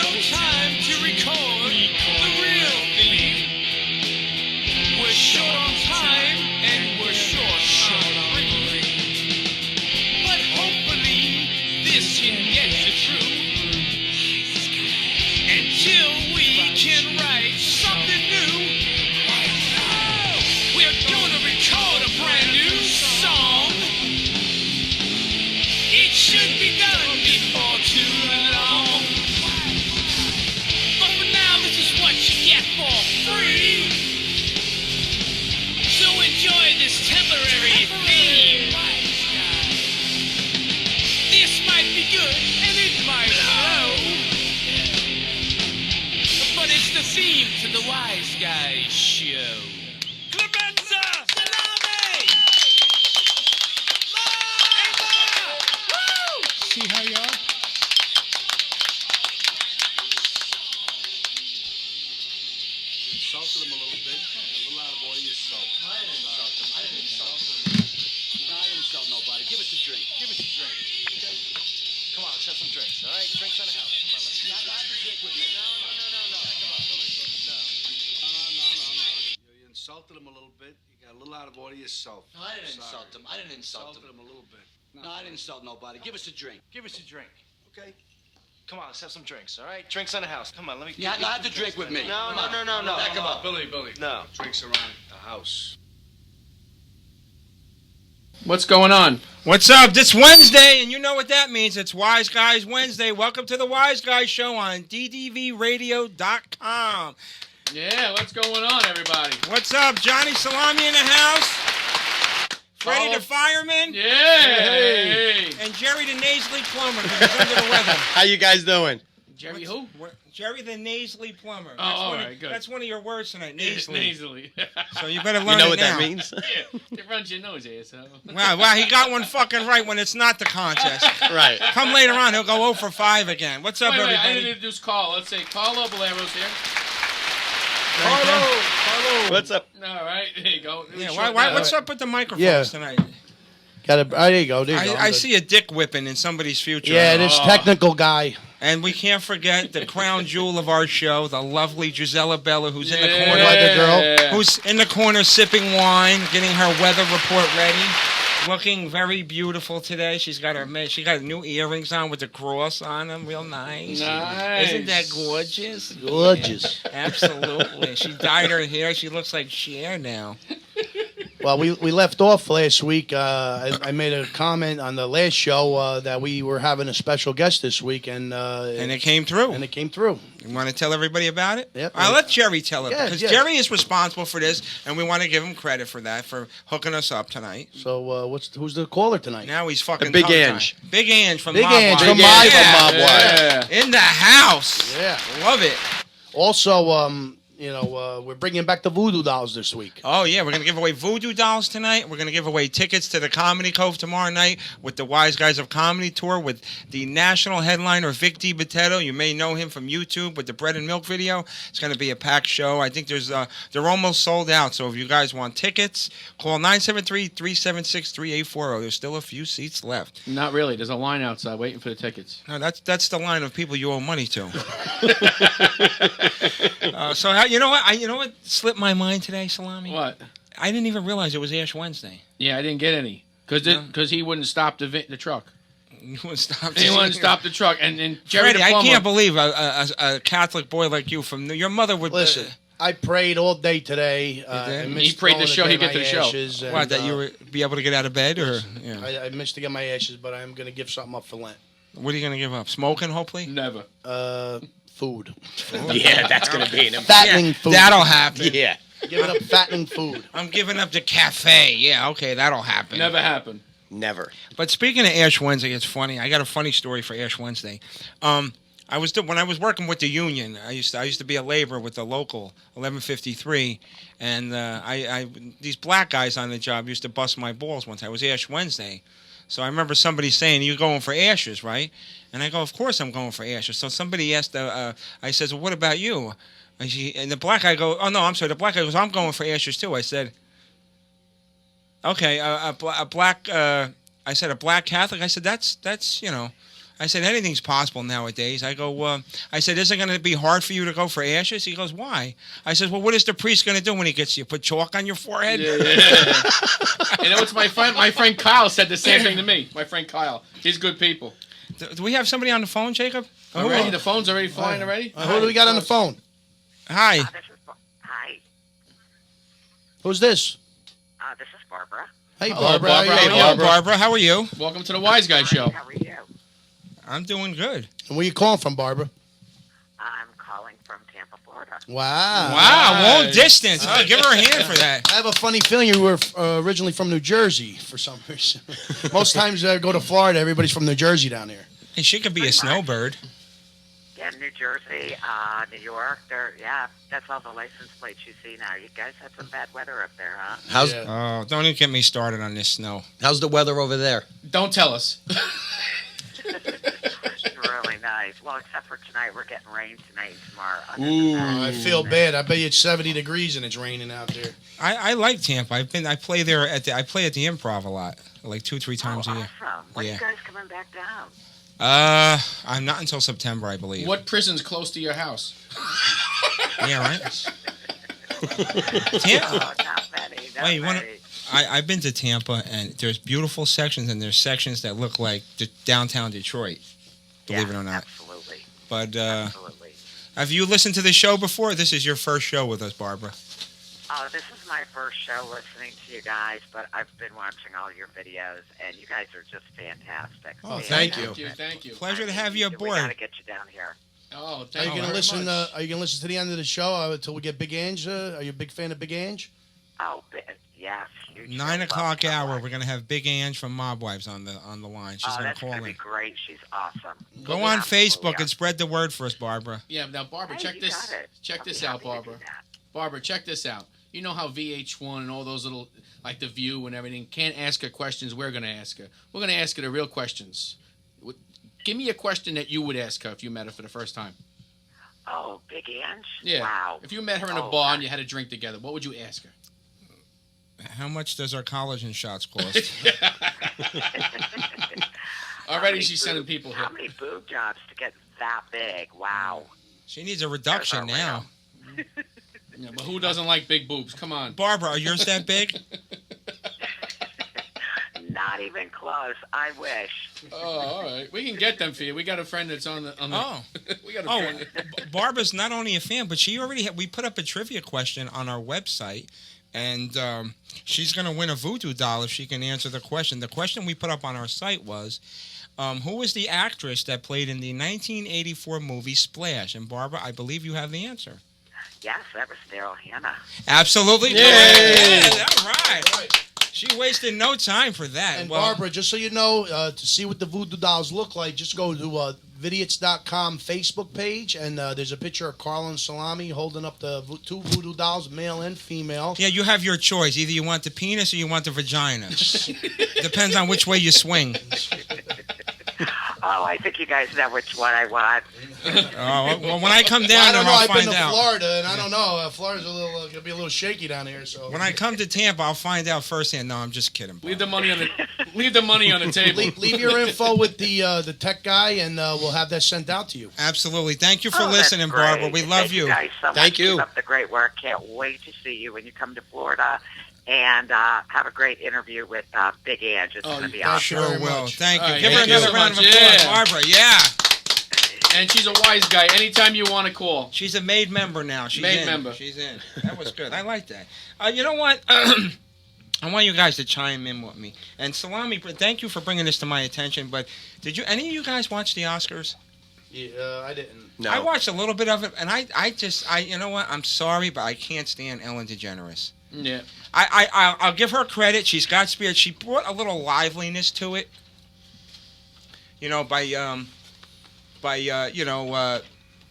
no time to record the real theme. We're short on time and we're short on brain. But hopefully this can get you through until we can write something new. We're gonna record a brand new song. It should be done before too long. But for now, this is what you get for free. So enjoy this temporary theme. This might be good and it might blow. But it's the theme to the Wiseguyz Show. Clemenza! Salami! See how you are? Insulted him a little bit. A little out of order yourself. I didn't insult him. I didn't insult him. No, I didn't insult nobody. Give us a drink. Give us a drink. Okay? Come on, let's have some drinks, all right? Drinks on the house. Come on, let's have a drink with me. No. Come on, no. You insulted him a little bit. You got a little out of order yourself. No, I didn't insult him. I didn't insult Insulted him a little bit. No, I didn't insult nobody. Give us a drink. Give us a drink, okay? Come on, let's have some drinks, all right? Drinks on the house. Come on, let me... Yeah, have the drink with me. No. Come on. Billy. No. Drinks around the house. What's going on? What's up? It's Wednesday, and you know what that means. It's Wiseguyz Wednesday. Welcome to the Wiseguyz Show on ddvradio.com. Yeah, what's going on, everybody? What's up? Johnny Salami in the house. Freddie the fireman. Yeah. Hey. And Jerry the nasally plumber, because he's under the weather. How you guys doing? Jerry who? Jerry the nasally plumber. Oh, all right, good. That's one of your words tonight, nasally. Nasally. So you better learn You know it what now. that means? Yeah, it runs your nose, asshole. Wow, he got one fucking right when it's not the contest. Right. Come later on, he'll go 0 for 5 again. What's up, Wait, I everybody? didn't introduce Carl. Let's say Carlo Bolero's here. Carlo. What's up? All right, there you go. Yeah, what's up with the microphones tonight? There you go. There you go. I see a dick whipping in somebody's future. Yeah, this technical guy. And we can't forget the crown jewel of our show, the lovely Gisela Bella, who's in the corner. Like a girl. Who's in the corner sipping wine, getting her weather report ready. Looking very beautiful today. She got new earrings on with the cross on them, real nice. Nice. Isn't that gorgeous? Gorgeous. Yeah, absolutely. She dyed her hair. She looks like Cher now. Well, we left off last week. I made a comment on the last show that we were having a special guest this week, and it came through. And it came through. You want to tell everybody about it? Yep. I'll let Jerry tell it, because yeah. Jerry is responsible for this, and we want to give him credit for that, for hooking us up tonight. So who's the caller tonight? Now he's fucking Big tongue-tied. Ange. Big Ange from Big Mob Ange Wife. from Mob Wife. In the house. Yeah. Love it. Also, we're bringing back the voodoo dolls this week. Oh, yeah. We're going to give away voodoo dolls tonight. We're going to give away tickets to the Comedy Cove tomorrow night with the Wiseguyz of Comedy Tour with the national headliner, Vic DiBattista. You may know him from YouTube with the bread and milk video. It's going to be a packed show. I think they're almost sold out. So if you guys want tickets, call 973-376-3840. There's still a few seats left. Not really. There's a line outside waiting for the tickets. No, that's the line of people you owe money to. You know what slipped my mind today, Salami? What? I didn't even realize it was Ash Wednesday. Yeah, I didn't get any. Because he wouldn't stop the truck. He wouldn't stop. He wouldn't stop the truck. And Jerry Freddie, the plumber, I can't believe a Catholic boy like you from your mother would Listen, I prayed all day today. He prayed the show. He get to the show. What, that you would be able to get out of bed, or? Yeah. I missed to get my ashes, but I am going to give something up for Lent. What are you going to give up? Smoking, hopefully? Never. Food. Yeah, that's going to be an fattening food. That'll happen. Yeah. Giving up fattening food. I'm giving up the cafe. Yeah, okay, that'll happen. Never happen. Never. But speaking of Ash Wednesday, it's funny. I got a funny story for Ash Wednesday. When I was working with the union, I used to be a laborer with the local 1153, and these black guys on the job used to bust my balls once. It was Ash Wednesday. So I remember somebody saying, "You're going for ashes, right?" And I go, "Of course I'm going for ashes." So somebody asked, I says, "Well, what about you?" And the black guy goes, "Oh, no, I'm sorry." The black guy goes, "I'm going for ashes, too." I said, "Okay, a black Catholic?" I said, "That's, you know." I said, anything's possible nowadays. I go, I said, is it going to be hard for you to go for ashes? He goes, why? I said, well, what is the priest going to do when he gets you? Put chalk on your forehead? Yeah. You know, it's my friend Kyle said the same thing to me. My friend Kyle. He's good people. Do we have somebody on the phone, Jacob? Already? The phone's already flying already? Who do we got on the phone? Hi. Hi, Who's this? this is Barbara. Hey, Hello, Barbara. Barbara. How you Hey, doing? Hello, Barbara. How are you? Welcome to the Wiseguyz Show. How are you? I'm doing good. And where you calling from, Barbara? I'm calling from Tampa, Florida. Wow. Wow, long distance. Oh, give her a hand for that. I have a funny feeling you were originally from New Jersey for some reason. Most times I go to Florida, everybody's from New Jersey down here. Hey, she could be a snowbird. Yeah, New Jersey, New York. That's all the license plates you see now. You guys had some bad weather up there, huh? How's Yeah. Oh, don't even get me started on this snow. how's the weather over there? Don't tell us. It's really nice. Well, except for tonight, we're getting rain tonight and tomorrow. Other Ooh. than that, I feel bad. I bet you it's 70 degrees and it's raining out there. I like Tampa. I play there I play at the Improv a lot, like 2-3 times a year. awesome. When are Yeah. you guys coming back down? I'm not until September, I believe. What prison's close to your house? Yeah, right. Oh, Tampa. not many. Not Wait, you wanna- many. I've been to Tampa, and there's beautiful sections, and there's sections that look like downtown Detroit. Believe it or not. Absolutely. But Absolutely. have you listened to the show before? This is your first show with us, Barbara. Oh, this is my first show listening to you guys, but I've been watching all your videos, and you guys are just fantastic. Oh, thank you. Thank you. Pleasure to have you We aboard. got to get you down here. Oh, Are thank you you gonna very listen? much. Are you gonna listen to the end of the show until we get Big Ange? Are you a big fan of Big Ange? Oh, yes. Huge 9 fan. o'clock Love hour. Mob We're gonna have Big Ange from Mob Wives on the line. She's Oh, gonna that's call going to be in. great. She's awesome. Go on Absolutely Facebook and spread the word for us, Barbara. Yeah, now Barbara, Hey, check you this. got it. Check I'll this be out, happy to do Barbara. that. Barbara, check this out. You know how VH1 and all those little, like The View and everything, can't ask her questions we're going to ask her. We're going to ask her the real questions. Give me a question that you would ask her if you met her for the first time. Oh, Big Ange? Yeah. Wow. If you met her in a Oh, bar and you had a drink together, what would you ask her? How much does our collagen shots cost? Already she's sending people How here. many boob jobs to get that big? Wow. She needs a reduction Those are now. Yeah, but who doesn't like big boobs? Come on. Barbara, are yours that big? Not even close. I wish. Oh, all right. We can get them for you. We got a friend that's on the. Oh. We got a Oh, friend. Barbara's not only a fan, but she already we put up a trivia question on our website, and she's going to win a voodoo doll if she can answer the question. The question we put up on our site was, who was the actress that played in the 1984 movie Splash? And Barbara, I believe you have the answer. Yes, that was Daryl Hannah. Absolutely. Yay! Yeah, all right. She wasted no time for that. And Well, Barbara, just so you know, to see what the voodoo dolls look like, just go to Vidiots.com Facebook page, and there's a picture of Carl and Salami holding up the two voodoo dolls, male and female. yeah, you have your choice. Either you want the penis or you want the vagina. Depends on which way you swing. Oh, I think you guys know which one I want. Oh, well, when I come Well, down I there, don't know. I'll I've been find to out. Florida, and I don't know. Florida's a little gonna be a little shaky down here. So When I come to Tampa, I'll find out firsthand. No, I'm just kidding. Leave the money on the table. leave your info with the tech guy, and we'll have that sent out to you. Absolutely. Thank you for Oh, that's listening, great. Barbara. We love Thank you you. guys so much. Thank you. Keep up the great work. Can't wait to see you when you come to Florida. And have a great interview with Big Ange. It's Oh, going to be thank awesome. you. Sure very will. much. Thank you. All right, Give her thank you another so round of much. applause, Yeah. Barbara. Yeah. And she's a wise guy. Anytime you want to call. She's a made member now. She's Made in. member. She's in. That was good. I like that. You know what? I want you guys to chime in with me. And Salami, thank you for bringing this to my attention. But did you? Any of you guys watch the Oscars? Yeah, I didn't. No. I watched a little bit of it, and I you know what? I'm sorry, but I can't stand Ellen DeGeneres. Yeah. I'll give her credit. She's got spirit. She brought a little liveliness to it. You know, by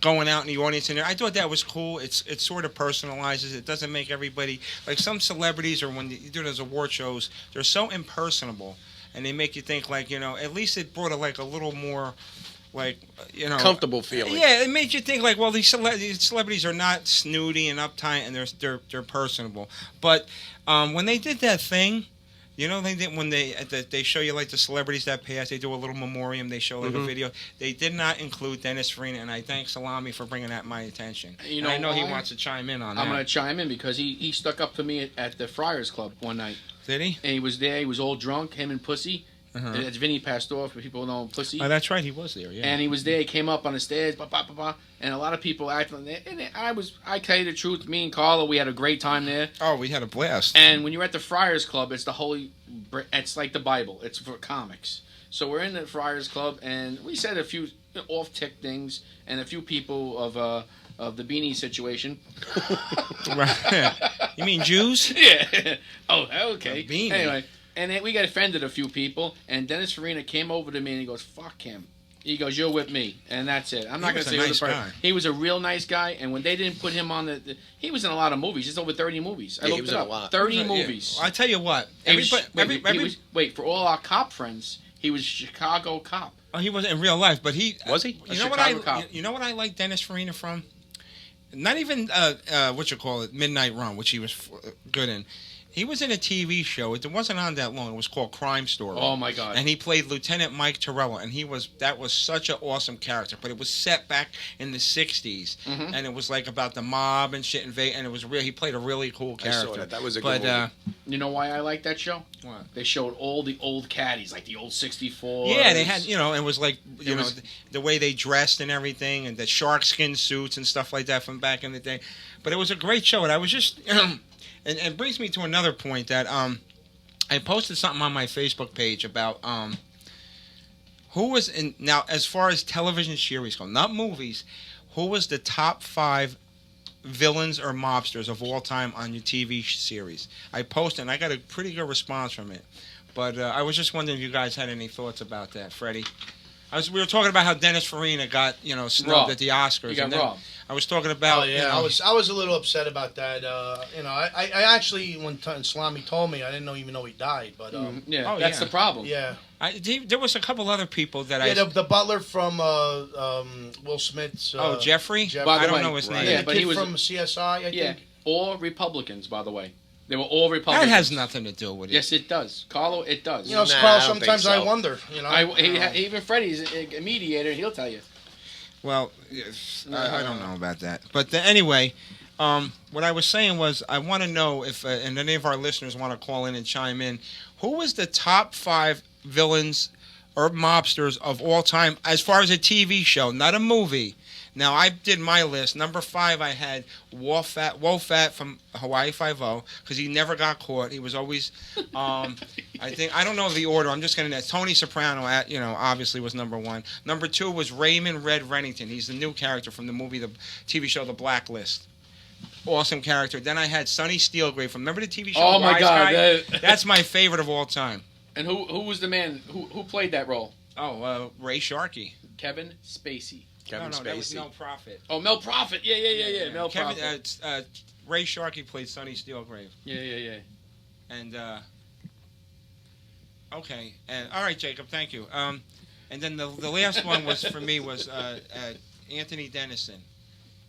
going out in the audience, and I thought that was cool. It sort of personalizes. It doesn't make everybody like some celebrities, or when you do those award shows, they're so impersonable, and they make you think like at least it brought a little more. Comfortable feeling. Yeah, it made you think like, well, these celebrities are not snooty and uptight, and they're personable. But when they did that thing, You know, they did when they show you like the celebrities that passed. They do a little memoriam. They show like a video. They did not include Dennis Farina, and I thank Salami for bringing that to my attention. You know, I know he why? wants to chime in on that. I'm going to chime in because he stuck up to me at the Friars Club one night. Did he? And he was there. He was all drunk, him and Pussy. That's Vinny passed off, but people know him, Pussy. Oh, that's right. He was there, yeah. And he was there. He came up on the stairs, and a lot of people acting. And I tell you the truth, me and Carla, we had a great time there. Oh, we had a blast. And when you're at the Friars Club, it's it's like the Bible. It's for comics. So we're in the Friars Club, and we said a few off-tick things, and a few people of the beanie situation. Right. You mean Jews? Yeah. Oh, okay. A beanie. Anyway, and then we got offended a few people, and Dennis Farina came over to me and he goes, "Fuck him." He goes, "You're with me," and that's it. I'm not going to say nice who the guy. He was a real nice guy, and when they didn't put him on he was in a lot of movies. He's over 30 movies. I Yeah, he looked was it in a up. lot. 30 Yeah. movies. I tell you what. Wait, for all our cop friends, he was a Chicago cop. Oh, he wasn't in real life, but he Was he? You know what Chicago cop. You know what I like Dennis Farina from? Not even Midnight Run, which he was good in. He was in a TV show. It wasn't on that long. It was called Crime Story. Oh my God! And he played Lieutenant Mike Torello, and that was such an awesome character. But it was set back in the '60s, and it was like about the mob and shit, and it was real. He played a really cool character. I saw that. That was a good movie. You know why I like that show? What? They showed all the old caddies, like the old 64. Yeah, they had, it was like, the way they dressed and everything, and the shark skin suits and stuff like that from back in the day. But it was a great show, and I was just, and it brings me to another point that I posted something on my Facebook page about who was in, now as far as television series go, not movies, who was the top 5 villains or mobsters of all time on your TV series. I posted, and I got a pretty good response from it. But I was just wondering if you guys had any thoughts about that, Freddie. We were talking about how Dennis Farina got, snubbed at the Oscars. He got robbed. I was talking about. Oh yeah, I was a little upset about that. I actually when Salami told me, I didn't even know he died. But that's the problem. Yeah. There was a couple other people that the butler from Will Smith's. Jeffrey. I don't know his name. Yeah, but the he kid was from CSI. I think. All Republicans, by the way. They were all Republicans. That has nothing to do with it. Yes, it does, Carlo. It does. Carl. I don't Sometimes think so. I wonder. Even Freddie's a mediator. He'll tell you. Well, yes, I don't know about that. But anyway, what I was saying was I want to know if, and any of our listeners want to call in and chime in, who was the top 5 villains or mobsters of all time as far as a TV show, not a movie. Now, I did my list. Number 5, I had Wolfat from Hawaii Five-0 because he never got caught. He was always, I don't know the order. I'm just going to, Tony Soprano, obviously was number 1. Number 2 was Raymond Red Reddington. He's the new character from the TV show The Blacklist. Awesome character. Then I had Sonny Steelgrave from, remember the TV show Oh, my God. Wiseguyz? That's my favorite of all time. And who was the man who played that role? Oh, Ray Sharkey. Kevin Spacey. Kevin Spacey. That was Mel Prophet. Oh, Mel Prophet. Yeah. Mel Prophet. Ray Sharkey played Sonny Steelgrave. Yeah. And okay, and all right, Jacob, thank you. And then the last one was for me was Anthony Dennison.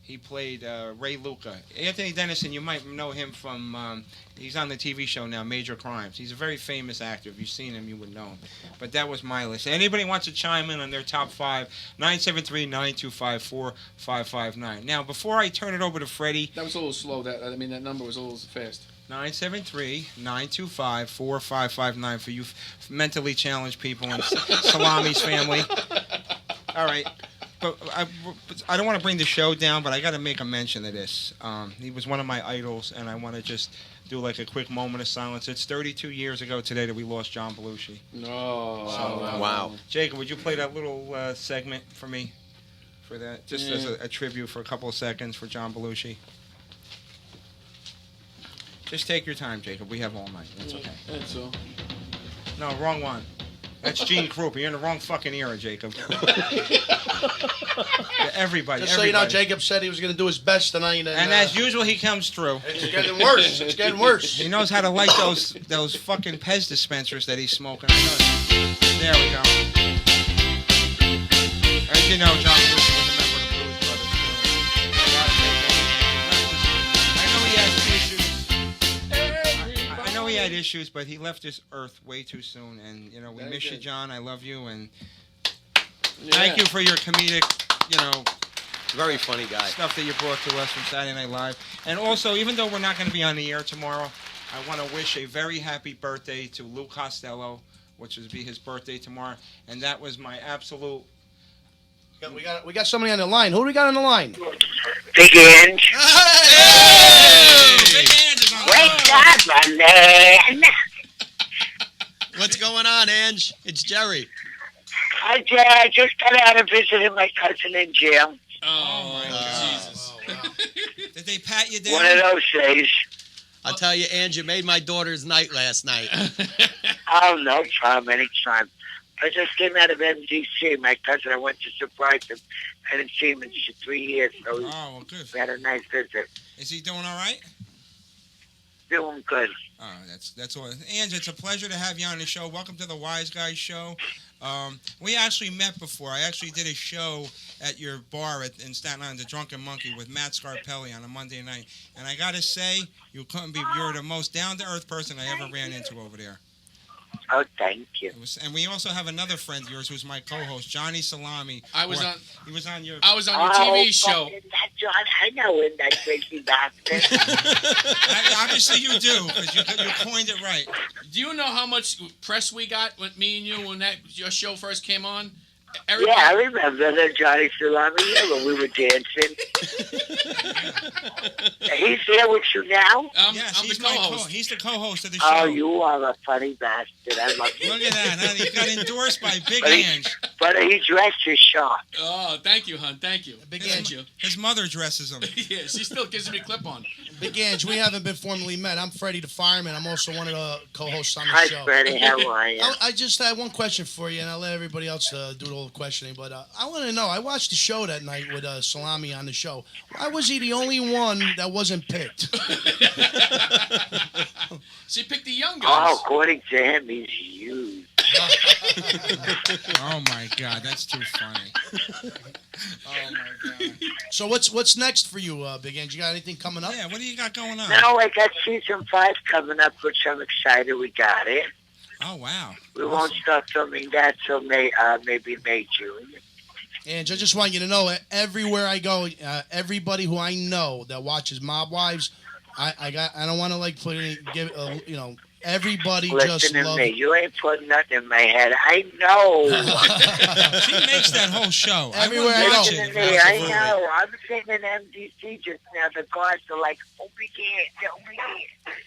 He played Ray Luca. Anthony Dennison, you might know him from, he's on the TV show now, Major Crimes. He's a very famous actor. If you've seen him, you would know him. But that was my list. Anybody wants to chime in on their top 5, 973-925-4559. Now, before I turn it over to Freddie. That was a little slow. That number was a little fast. 973-925-4559 for you mentally challenged people in Salami's family. All right. But I don't want to bring the show down, but I got to make a mention of this. He was one of my idols, and I want to just do like a quick moment of silence. It's 32 years ago today that we lost John Belushi. No. Wow. Jacob, would you play that little segment for me for that? Just as a tribute for a couple of seconds for John Belushi. Just take your time, Jacob. We have all night. That's okay. That's all. No, wrong one. That's Gene Krupa. You're in the wrong fucking era, Jacob. Everybody. Just so you know, Jacob said he was going to do his best tonight. And as usual, he comes through. It's getting worse. It's getting worse. He knows how to light those fucking Pez dispensers that he's smoking. There we go. As you know, John Belushi was a member of the Blues Brothers, too. I know he had issues, but he left this earth way too soon. And you know, we miss you, John. I love you, and thank you for your comedic, you know, Very funny guy. stuff that you brought to us from Saturday Night Live. And also, even though we're not going to be on the air tomorrow, I want to wish a very happy birthday to Lou Costello, which will be his birthday tomorrow. And that was my absolute. We got somebody on the line. Who do we got on the line? Big Ange. Hey! Big Ange is on the Wake line. up, my man. What's going on, Ange? It's Jerry. I just got out of visiting my cousin in jail. Oh, my God. Jesus. Did they pat you down? One of those days. I'll tell you, Ange, you made my daughter's night last night. Oh, no problem, anytime. I just came out of MDC. My cousin, I went to surprise him. I didn't see him in 3 years, so Oh, well, good. we had a nice visit. Is he doing all right? Doing good. Oh, that's all. Ange, it's a pleasure to have you on the show. Welcome to the Wiseguyz Show. We actually met before. I actually did a show at your bar in Staten Island, the Drunken Monkey, with Matt Scarpelli on a Monday night. And I got to say, you're the most down-to-earth person I ever ran into over there. Oh, thank you. And we also have another friend of yours who's my co-host, Johnny Salami. I was on your TV show. That John, I know him, that crazy bastard. Obviously you do, because you coined it right. Do you know how much press we got with me and you when your show first came on? Yeah, I remember the Johnny Salami when we were dancing. He's there with you now? Yes, I'm he's the my co-host. He's the co-host of the show. Oh, you are a funny bastard. I love you. Look at that, huh? He got endorsed by Big But Ange. But he dressed you sharp. Oh, thank you, hon. Thank you. Big Thank Ange. you. His mother dresses him. Yeah, she still gives me a clip on. Big Ange, we haven't been formally met. I'm Freddie the Fireman. I'm also one of the co-hosts on the Hi, show. Freddie. How are you? I just had one question for you, and I'll let everybody else do all the questioning. But I want to know, I watched the show that night with Salami on the show. Why was he the only one that wasn't picked? She picked the young guys. Oh, according to him, he's huge. Oh, my God. That's too funny. Oh, my God. So what's next for you, Big Ange? You got anything coming up? Yeah, what do you got going on? No, I got season 5 coming up, which I'm excited we got it. Oh, wow. We won't start filming that till maybe May, June. And I just want you to know, everywhere I go, everybody who I know that watches Mob Wives, I don't want to give everybody Listen just to love. me. You ain't putting nothing in my head. I know. She makes that whole show. Everywhere I I would go. watch Listen it. to me. I know. I'm sitting in MDC just now. The guards are like, oh, we can't. Oh, we can't.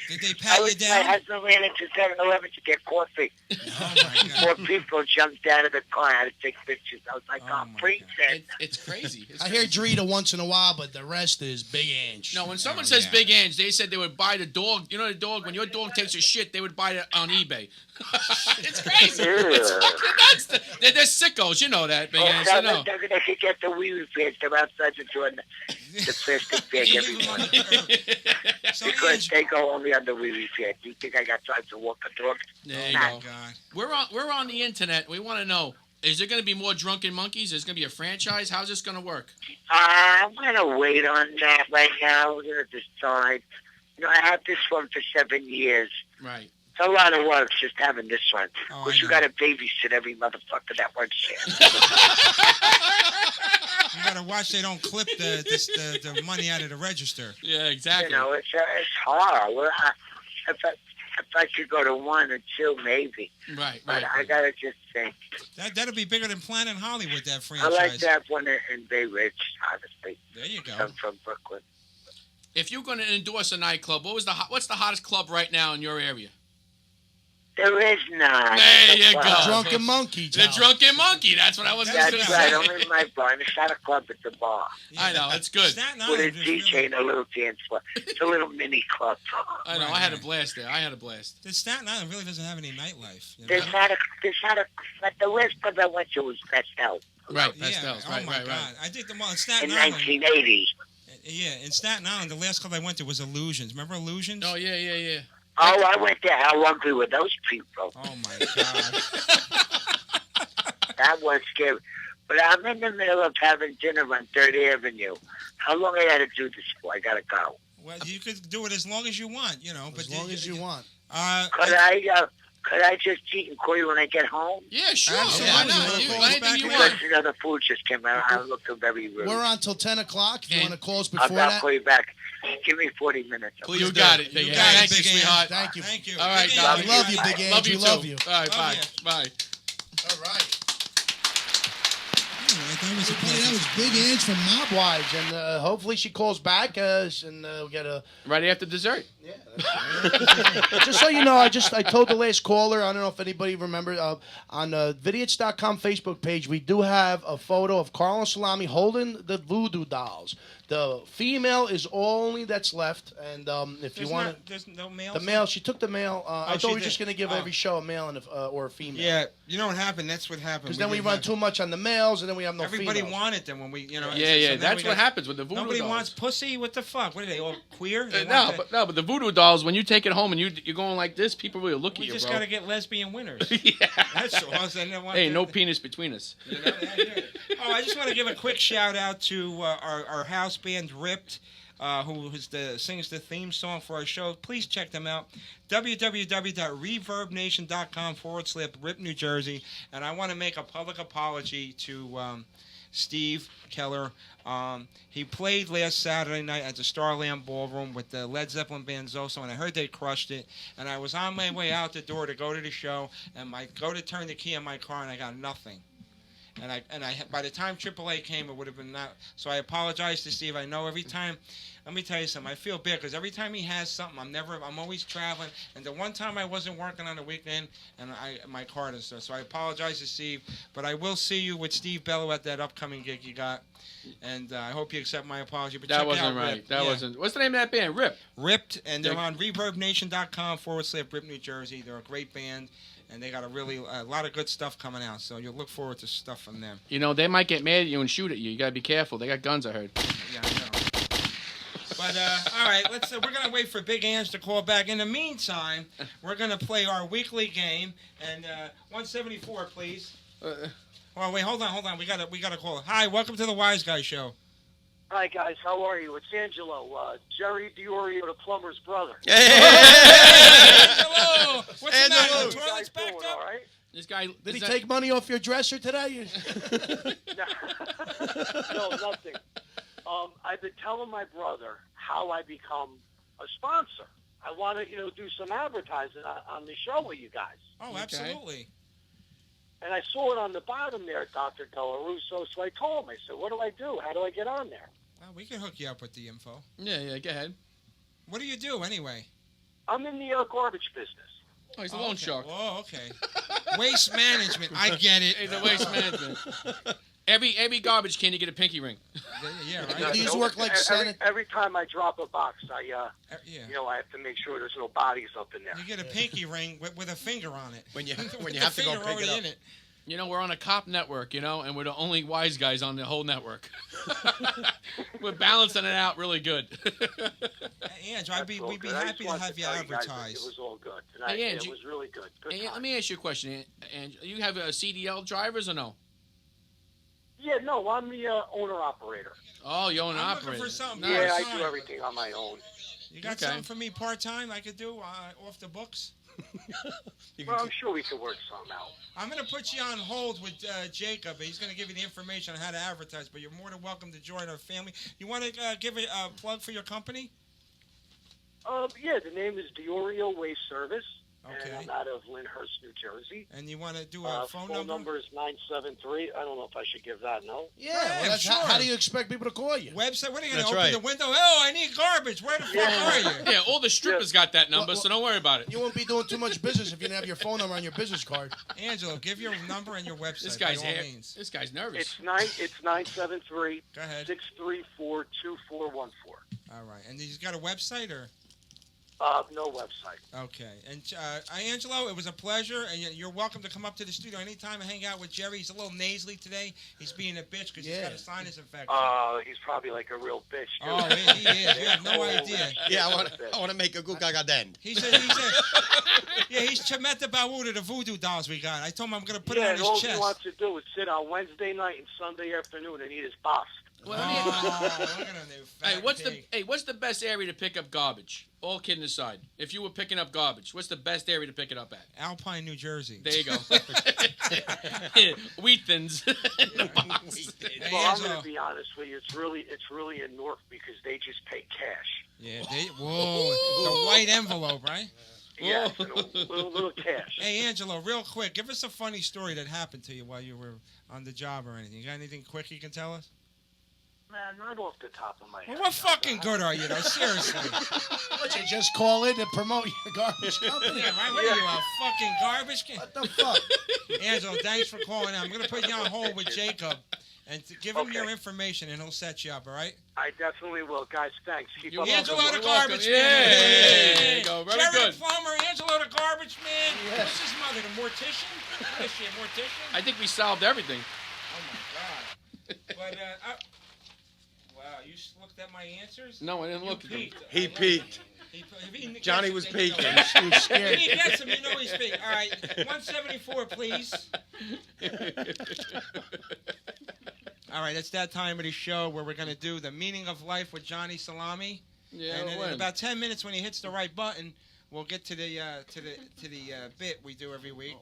Did they I pat you was, my down? husband ran into 7-Eleven to get coffee. Oh, my God. 4 people jumped out of the car. I had to take pictures. I was like, Oh, oh, my princess. It's crazy. It's I hear crazy. Drita once in a while, but the rest is Big Ange. No, when someone Oh, says yeah. Big Ange, they said they would buy the dog. You know the dog, when your dog takes a shit, they would buy it on eBay. It's crazy. It's fucking nuts. They're sickos. You know that, Big Ange. You know. They're going to get the wee pants. They're outside the door. The plastic bag every morning. So, Because Ange, they go only on the wee pants. You think I got time to walk a dog? There you oh, go. God. We're on the internet. We want to know: is there going to be more Drunken Monkeys? Is there going to be a franchise? How's this going to work? I'm going to wait on that right now. We're going to decide. You know, I had this one for 7 years. Right. It's a lot of work just having this one. Oh, Because I you know. got to babysit every motherfucker that works here. You got to watch they don't clip the money out of the register. Yeah, exactly. You know, it's hard. Well, if I could go to 1 or 2, maybe. Right. But Right. I got to just think. That'll be bigger than Planet Hollywood, that I franchise. like to have one in Bay Ridge, honestly. There you go. I'm from Brooklyn. If you're going to endorse a nightclub, what's the hottest club right now in your area? There is none. There you Wow. go. Drunken Monkey. The Drunken Monkey. That's what I was going to That's say. right. Only my bar. It's not a club. It's a bar. I know. It's good. Staten With a Island is DJ really, and a little dance floor. It's a little mini club. I know. Right, I had a right. blast there. I had a blast. the Staten Island really doesn't have any nightlife. You know? There's not a, but the last club I went to was Pastel Right. Yeah. Pastels. Oh Right. my Right. God. Right. I did the one in in Staten Island. 1980. Yeah, in Staten Island, the last club I went to was Illusions. Remember Illusions? Oh yeah. Oh, I went there. How hungry were those people? Oh my God. That was scary. But I'm in the middle of having dinner on 3rd Avenue. How long I got to do this for? I got to go. Well, you could do it as long as you want, you know. But As long as you want. Could I just eat and call you when I get home? Yeah, sure. Absolutely. Why not? Yeah. Anything you Because want. another food just came out. I look very rude. We're on till 10 o'clock. If you And want to call us I'll before that. call you back. Give me 40 minutes. Please You do. got it. You Big got Ange. it, Thank you, Big Ange. sweetheart. Thank you. Thank you. All right, Big Doc. Ange. We love you, Big Ange. Love you We too. love you. All right, Love bye. you. Bye. All right. That was Big Ange from Mob. Wives, and hopefully she calls back, and we'll get a. Right after dessert. Yeah. Just so you know, I told the last caller. I don't know if anybody remembered. On the Vidiots.com Facebook page, we do have a photo of Carl and Salami holding the voodoo dolls. The female is only that's left, and if you want to, there's no male. the male, she took the male. I she thought we were did. just going to give Oh. every show a male and or a female. Yeah, you know what happened? That's what happened. Because then we didn't run have- too much on the males, and then we have no Everybody females. wanted them when we, Yeah, so yeah. then That's we what got- happens with the voodoo Nobody dolls. wants pussy. What the fuck? What are they all queer? They No, want but the voodoo dolls, when you take it home and you're going like this, people really look we at you, just bro. gotta get lesbian winners. Yeah. That's all. So they want Hey, to- no penis between us. You know, oh, I just want to give a quick shout out to our house band Ripped, who sings the theme song for our show. Please check them out. www.reverbnation.com/Rip New Jersey. And I want to make a public apology to Steve Keller. He played last Saturday night at the Starland Ballroom with the Led Zeppelin band Zoso, and I heard they crushed it. And I was on my way out the door to go to the show, and I go to turn the key in my car, and I got nothing. And I by the time AAA came, it would have been that. So I apologize to Steve. I know every time. Let me tell you something. I feel bad because every time he has something, I'm always traveling. And the one time I wasn't working on the weekend, and my car and stuff. So I apologize to Steve. But I will see you with Steve Bello at that upcoming gig you got. And I hope you accept my apology. But That check wasn't out right. Rip. That Yeah. wasn't. What's the name of that band? Rip. Ripped, and they're on ReverbNation.com/Rip New Jersey. They're a great band. And they got a lot of good stuff coming out. So you'll look forward to stuff from them. You know, they might get mad at you and shoot at you. You gotta be careful. They got guns, I heard. Yeah, I know. But all right, we're gonna wait for Big Ange to call back. In the meantime, we're gonna play our weekly game. And 174, please. Oh wait, hold on. We gotta call. Hi, welcome to the Wiseguyz Show. Hi guys, how are you? It's Angelo, Jerry Diorio, the plumber's brother. Angelo, what's the matter? Angelo. The toilet's backed All up. right? This guy. Did he take money off your dresser today? No, nothing. I've been telling my brother how I become a sponsor. I want to, do some advertising on the show with you guys. Oh, absolutely. And I saw it on the bottom there, Dr. Della Russo, so I told him, I said, what do I do? How do I get on there? Well, we can hook you up with the info. Yeah, go ahead. What do you do anyway? I'm in the garbage business. Oh, he's a loan shark. Oh, okay. Waste management. I get it. He's a waste management. Every garbage can you get a pinky ring. Yeah, right. These work like Senate. Every time I drop a box, I Yeah. I have to make sure there's no bodies up in there. You get a pinky ring with a finger on it. When you With have the to go finger pick already it up. in it. You know, we're on a cop network, and we're the only wise guys on the whole network. We're balancing it out really good. Ange, That's we'd all be good. I happy just to wanted have you tell guys that advertise. It was all good. And Hey, it Angie. was really good. Good Hey, time. let me ask you a question. And you have a CDL drivers or no? Yeah, no, I'm the owner-operator. Oh, you own an I'm looking operator. for something. Nice. Yeah, I Part-time. do everything on my own. You got Okay. something for me part-time I could do off the books? Well, I'm sure we can work something out. I'm going to put you on hold with Jacob. He's going to give you the information on how to advertise, but you're more than welcome to join our family. You want to give a plug for your company? Yeah, the name is Diorio Waste Service. Okay. And I'm out of Lyndhurst, New Jersey. And you want to do a phone Phone number? number is 973. I don't know if I should give that, no? Yeah, Yeah, well, that's how sure. do you expect people to call you? Website? What are you going That's to open right. the window? Oh, I need garbage. Where the fuck are you? Yeah, all the strippers got that number, so don't worry about it. You won't be doing too much business if you didn't have your phone number on your business card. Angelo, give your number and your website. This guy's by all hair. means. This guy's nervous. It's 973 Go ahead. 634 2414. All right. And he's got a website or? No website. Okay. And Angelo, it was a pleasure, and you're welcome to come up to the studio anytime and hang out with Jerry. He's a little nasally today. He's being a bitch because he's got a sinus infection. He's probably like a real bitch, too. Oh, he is. You have no idea. Yeah, I want to make a good den. He's Chemeta Bawuda, the voodoo dolls we got. I told him I'm going to put it Yeah, on and his all chest. he wants to do is sit on Wednesday night and Sunday afternoon and eat his pasta. Well, Look at him, they fat pig. what's the best area to pick up garbage? All kidding aside, if you were picking up garbage, what's the best area to pick it up at? Alpine, New Jersey. There you go. Wheat thins. Well, I'm going to be honest with you. It's really in Newark because they just pay cash. Yeah, the white envelope, right? Yeah, little cash. Hey, Angelo, real quick, give us a funny story that happened to you while you were on the job or anything. You got anything quick you can tell us? Man, not off the top of my head. Well, what fucking good are you, though? Seriously. What, you just call in to promote your garbage company? Yeah, right? What are you, a fucking garbage can? What the fuck? Angelo, thanks for calling in. I'm going to put you on hold with Jacob and give him your information, and he'll set you up, all right? I definitely will. Guys, thanks. Keep up. Angelo welcome. the garbage Yeah. man. There you go. Very Jerry good. the plumber, Angelo the garbage man. Yes. Who's his mother, the mortician? What is she, a mortician? I think we solved everything. Oh, my God. But, wow, you looked at my answers? No, I didn't look at them. He peeked. Johnny was peeking. He was scared. If he gets him, you know he's peeking. All right, 174, please. All right, it's that time of the show where we're going to do the meaning of life with Johnny Salami. Yeah, and then when? in about 10 minutes, when he hits the right button, we'll get to the bit we do every week.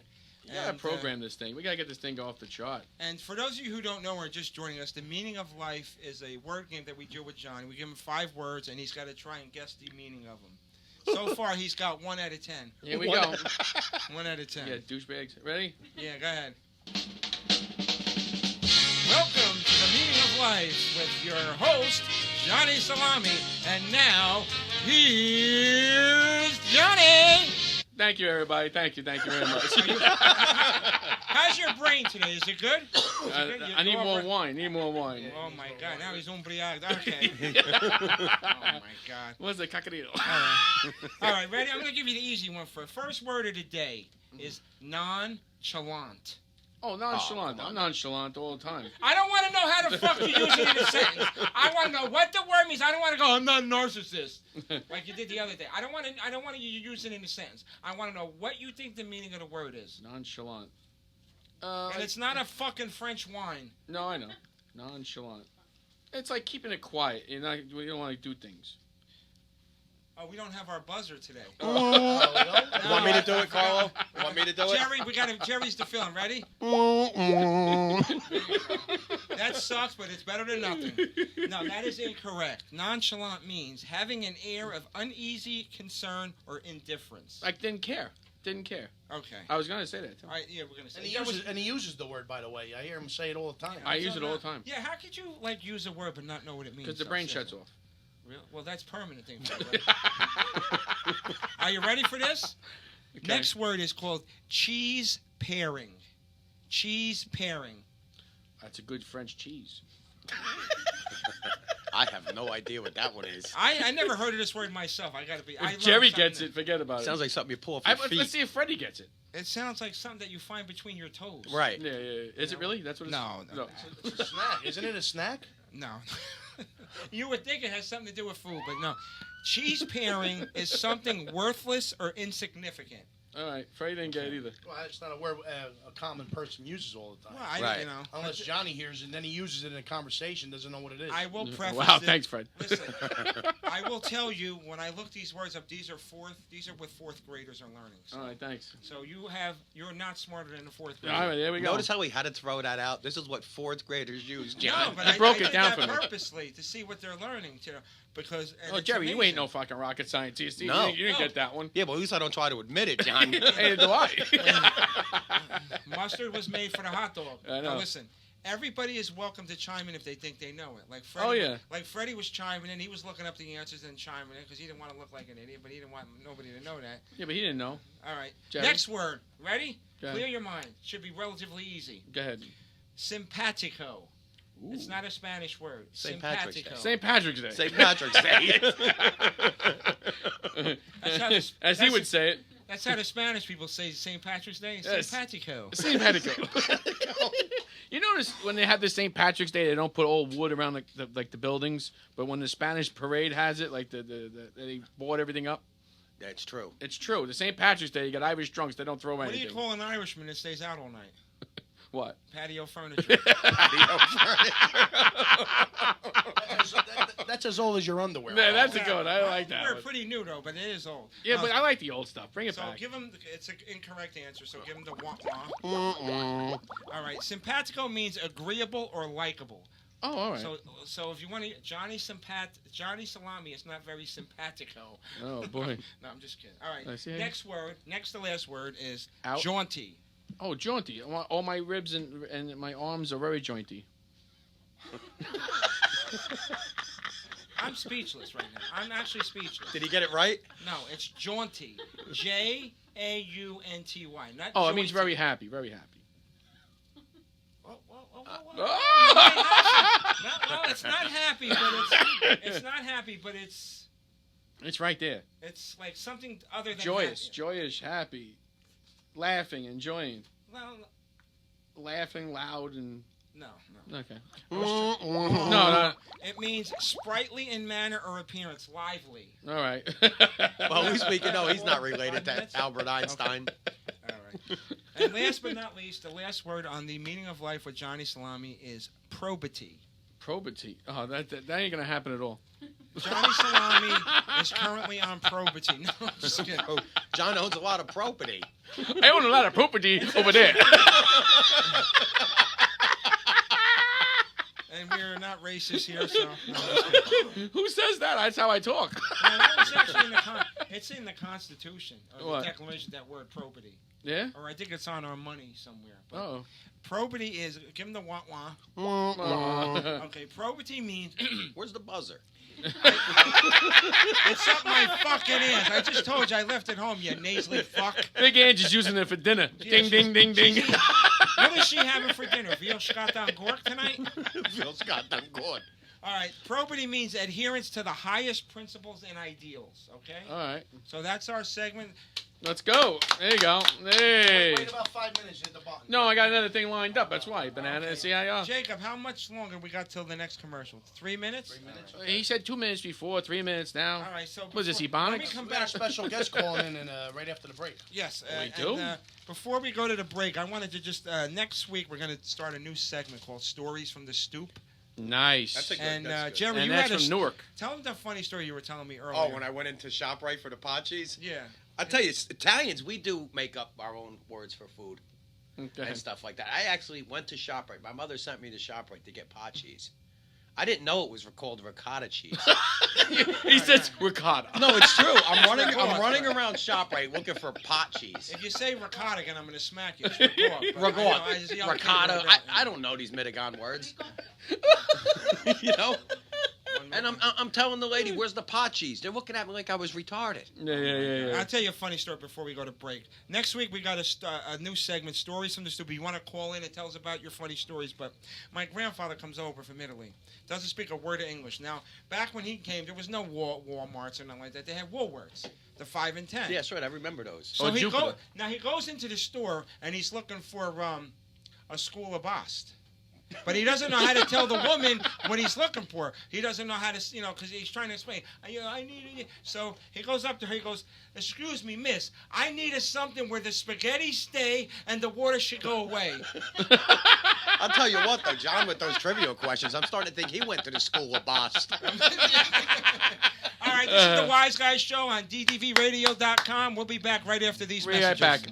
We gotta program this thing. We gotta get this thing off the chart. And for those of you who don't know or are just joining us, the meaning of life is a word game that we do with Johnny. We give him 5 words, and he's got to try and guess the meaning of them. So far, he's got 1 out of 10. Here we go. 1 out of 10. Yeah, douchebags. Ready? Yeah, go ahead. Welcome to the meaning of life with your host, Johnny Salami. And now, here's Johnny. Thank you, everybody. Thank you very much. How's your brain today? Is it good? I need more wine. Oh, my God. Now he's umbriagado. Okay. Oh, my God. What's the cacadillo? All right, ready? I'm going to give you the easy one first. First word of the day is nonchalant. Oh, nonchalant. I'm nonchalant all the time. I don't want to know how the fuck you use it in a sentence. I want to know what the word means. I don't want to go, I'm not a narcissist, like you did the other day. I don't want to use it in a sentence. I want to know what you think the meaning of the word is. Nonchalant. And it's not a fucking French wine. No, I know. Nonchalant. It's like keeping it quiet. You don't want to do things. Oh, we don't have our buzzer today. You want me to do it, Carlo? You want me to do it? Jerry, Jerry's the film. Ready? That sucks, but it's better than nothing. No, that is incorrect. Nonchalant means having an air of uneasy concern or indifference. Like didn't care. Okay. I was gonna say that too. All right, yeah, we're gonna say. And he uses the word, by the way. I hear him say it all the time. I use it all the time. Yeah, how could you use a word but not know what it means? Because the brain shuts off. Really? Well, that's permanent thing. Are you ready for this? Okay. Next word is called cheese pairing. Cheese pairing. That's a good French cheese. I have no idea what that one is. I never heard of this word myself. I gotta be. If Jerry gets it, forget about it. Sounds like something you pull off your feet. Let's see if Freddie gets it. It sounds like something that you find between your toes. Right. Yeah. Is it really? That's what it's No. It's a snack. Isn't it a snack? No. You would think it has something to do with food, but no. Cheese pairing is something worthless or insignificant. All right, Freddie didn't get it either. Well, it's not a word a common person uses all the time. Well, Right. Unless Johnny hears it and then he uses it in a conversation, doesn't know what it is. I will preface Wow, this. thanks, Fred. Listen, I will tell you when I look these words up, these are what 4th graders are learning. So. All right, thanks. So you're not smarter than a 4th grader. All right, there we go. Notice how he had to throw that out. This is what 4th graders use, No, John. but I I broke did it down that for me. purposely to see what they're learning, because. Oh, Jerry, you ain't no fucking rocket scientist. No. You didn't get that one. Yeah, but at least I don't try to admit it, John. Hey, do I? Mustard was made for the hot dog. I know. Now listen, everybody is welcome to chime in if they think they know it. Like Freddie, Oh, yeah. Like Freddie was chiming in. He was looking up the answers and chiming in because he didn't want to look like an idiot, but he didn't want nobody to know that. Yeah, but he didn't know. All right. Jerry? Next word. Ready? Go ahead. Clear your mind. Should be relatively easy. Go ahead. Simpatico. Ooh. It's not a Spanish word. St. Patrick's Day. Simpatico. St. Patrick's Day. St. Patrick's Day. That's He would say it. That's how the Spanish people say St. Patrick's Day. Yes. Simpatico. St. Patrick's. You notice when they have the St. Patrick's Day, they don't put old wood around the buildings, but when the Spanish parade has it, like they board everything up. That's true. It's true. The St. Patrick's Day, you got Irish drunks. They don't throw What do anything. you call an Irishman that stays out all night? What? Patio furniture. That's as old as your underwear. Yeah, that's a good one. I like that We're one. pretty new though, but it is old. Yeah, but I like the old stuff. Bring it So back. give him. It's an incorrect answer. So give him the wah-wah. All right. Simpatico means agreeable or likable. Oh, all right. So if you want to, Johnny Salami is not very simpatico. Oh boy. No, I'm just kidding. All right. I see. Next word, next to last word is Out. jaunty. Oh, jaunty. All my ribs and my arms are very jaunty. I'm speechless right now. I'm actually speechless. Did he get it right? No, it's jaunty. Jaunty. Not. Oh, it means jaunty. very happy. Very happy. No, it's not happy, but it's not happy, but it's right there. It's like something other than Joyous, happy. joyous, happy, laughing, enjoying, Well, laughing loud and no. okay. No. It means sprightly in manner or appearance, lively. All right. Well, at least we can know he's not related to Albert Einstein. All right. And last but not least, the last word on the meaning of life with Johnny Salami is probity. Probity. Oh, that ain't gonna happen at all. Johnny Salami is currently on probity. No, I'm just kidding. Oh, John owns a lot of property. I own a lot of property over there. And we're not racist here, so. No, I'm just kidding. Who says that? That's how I talk. No, that was actually it's in the Constitution, or What? the Declaration, that word probity. Yeah. Or I think it's on our money somewhere. But Oh. probity is, give him the wah-wah. Okay, probity means, Where's the buzzer? it's up my fucking ass. I just told you I left it home, you nasally fuck. Big Ange is using it for dinner. Ding, ding, ding, ding. What is she having for dinner? Veal Scott on Gork tonight? Phil Scott, I'm good. All right, probity means adherence to the highest principles and ideals, okay? All right. So that's our segment. Let's go. There you go. Hey. Wait about 5 minutes. Hit the button. No, I got another thing lined up. That's why. Banana. Okay. See how Jacob, how much longer we got till the next commercial? 3 minutes? 3 minutes. He said 2 minutes before, 3 minutes now. All right, so Was this before- Let me Ebonics? come We got a back. special guest calling in and, right after the break. Yes, We do? And, before we go to the break, I wanted to just next week we're going to start a new segment called Stories from the Stoop. Nice. That's a good. And that's good. Jerry, and you that's had from Newark. tell them the funny story you were telling me earlier. Oh, when I went into ShopRite for the Pachy's? Yeah. I tell you, Italians, we do make up our own words for food Okay. and stuff like that. I actually went to ShopRite. My mother sent me to ShopRite to get Pachy's. I didn't know it was called ricotta cheese. He says ricotta. No, it's true. I'm running around ShopRite looking for pot cheese. If you say ricotta again, I'm going to smack you. It's ricotta. But, Ricotta. I don't know these Mitigan words. You know? And I'm telling the lady, where's the pot cheese? They're looking at me like I was retarded. Yeah. I'll tell you a funny story before we go to break. Next week, we got a new segment, Stories from the Stoop. You want to call in and tell us about your funny stories. But my grandfather comes over from Italy. Doesn't speak a word of English. Now, back when he came, there was no Walmarts or nothing like that. They had Woolworths, the 5 and 10. Yeah, that's right. I remember those. So Oh, he Jupiter. he goes into the store, and he's looking for a school of Bast. But he doesn't know how to tell the woman what he's looking for. He doesn't know how to, because he's trying to explain. I need it. So he goes up to her. He goes, "Excuse me, miss. I need something where the spaghetti stay and the water should go away." I'll tell you what, though, John, with those trivial questions, I'm starting to think he went to the school of Bast. All right, this is the Wiseguyz Show on ddvradio.com. We'll be back right after these We'll be messages. right back.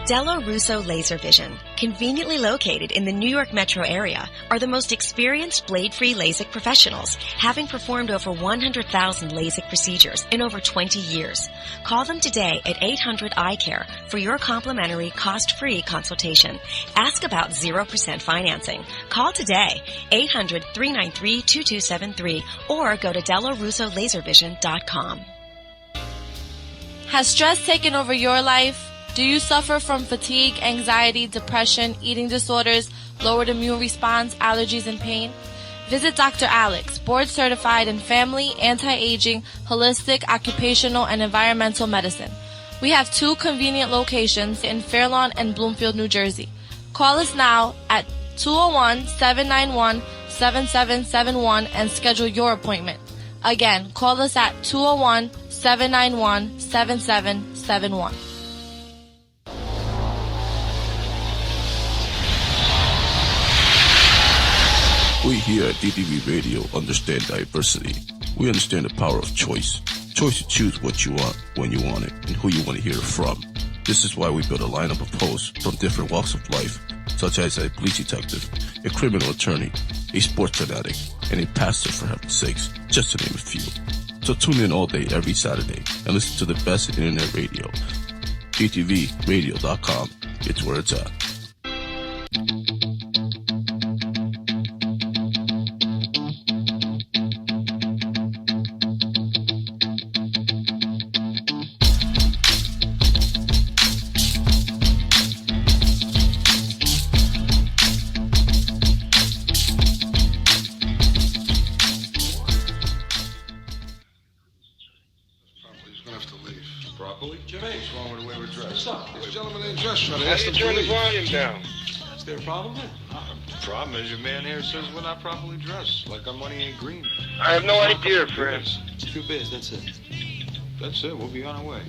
Dello Russo Laser Vision, conveniently located in the New York metro area, are the most experienced blade-free LASIK professionals, having performed over 100,000 LASIK procedures in over 20 years. Call them today at 800-EYE-CARE for your complimentary, cost-free consultation. Ask about 0% financing. Call today, 800-393-2273, or go to DelloRussoLaserVision.com. Has stress taken over your life? Do you suffer from fatigue, anxiety, depression, eating disorders, lowered immune response, allergies, and pain? Visit Dr. Alex, board certified in family, anti-aging, holistic, occupational, and environmental medicine. We have 2 convenient locations in Fairlawn and Bloomfield, New Jersey. Call us now at 201-791-7771 and schedule your appointment. Again, call us at 201-791-7771. We here at DDV Radio understand diversity. We understand the power of choice. Choice to choose what you want, when you want it, and who you want to hear it from. This is why we built a lineup of hosts from different walks of life, such as a police detective, a criminal attorney, a sports fanatic, and a pastor, for heaven's sakes, just to name a few. So tune in all day, every Saturday, and listen to the best in internet radio. DTVradio.com. It's where it's at. Turn the volume down. Is there a problem then? The problem is your man here says we're not properly dressed, like our money ain't green. I have no idea, friend. 2 beers, that's it. That's it. We'll be on our way.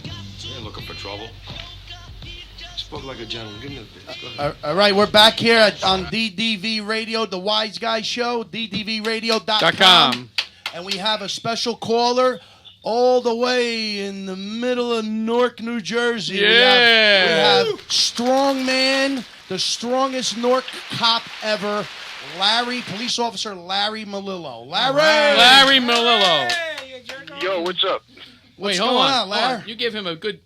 We ain't looking for trouble. Spoke like a gentleman. Give me the beers. Go ahead. All right, we're back here on DDV Radio, the Wiseguyz Show, ddvradio.com. And we have a special caller all the way in the middle of Newark, New Jersey. Yeah. We have strongman, the strongest Newark cop ever, police officer Larry Melillo. Larry Melillo. Yo, what's up? Wait, going hold on, on, Larry? You give him a good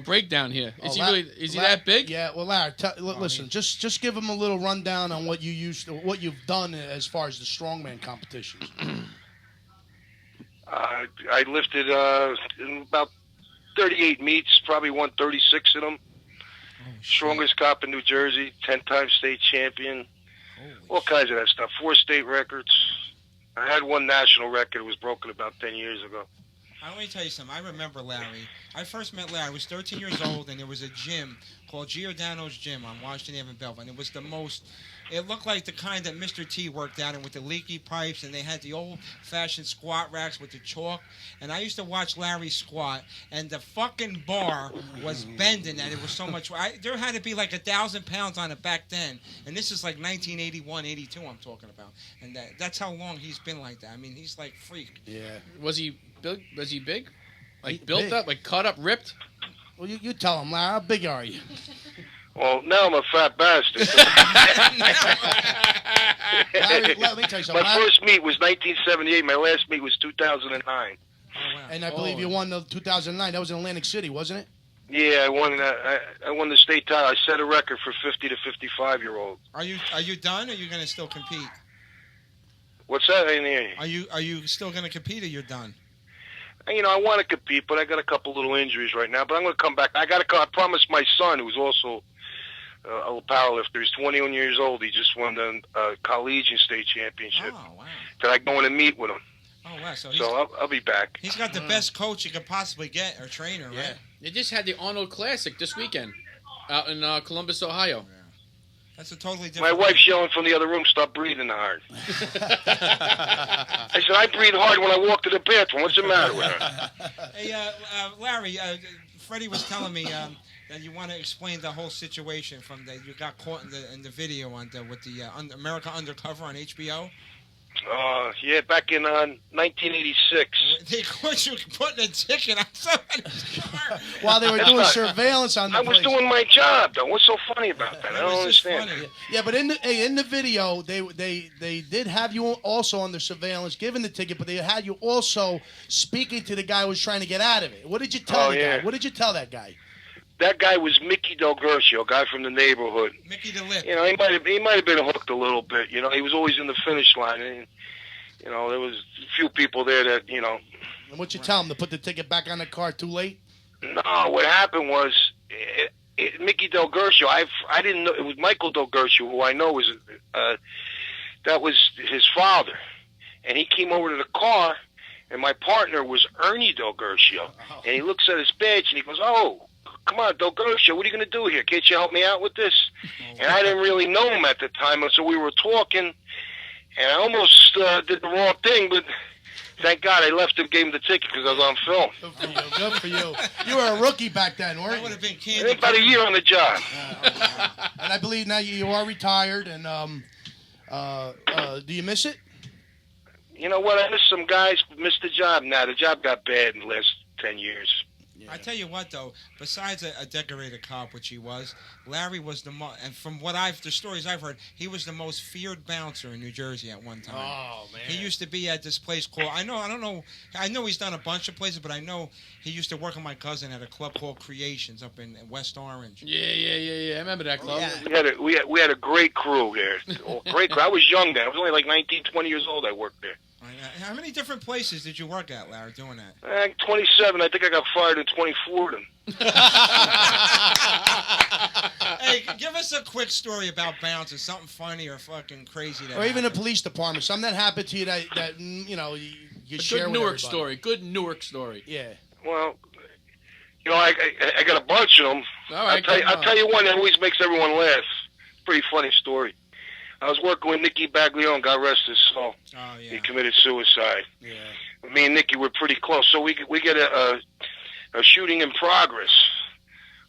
breakdown here. Is he Larry, that big? Yeah. Well, Larry, listen. Just give him a little rundown on what you've done as far as the strongman competitions. I lifted in about 38 meets, probably won 36 of them. Strongest cop in New Jersey, 10-time state champion, all kinds of that stuff. 4 state records. I had 1 national record. It was broken about 10 years ago. Let me tell you something. I remember Larry. I first met Larry. I was 13 years old, and there was a gym called Giordano's Gym on Washington Avenue, Belleville. And it was the most... It looked like the kind that Mr. T worked out in with the leaky pipes, and they had the old-fashioned squat racks with the chalk. And I used to watch Larry squat, and the fucking bar was bending, and it was so much. There had to be like 1,000 pounds on it back then, and this is like 1981, 82. I'm talking about, and that's how long he's been like that. I mean, he's like freak. Yeah. Was he big? Like built big. up, like cut up, ripped? Well, you tell him, Larry. How big are you? Well, now I'm a fat bastard. Larry, let me tell you something. My first meet was 1978. My last meet was 2009. Oh, wow. And I believe you won the 2009. That was in Atlantic City, wasn't it? Yeah, I won. I won the state title. I set a record for 50 to 55-year-old. Are you done, or are you going to still compete? What's that? I didn't hear you. Are you still going to compete, or you're done? You know, I want to compete, but I got a couple little injuries right now. But I'm going to come back. I promised my son, who's also a powerlifter. He's 21 years old. He just won the collegiate state championship. Oh, wow. That I go in and meet with him. Oh, wow. So I'll be back. He's got the best coach you could possibly get, or trainer, right? They just had the Arnold Classic this weekend out in Columbus, Ohio. Yeah. That's a totally My different... wife's yelling from the other room, stop breathing hard. I said, I breathe hard when I walk to the bathroom. What's the matter with her? Hey, Larry, Freddie was telling me that you want to explain the whole situation from you got caught in the video with the America Undercover on HBO. Yeah, back in 1986. They caught you putting a ticket on somebody's car. While they were doing surveillance on the I was place. doing my job, though. What's so funny about that? I don't understand. Yeah, but in the video, they did have you also on the surveillance, giving the ticket, but they had you also speaking to the guy who was trying to get out of it. What did you tell the guy? What did you tell that guy? That guy was Mickey Del Gercio, a guy from the neighborhood. Mickey the Lip. You know, he might have been hooked a little bit. You know, he was always in the finish line, and you know, there was a few people there that, you know. And what you tell him, to put the ticket back on the car too late? No, what happened was Mickey Del Gercio. I didn't know it was Michael Del Gercio, who I know was that was his father, and he came over to the car, and my partner was Ernie Del Gershio. And he looks at his badge and he goes, "Oh, come on, Del Gershio, what are you going to do here? Can't you help me out with this?" And I didn't really know him at the time, and so we were talking, and I almost did the wrong thing, but thank God I left him, gave him the ticket because I was on film. Good for you. Good for you. You were a rookie back then, weren't you? Would have been I candy. think about a year on the job. And I believe now you are retired. And do you miss it? You know what? I missed some guys, missed the job. Now the job got bad in the last 10 years. I tell you what, though, besides a decorated cop, which he was, Larry was the most, and from what the stories I've heard, he was the most feared bouncer in New Jersey at one time. Oh, man. He used to be at this place called, I know he's done a bunch of places, but I know he used to work with my cousin at a club called Creations up in West Orange. Yeah. I remember that club. Yeah. We had a great crew there. Great crew. I was young then. I was only like 19, 20 years old. I worked there. How many different places did you work at, Larry, doing that? 27. I think I got fired in 24 of them. Hey, give us a quick story about bouncing, something funny or fucking crazy. Or even the police department. Something that happened to you that you know, you share Good with Newark everybody. story. Good Newark story. Yeah. Well, you know, I got a bunch of them. All right, I'll tell you one that always makes everyone laugh. Pretty funny story. I was working with Nicky Baglione, God rest his soul. Oh, yeah. He committed suicide. Yeah. Me and Nicky were pretty close, so we get a shooting in progress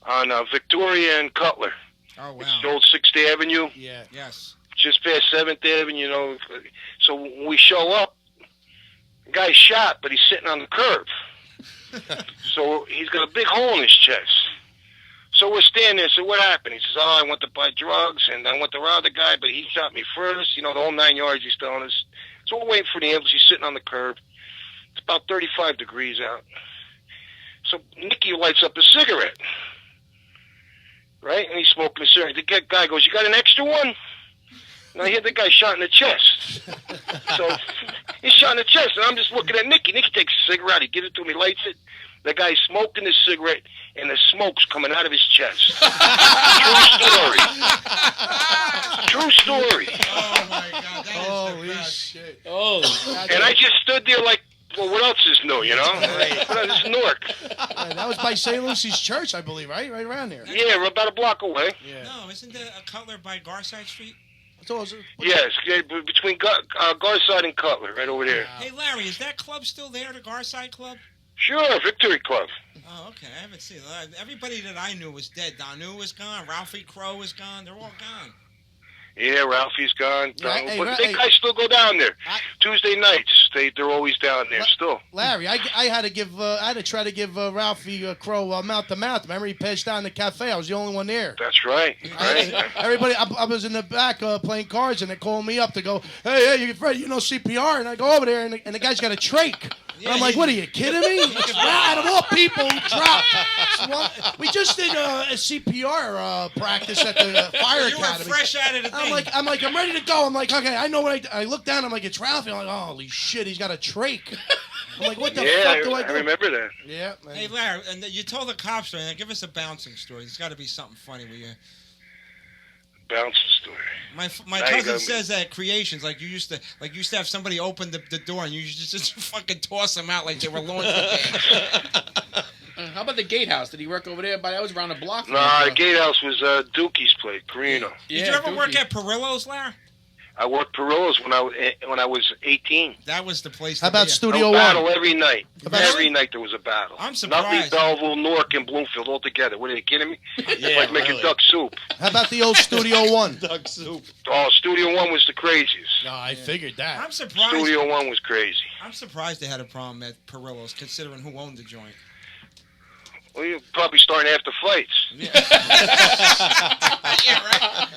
on Victoria and Cutler. Oh, wow. It's the old 6th Avenue. Yeah. Yes. Just past 7th Avenue, you know. So when we show up, the guy's shot, but he's sitting on the curb. So he's got a big hole in his chest. So we're standing there. So what happened? He says, "Oh, I went to buy drugs, and I went to rob the guy, but he shot me first." You know, the whole 9 yards he's telling us. So we're waiting for the ambulance. He's sitting on the curb. It's about 35 degrees out. So Nicky lights up a cigarette, right? And he's smoking a cigarette. The guy goes, "You got an extra one?" And I hear the guy shot in the chest. So he's shot in the chest, and I'm just looking at Nicky. Nicky takes a cigarette. He gives it to me, lights it. The guy's smoking his cigarette, and the smoke's coming out of his chest. True story. Oh, my God. That is Holy the best. shit. Oh. And I just stood there like, well, what else is new, you know? This is Newark. Yeah, that was by St. Lucy's Church, I believe, right? Right around there. Yeah, we're about a block away. Yeah. No, isn't there a Cutler by Garside Street? Yes, between Garside and Cutler, right over there. Hey, Larry, is that club still there, the Garside Club? Sure, Victory Club. Oh, okay. I haven't seen it. Everybody that I knew was dead. Donu was gone. Ralphie Crow was gone. They're all gone. Yeah, Ralphie's gone. Yeah, hey, but they guys still go down there. Tuesday nights, they're always down there still. Larry, I had to try to give Ralphie Crow mouth to mouth. Remember, he passed out in the cafe. I was the only one there. That's right. Everybody, I was in the back playing cards, and they called me up to go, hey, Fred, you know CPR? And I go over there, and the guy's got a trach. And I'm like, what, are you kidding me? Out of all people, dropped. We just did a CPR practice at the fire academy. You were fresh out of the thing. I'm like, I'm ready to go. I'm like, okay, I know what I look down. I'm like, it's Ralphie. I'm like, holy shit, he's got a trach. I'm like, what the fuck do I do? I remember that. Yeah, man. Hey, Larry, and you told the cop story. Now give us a bouncing story. There's got to be something funny with you. Bouncing story. My cousin says that Creations, like you used to have somebody open the door and you just fucking toss them out like they were laundry. How about the Gatehouse? Did he work over there? But that was around the block. Nah, the Gatehouse was Dookie's place, Carino. Did you ever work at Perillo's, Larry? I worked Perillo's when I was 18. That was the place. How about Studio One? Battle every night. Every night there was a battle. I'm surprised. Nutley, Belleville, Newark, and Bloomfield all together. What, are you kidding me? It's like making duck soup. How about the old Studio One? Duck soup. Oh, Studio One was the craziest. No, I figured that. I'm surprised. Studio One was crazy. I'm surprised they had a problem at Perillo's, considering who owned the joint. Well, you're probably starting after fights. Yeah, right.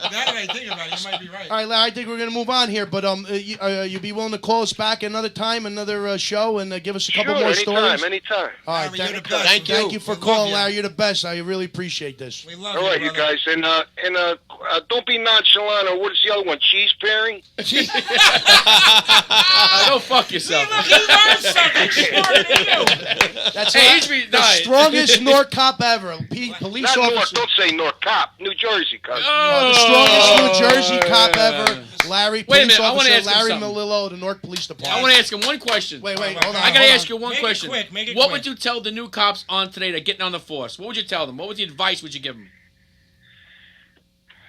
Now that I think about it, you might be right. All right, Larry, I think we're going to move on here, but you be willing to call us back another time, another show, and give us a couple more stories? Anytime. All right, Larry, you're the best. Thank you for calling, Larry. You're the best. I really appreciate this. We love All right, you guys, and don't be nonchalant. Or what is the other one? Cheese pairing. Go fuck yourself. Look, he learned something smarter than you. That's Hey, the died. strongest North cop ever. Police Not North. officer. Don't say North cop. New Jersey, cousin. The strongest New Jersey cop ever. Larry, Wait a police minute, I wanna officer ask him Larry something. Malillo, the North Police Department. I want to ask him one question. Wait, hold on. I got to hold ask on. you one Make it question. quick, make it What quick. would you tell the new cops on today that are getting on the force? What would you tell them? What would the advice would you give them?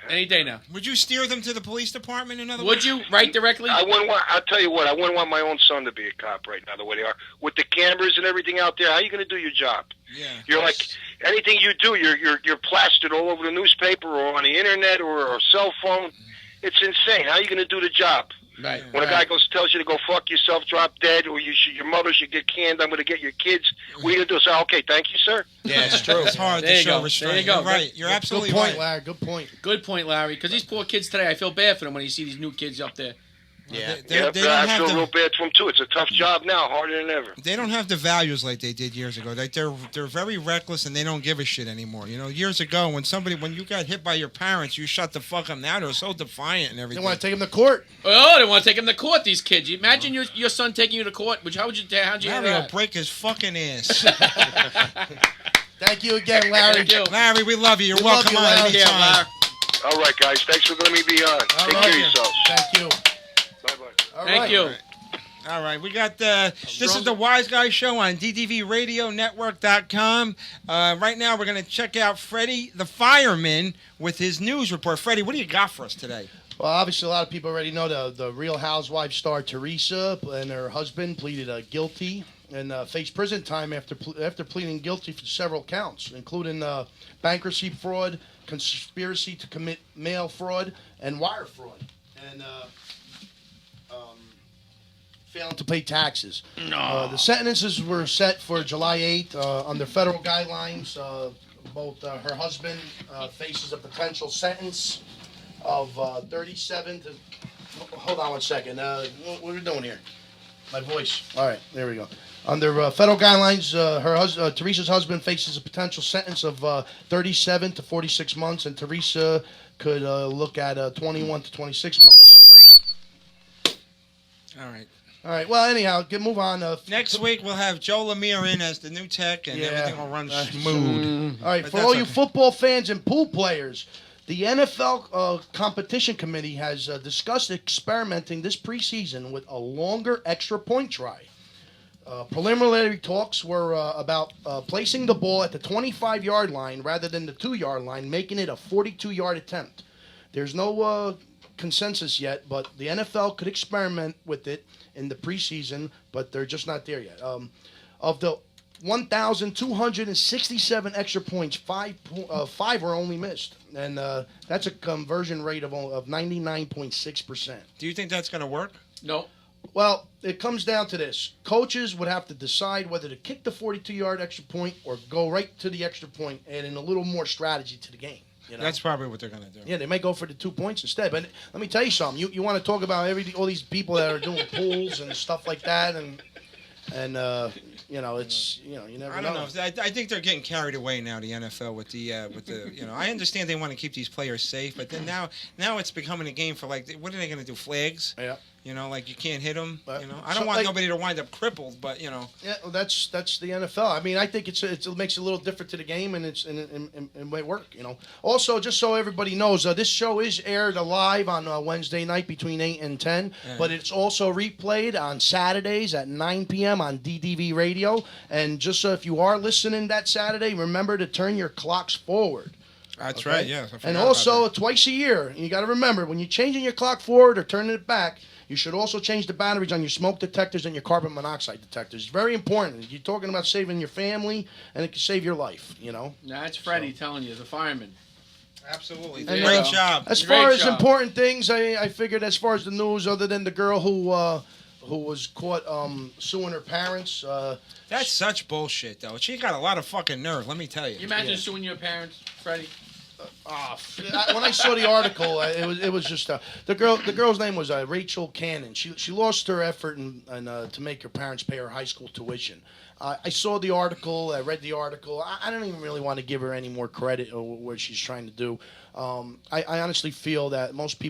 Any day now. Would you steer them to the police department? In other Would words? you? Right directly? I wouldn't want. I'll tell you what. I wouldn't want my own son to be a cop right now. The way they are with the cameras and everything out there. How are you going to do your job? Yeah. You're like anything you do. You're plastered all over the newspaper or on the internet or a cell phone. It's insane. How are you going to do the job? Right. When a guy tells you to go fuck yourself, drop dead, or your mother should get canned, I'm going to get your kids. What are you going to do? Say, okay, thank you, sir? Yeah, it's true. It's hard There to you show go. restraint. There you go. You're right. You're absolutely Good point, right. Larry. Good point. Good point, Larry. Because these poor kids today, I feel bad for them when you see these new kids up there. Yeah. They Yeah, don't I have feel the- real bad for them, too. It's a tough job now, harder than ever. They don't have the values like they did years ago. They're very reckless and they don't give a shit anymore. You know, years ago when you got hit by your parents, you shut the fuck up. Now they're so defiant and They everything. want to take him to court. Oh, they want to take them to court, these kids. You imagine your son taking you to court. How'd you handle Larry will that? break his fucking ass. Thank you again, Larry. Thank you. Larry, we love you. You're We welcome love you, on Larry. anytime. Yeah, Larry. All right, guys. Thanks for letting me be on. Take care of yourselves. Thank you. Bye-bye. All Thank right. you. All right, we got this is the Wiseguyz Show on DDVRadioNetwork.com. Right now, we're going to check out Freddie the Fireman with his news report. Freddie, what do you got for us today? Well, obviously, a lot of people already know the Real Housewives star Teresa and her husband pleaded guilty and faced prison time after pleading guilty for several counts, including bankruptcy fraud, conspiracy to commit mail fraud, and wire fraud, and failing to pay taxes. No. The sentences were set for July 8th under federal guidelines. Both her husband faces a potential sentence of 37 to... Hold on one second. What are we doing here? My voice. All right, there we go. Under federal guidelines, Teresa's husband faces a potential sentence of 37 to 46 months, and Teresa could look at 21 to 26 months. All right. All right. Well, anyhow, move on. Next week, we'll have Joe Lemire in as the new tech, and everything will run smooth. All right. But For that's all you okay. football fans and pool players, the NFL competition committee has discussed experimenting this preseason with a longer extra point try. Preliminary talks were about placing the ball at the 25-yard line rather than the 2-yard line, making it a 42-yard attempt. There's no consensus yet, but the NFL could experiment with it in the preseason, but they're just not there yet. Of the 1,267 extra points, five were only missed, and that's a conversion rate of 99.6%. Do you think that's going to work? No. Well, it comes down to this. Coaches would have to decide whether to kick the 42-yard extra point or go right to the extra point, adding a little more strategy to the game. You know? That's probably what they're going to do. Yeah, they may go for the 2 points instead. But let me tell you something. You want to talk about all these people that are doing pools and stuff like that, and you know, it's you never I don't know. I think they're getting carried away now. The NFL with the I understand they want to keep these players safe, but then now it's becoming a game for like, what are they going to do? Flags? Yeah. You know, like you can't hit them. But- You know, I don't so, want like- nobody to wind up crippled, but you know. Yeah, well, that's the NFL. I mean, I think it makes it a little different to the game, and it might work. You know. Also, just so everybody knows, this show is aired live on Wednesday night between 8 and 10, but it's also replayed on Saturdays at 9 p.m. on DDV Radio. And just so if you are listening that Saturday, remember to turn your clocks forward. That's Okay? right. Yeah. I forgot And about also twice a year, you got to remember when you're changing your clock forward or turning it back, you should also change the batteries on your smoke detectors and your carbon monoxide detectors. It's very important. You're talking about saving your family, and it can save your life. You know. That's Freddie telling you, the fireman. Absolutely. And, Great job. As Great far as job. important things, I figured as far as the news, other than the girl who was caught suing her parents. That's such bullshit, though. She got a lot of fucking nerve. Let me tell you. You imagine suing your parents, Freddie? When I saw the article, it was just the girl's name was Rachel Cannon. She lost her effort to make her parents pay her high school tuition. I saw the article. I read the article. I don't even really want to give her any more credit or what she's trying to do. I honestly feel that most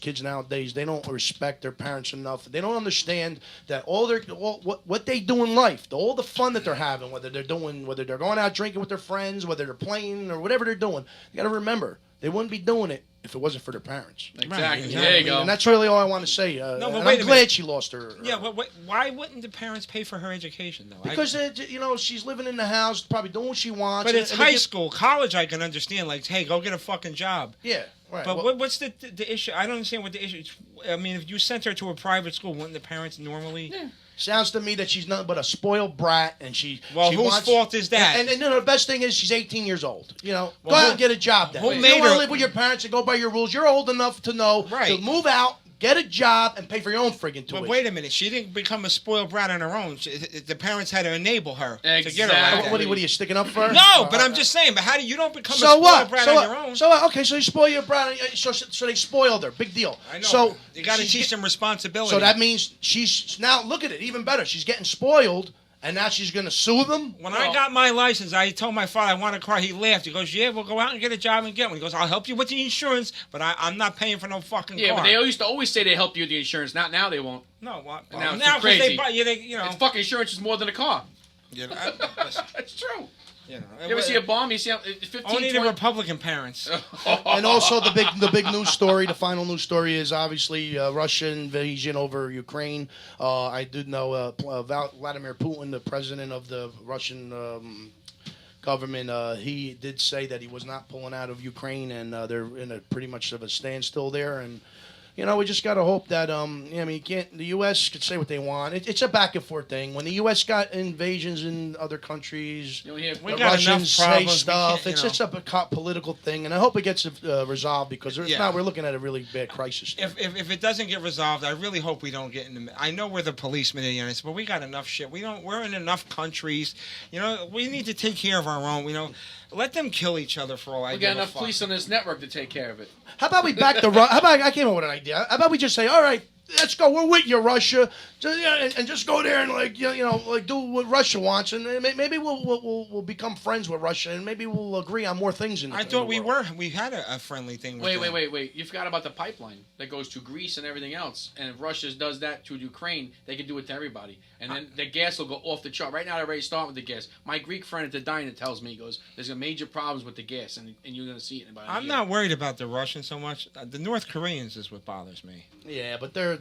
kids nowadays, they don't respect their parents enough. They don't understand that what they do in life, all the fun that they're having, whether they're going out drinking with their friends, whether they're playing or whatever they're doing. You got to remember, they wouldn't be doing it if it wasn't for their parents. Exactly. There you go. And that's really all I want to say. No, but I'm glad she lost her. Yeah, but why wouldn't the parents pay for her education, though? Because she's living in the house, probably doing what she wants. But it's high school. College, I can understand. Like, hey, go get a fucking job. Yeah, right. But what's the issue? I don't understand what the issue is. I mean, if you sent her to a private school, wouldn't the parents normally... Yeah. Sounds to me that she's nothing but a spoiled brat, and whose fault is that? And the best thing is she's 18 years old. Go out and get a job. Then Who you made don't want her to live with your parents and go by your rules. You're old enough to know to move out, get a job, and pay for your own friggin' tuition. But wait a minute, she didn't become a spoiled brat on her own. The parents had to enable her to Exactly. get her. Like What are you sticking up for her? No, but I'm just saying. But how do you don't become a spoiled brat on your own? So what? Okay, so you spoil your brat. So they spoiled her. Big deal. I know. So you got to teach them responsibility. So that means she's now look at it even better. She's getting spoiled. And now she's going to sue them? When I got my license, I told my father I want a car. He laughed. He goes, yeah, we'll go out and get a job and get one. He goes, I'll help you with the insurance, but I'm not paying for no fucking car. Yeah, but they used to always say they help you with the insurance. Now they won't. No, what? And now it's crazy. It's fucking insurance is more than a car. You know, It's true. You ever see a bomb? You see 15, only 20... the Republican parents. And also the big news story, the final news story is obviously Russian invasion over Ukraine. I did know Vladimir Putin, the president of the Russian government, he did say that he was not pulling out of Ukraine, and they're in a pretty much of a standstill there. And we just got to hope that, the U.S. could say what they want. It's a back and forth thing. When the U.S. got invasions in other countries, the Russians say stuff. It's just a political thing, and I hope it gets resolved because if not, we're looking at a really bad crisis. If it doesn't get resolved, I really hope we don't get in the... I know we're the policemen in the United States, but we got enough shit. We're in enough countries. We need to take care of our own, Let them kill each other for all I We got enough police on this network to take care of it. How about we back the... How about I came up with an idea. How about we just say, all right, let's go. We're with you, Russia, and just go there and do what Russia wants, and maybe we'll become friends with Russia, and maybe we'll agree on more things. I thought we had a friendly thing. With them. Wait! You forgot about the pipeline that goes to Greece and everything else. And if Russia does that to Ukraine, they can do it to everybody, and then the gas will go off the chart. Right now, they're already starting with the gas. My Greek friend at the diner tells me, he goes, "There's major problems with the gas, and you're going to see it in about a year." I'm not worried about the Russians so much. The North Koreans is what bothers me. Yeah, but they're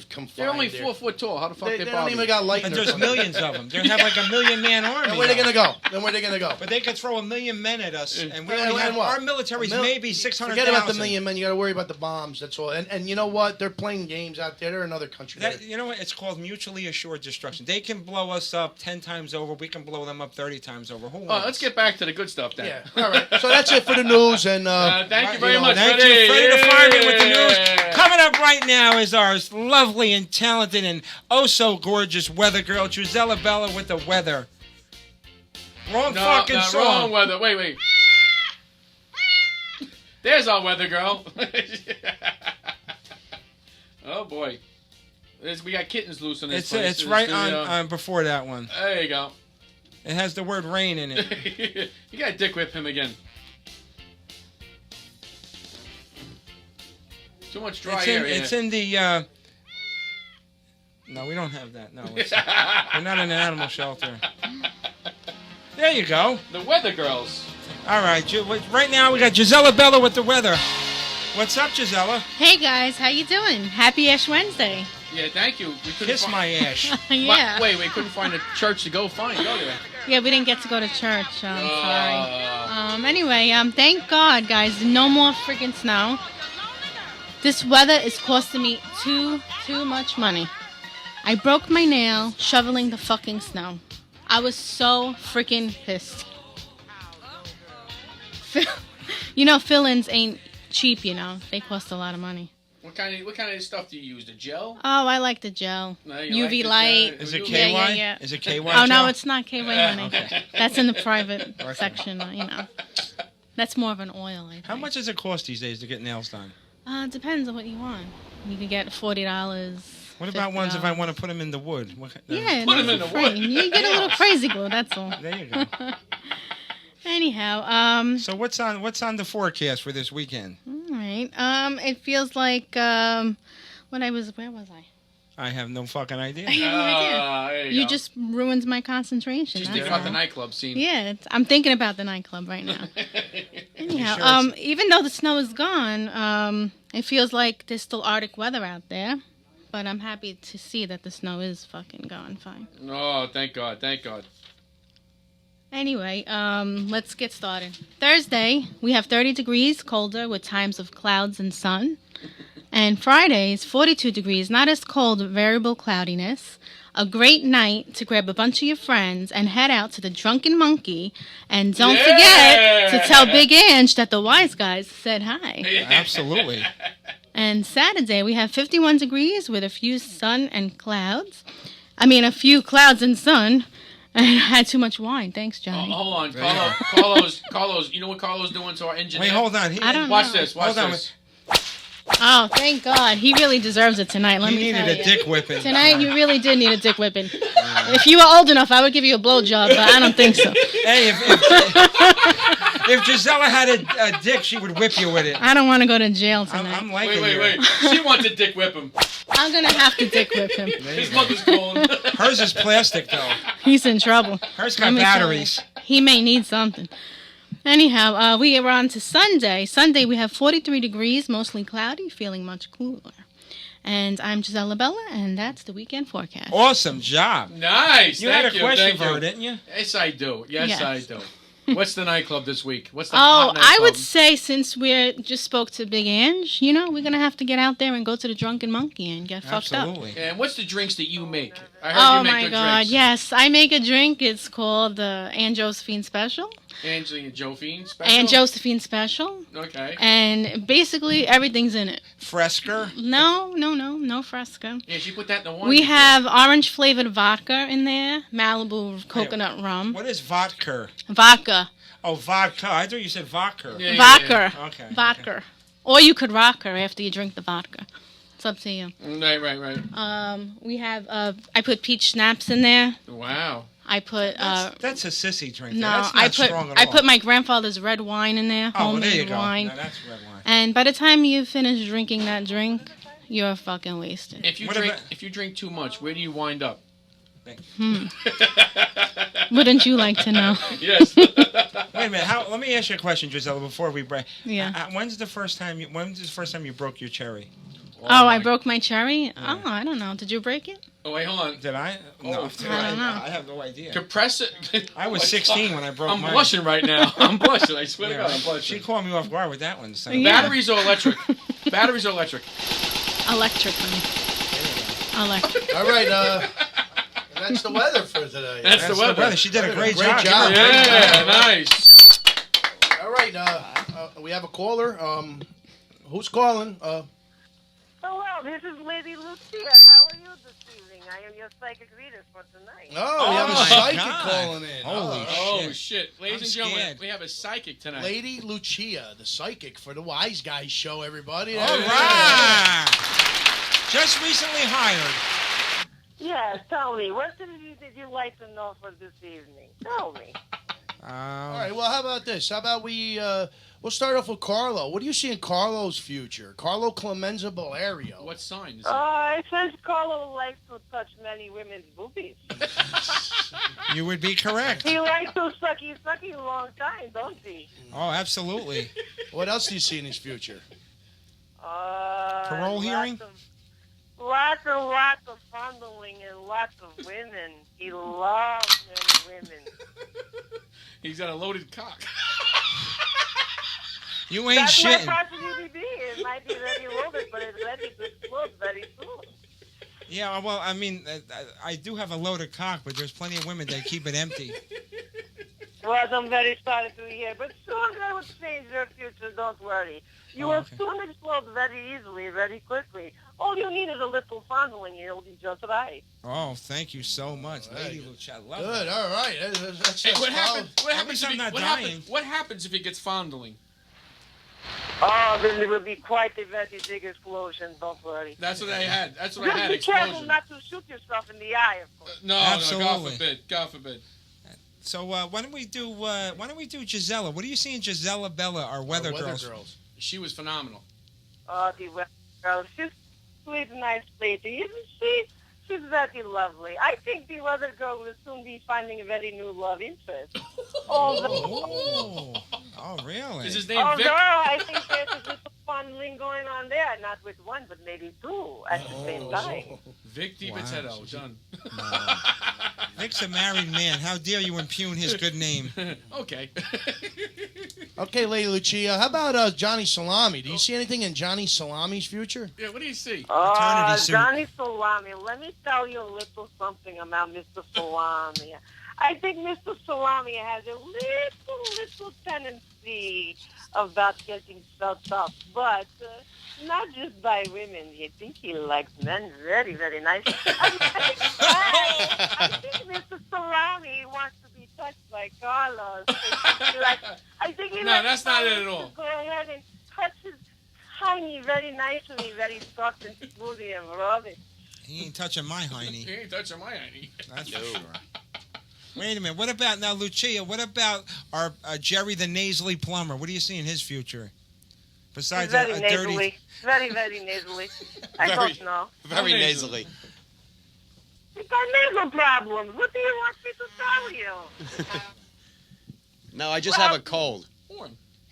confined. They're only 4 foot tall. How the fuck they don't even got light. But there's millions of them. They have like a 1,000,000-man army. And where they gonna go? Then where they gonna go? But they could throw 1,000,000 men at us, and we only have our military's maybe 600,000. Forget about the 1,000,000 men. You got to worry about the bombs. That's all. And you know what? They're playing games out there. They're another country. You know what? It's called mutually assured destruction. They can blow us up 10 times over. We can blow them up 30 times over. Who wants? Let's get back to the good stuff then. Yeah. All right. So that's it for the news. And thank you very much. Thank you, Freddie the Fireman, with the news. Coming up right now is our lovely and talented and oh so gorgeous weather girl, Gisela Bella, with the weather. Wrong song. Wrong weather. Wait. There's our weather girl. Oh boy, we got kittens loose in this place. It's right on before that one. There you go. It has the word rain in it. You gotta dick whip him again. Too much dry air. It's in the. No, we don't have that. No, we're not in an animal shelter. There you go. The weather girls. All right, right now we got Gisela Bella with the weather. What's up, Gisela? Hey guys, how you doing? Happy Ash Wednesday. Yeah, thank you. We Kiss my ash. Yeah. Wait, we couldn't find a church to go there. Yeah, we didn't get to go to church. I'm sorry. Anyway, thank God, guys. No more freaking snow. This weather is costing me too much money. I broke my nail shoveling the fucking snow. I was so freaking pissed. Fill-ins ain't cheap, They cost a lot of money. What kind of stuff do you use? The gel? Oh, I like the gel. No, UV light. Is it KY? Yeah. Is it KY? Oh, no, it's not KY, honey. Okay. That's in the private section, That's more of an oil, I think. How much does it cost these days to get nails done? Depends on what you want. You can get $40. What about ones if I want to put them in the wood? Yeah, Put 'em in the wood. You get a little crazy glue. That's all. There you go. Anyhow, So what's on the forecast for this weekend? all right. It feels like where was I? I have no fucking idea. I have no idea. There You go. just ruined my concentration. She's that's thinking about the all. nightclub scene. Yeah, I'm thinking about the nightclub right now. Anyhow, sure it's- even though the snow is gone, it feels like there's still Arctic weather out there. But I'm happy to see that the snow is fucking gone fine. Oh, thank God. Thank God. Anyway, let's get started. Thursday, we have 30 degrees colder with times of clouds and sun. And Friday is 42 degrees, not as cold, variable cloudiness. A great night to grab a bunch of your friends and head out to the Drunken Monkey. And don't forget to tell Big Ange that the Wiseguyz said hi. Absolutely. And Saturday, we have 51 degrees with a few sun and clouds. I mean, a few clouds and sun. I had too much wine. Thanks, Johnny. Hold on, Carlos. You know what Carlos doing to our engineer? Wait, hold on. I don't Watch know. this. Watch Hold on. this. Oh, thank God. He really deserves it tonight. Let He me needed tell a you. dick whipping. Tonight, you really did need a dick whipping. If you were old enough, I would give you a blowjob, but I don't think so. Hey, if Gisela had a dick, she would whip you with it. I don't want to go to jail tonight. I'm liking Wait. She wants to dick whip him. I'm going to have to dick whip him. His mother's calling. Hers is plastic, though. He's in trouble. Hers Let got me tell batteries. you. He may need something. Anyhow, we are on to Sunday. Sunday, we have 43 degrees, mostly cloudy, feeling much cooler. And I'm Gisela Bella, and that's the weekend forecast. Awesome job. Nice. You Thank had a question Thank for you. her, didn't you? Yes, I do. Yes, Yes. I do. What's the nightclub this week? What's the Oh, hot I nightclub? would say since we just spoke to Big Ange, we're going to have to get out there and go to the Drunken Monkey and get fucked up. Absolutely. And what's the drinks that you make? I heard Oh, you make my good God. drinks. Yes, I make a drink. It's called the Anne Josephine Special. Angelina Josephine special? Anne Josephine Special. Okay. And basically everything's in it. Fresca? No Fresca. Yeah, she put that in the one. We have orange flavored vodka in there, Malibu coconut rum. What is vodka? Vodka. Oh, vodka. I thought you said vodka. Yeah, Vodka. Okay. Vodka. Or you could rock her after you drink the vodka. It's up to you. Right. We have, I put peach schnapps in there. Wow. I put, That's a sissy drink. no, That's not strong at all. I put my grandfather's red wine in there, Oh, well, homemade there you go. wine. No, that's red wine. And by the time you finish drinking that drink, you're fucking wasted. If you drink too much, where do you wind up? Wouldn't you like to know? Yes. Wait a minute. Let me ask you a question, Gisela, before we break. Yeah. When's the first time you broke your cherry? Oh, I broke my cherry? Oh, I don't know. Did you break it? Oh, wait, hold on. Did I? No. I don't know. I have no idea. Compress it. I was 16 when I broke mine. I'm blushing right now. I'm blushing. I swear to God, I'm blushing. She caught me off guard with that one. So. Yeah. Batteries or electric? Batteries or electric? Electric, honey. Electric. All right, that's the weather for today. That's the weather. She did a great Great job. job. Yeah, nice. All right, we have a caller. Who's calling? Hello, this is Lady Lucia. How are you this evening? I am your psychic reader for tonight. Oh, we have a my psychic God. calling in. Holy shit. Shit. Ladies I'm and gentlemen, scared. we have a psychic tonight. Lady Lucia, the psychic for the Wiseguyz Show, everybody. All right. Just recently hired. Yes, tell me. What did you like to know for this evening? Tell me. All right, well, how about this? How about we'll start off with Carlo. What do you see in Carlo's future? Carlo Clemenza Valerio. What sign is it? It says Carlo likes to touch many women's boobies. You would be correct. He likes to sucky a long time, don't he? Oh, absolutely. What else do you see in his future? Parole hearing? Lots of fondling and lots of women. He loves many women. He's got a loaded cock. You ain't That's shitting. my possibility be. It might be ready loaded, but it's ready to explode very soon. Yeah, well, I mean, I do have a loaded cock, but there's plenty of women that keep it empty. Well, I'm very sorry to hear, but soon I will change your future, don't worry. You will soon explode very easily, very quickly. All you need is a little fondling, and you'll be just right. Oh, thank you so much, Lady Lucia. I love Good. that. All right. That's Hey, what happens dying. what happens if he gets fondling? Oh, then there will be quite a very big explosion. Don't worry. That's what I had. That's what Just I had. be careful Explosion. not to shoot yourself in the eye, of course. No, Absolutely. no, God forbid. God forbid. So why don't we do Gisela? What do you see in Gisela Bella, our weather girls? She was phenomenal. Oh, the weather girl. She's sweet, nice lady. Isn't she? She's very lovely. I think the weather girl will soon be finding a very new love interest. Oh, really? Is his name Although Vic? I think there's a little fondling going on there, not with one, but maybe two at the same time. Vic DiPotetto, done. Vic's a married man. How dare you impugn his good name? Okay. Okay, Lady Lucia. How about Johnny Salami? Do you see anything in Johnny Salami's future? Yeah, what do you see? Eternity suit. Johnny Salami. Let me tell you a little something about Mr. Salami. I think Mr. Salami has a little tendency about getting felt up, but not just by women. I think he likes men very, very nice. I think Mr. Salami wants to be touched by Carlos. I think he No, likes that's not it Carlos at all. to go ahead and touch his hiney very nicely, very soft and smoothie and rub it. He ain't touching my hiney. He ain't touching my hiney. That's for sure. Wait a minute. What about now, Lucia? What about our Jerry the nasally plumber? What do you see in his future? Besides He's very a nasally. dirty. Very, very nasally. I don't know. Very nasally. He's got nasal problems. What do you want me to tell you? No, I just have a cold.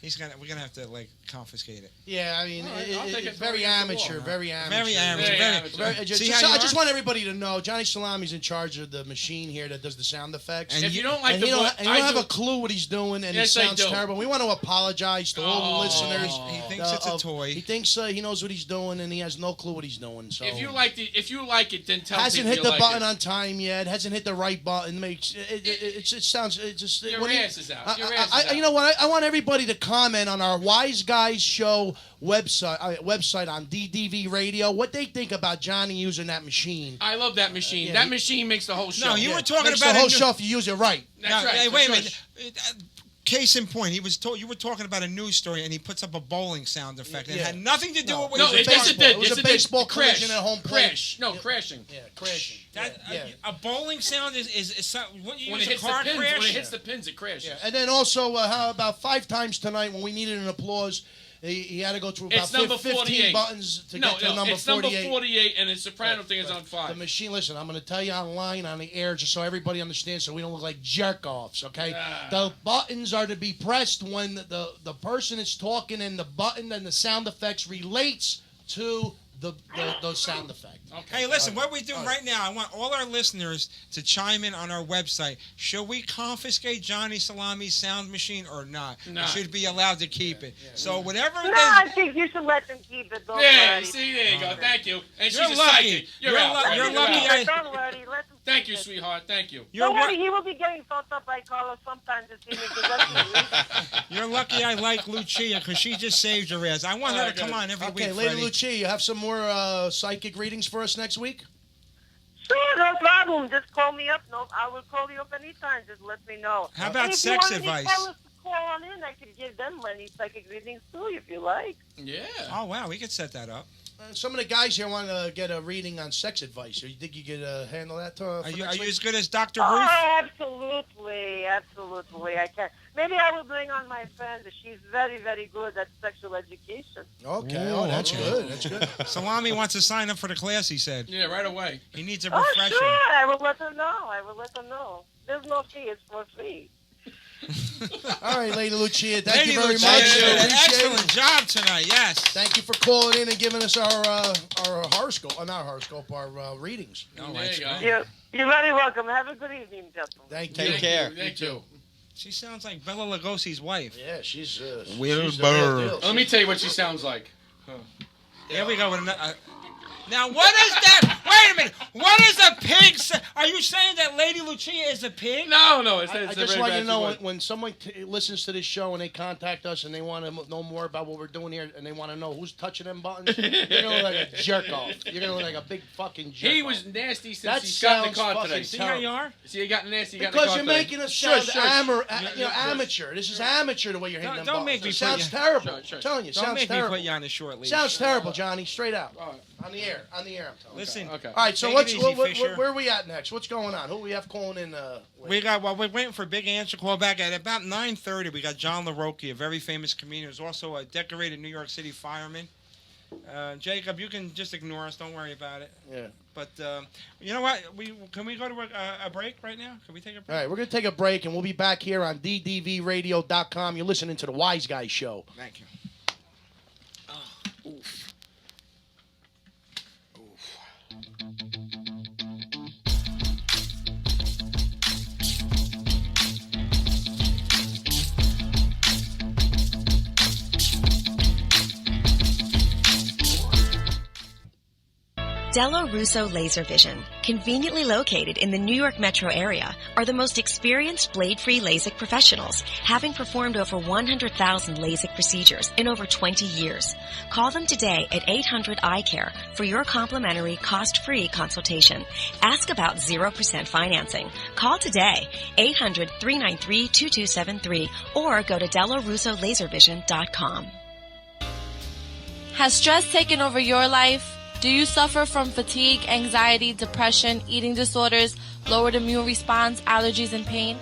We're gonna have to confiscate it. Yeah, I mean, All right, I'll take it very for the amateur, wall, very huh? amateur. Very amateur. Very- See just- how you I just are? want everybody to know Johnny Salami's in charge of the machine here that does the sound effects. And if you don't like and the he don't, voice- and he don't I have do. a clue what he's doing, and Yes, he I sounds do. terrible. We want to apologize to all the listeners. He thinks it's a toy. He thinks he knows what he's doing, and he has no clue what he's doing. So If you like it, then tell hasn't people hit the you button like on time yet. Hasn't hit the right button. Makes it sounds just Your when he- ass is out. Your ass is out. You know what? I want everybody to comment on our Wiseguyz Show website on DDV Radio what they think about Johnny using that machine. I love that machine. That machine makes the whole show. No, you were talking Makes about the whole a new- show if you use it right. That's Now, right. hey, wait a That's minute. Case in point, you were talking about a news story, and he puts up a bowling sound effect. It Yeah. had nothing to do with what No, he was it yes, it talking did. It was Yes, a it did. baseball Crash. collision at home plate. Crash. No, crashing. Yeah, crashing. A bowling sound is what you When use it hits a car the pins, crash? when it hits the pins, it crashes. Yeah. And then also, how about 5 times tonight when we needed an applause, he had to go through about It's number 15 48. buttons to get to number it's 48. number 48, and the soprano thing is on 5. The machine, listen, I'm going to tell you online on the air just so everybody understands so we don't look like jerk-offs, okay? The buttons are to be pressed when the person is talking and the button and the sound effects relates to the sound effect. Hey, listen, what we do right now, I want all our listeners to chime in on our website. Should we confiscate Johnny Salami's sound machine or not? No. We should be allowed to keep it. So whatever No, they... I think you should let them keep it. Don't Yeah, worry. see, there you go. Thank you. And You're she's lucky. a psychic. You're out. You're You're lucky out. Don't worry. Let them Thank you, sweetheart. Thank you. Don't worry, he will be getting fucked up by Carlos sometime this evening. 'Cause that's the reason. You're lucky I like Lucia because she just saved your ass. I want her to come on every week, Okay, Lady Freddie. Lucia, you have some more psychic readings for us next week? Sure, no problem. Just call me up. No, I will call you up anytime. Just let me know. How about And sex if you want advice? any callers to call on in, I could give them many psychic readings too, if you like. Yeah. Oh, wow, we could set that up. Some of the guys here want to get a reading on sex advice. You think you could handle that? Are you as good as Dr. Oh, Ruth? absolutely, absolutely. I can. Maybe I will bring on my friend. She's very, very good at sexual education. Okay, Ooh, oh, that's okay. good. That's good. Salami wants to sign up for the class, he said. Yeah, right away. He needs a Oh, refresher. sure. I will let them know. I will let them know. There's no fee. It's for free. All right, Lady Lucia, thank Lady you very Lucia, much. you did an Appreciate excellent it. job tonight, yes. Thank you for calling in and giving us our horoscope, not horoscope, our readings. Oh, There you go. You're very welcome. Have a good evening, gentlemen. Thank you. Take care. Thank you. She sounds like Bela Lugosi's wife. Yeah, she's Wilbur. she's the real deal. Let me tell you what she sounds like. Here we go. Now, what is that? Wait a minute. What is a pig say? Are you saying that Lady Lucia is a pig? No. I just want you to know when someone listens to this show and they contact us and they want to know more about what we're doing here and they want to know who's touching them buttons, you're gonna look like a jerk off. You're gonna look like a big fucking jerk. He was nasty since That he got in the sounds car today. fucking See how you terrible. are? See, you got nasty. You got Because in you're the car today. making us sound amateur. This is amateur the way you're hitting them Don't buttons. make me It sounds put you- terrible. Sure. I'm telling you, Don't sounds make terrible. me put you on the short leash. Sounds terrible, Johnny. Straight out. On the air. I'm telling you. Listen. Okay. All right, so Take what's it easy, Fisher. where are we at next? What's going on? Who we have calling in? We're waiting for Big Ange to call back at about 9:30. We got John LaRocchi, a very famous comedian, who's also a decorated New York City fireman. Jacob, you can just ignore us. Don't worry about it. Yeah. But you know what? Can we go to a break right now? Can we take a break? All right, we're going to take a break, and we'll be back here on ddvradio.com. You're listening to the Wiseguyz Show. Thank you. Oof. Dello Russo Laser Vision, conveniently located in the New York metro area, are the most experienced blade-free LASIK professionals, having performed over 100,000 LASIK procedures in over 20 years. Call them today at 800-EYE-CARE for your complimentary, cost-free consultation. Ask about 0% financing. Call today, 800-393-2273, or go to DelloRussoLaserVision.com. Has stress taken over your life? Do you suffer from fatigue, anxiety, depression, eating disorders, lowered immune response, allergies, and pain?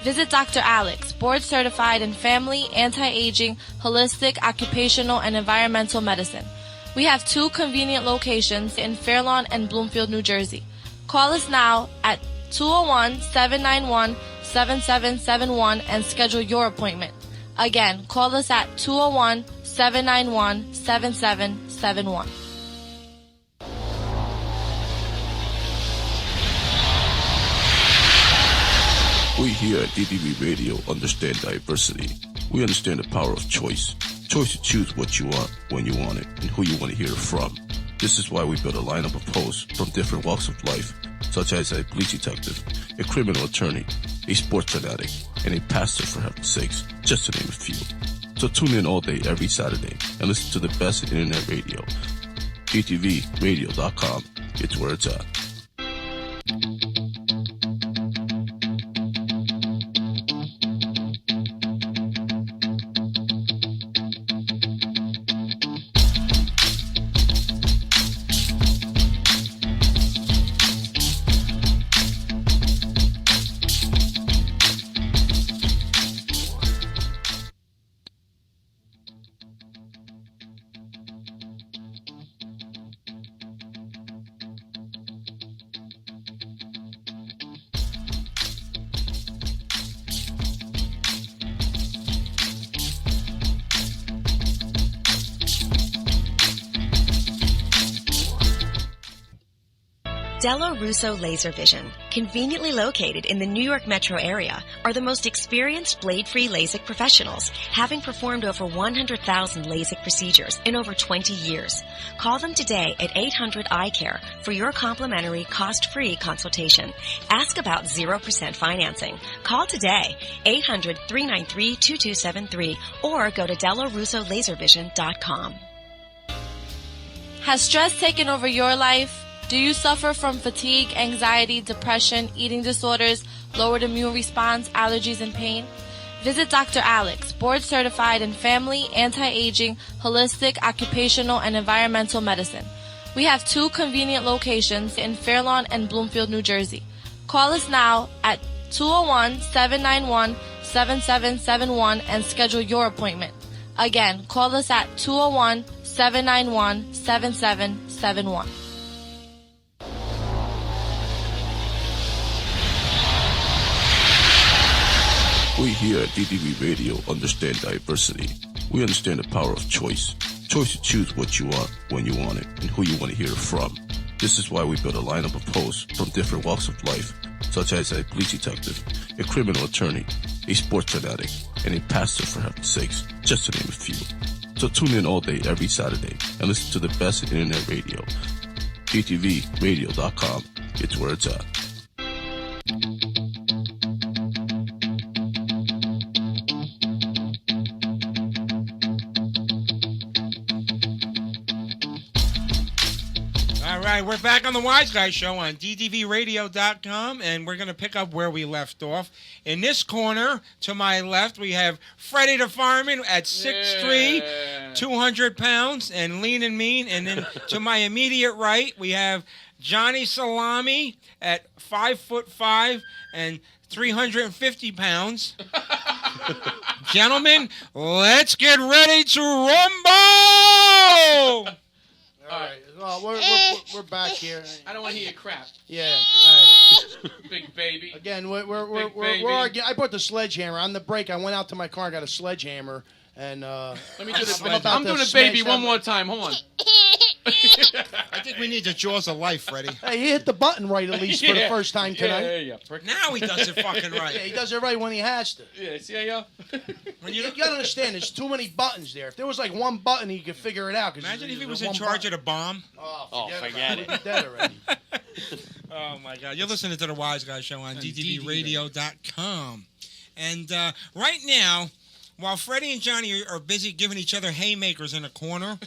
Visit Dr. Alex, board certified in family, anti-aging, holistic, occupational, and environmental medicine. We have 2 convenient locations in Fairlawn and Bloomfield, New Jersey. Call us now at 201-791-7771 and schedule your appointment. Again, call us at 201-791-7771. We here at DDV Radio understand diversity. We understand the power of choice. Choice to choose what you want, when you want it, and who you want to hear it from. This is why we built a lineup of hosts from different walks of life, such as a police detective, a criminal attorney, a sports fanatic, and a pastor, for heaven's sakes, just to name a few. So tune in all day, every Saturday, and listen to the best in internet radio. DTVradio.com. It's where it's at. Dello Russo Laser Vision, conveniently located in the New York metro area, are the most experienced blade-free LASIK professionals, having performed over 100,000 LASIK procedures in over 20 years. Call them today at 800-EYE-CARE for your complimentary, cost-free consultation. Ask about 0% financing. Call today, 800-393-2273, or go to DelloRussoLaserVision.com. Has stress taken over your life? Do you suffer from fatigue, anxiety, depression, eating disorders, lowered immune response, allergies, and pain? Visit Dr. Alex, board certified in family, anti-aging, holistic, occupational, and environmental medicine. We have 2 convenient locations in Fairlawn and Bloomfield, New Jersey. Call us now at 201-791-7771 and schedule your appointment. Again, call us at 201-791-7771. We here at DDV Radio understand diversity. We understand the power of choice. Choice to choose what you want, when you want it, and who you want to hear it from. This is why we built a lineup of hosts from different walks of life, such as a police detective, a criminal attorney, a sports fanatic, and a pastor, for heaven's sakes, just to name a few. So tune in all day, every Saturday, and listen to the best in internet radio. DTVradio.com. It's where it's at. we're back on the Wiseguyz Show on ddvradio.com, and we're going to pick up where we left off. In this corner, to my left, we have Freddie the Fireman at 6'3", 200 pounds, and lean and mean. And then to my immediate right, we have Johnny Salami at 5'5" and 350 pounds. Gentlemen, let's get ready to rumble! All right. Well, we're back here. I don't want to hear your crap. Yeah. All right. Big baby. Again, we're baby. arguing. I brought the sledgehammer on the break. I went out to my car and got a sledgehammer, and Let me do the I'm about I'm to doing a baby smash one that- more time. Hold on. I think we need the jaws of life, Freddie. Hey, he hit the button right at least for the first time tonight. Yeah. Now he does it fucking right. Yeah, he does it right when he has to. Yeah, see how When you gotta understand, there's too many buttons there. If there was like one button, he could figure it out. Imagine if he was in charge of the bomb. Oh, forget it. We'd be dead already. Oh, my God. You're listening to the Wiseguyz Show on ddvradio.com. And right now, while Freddie and Johnny are busy giving each other haymakers in a corner,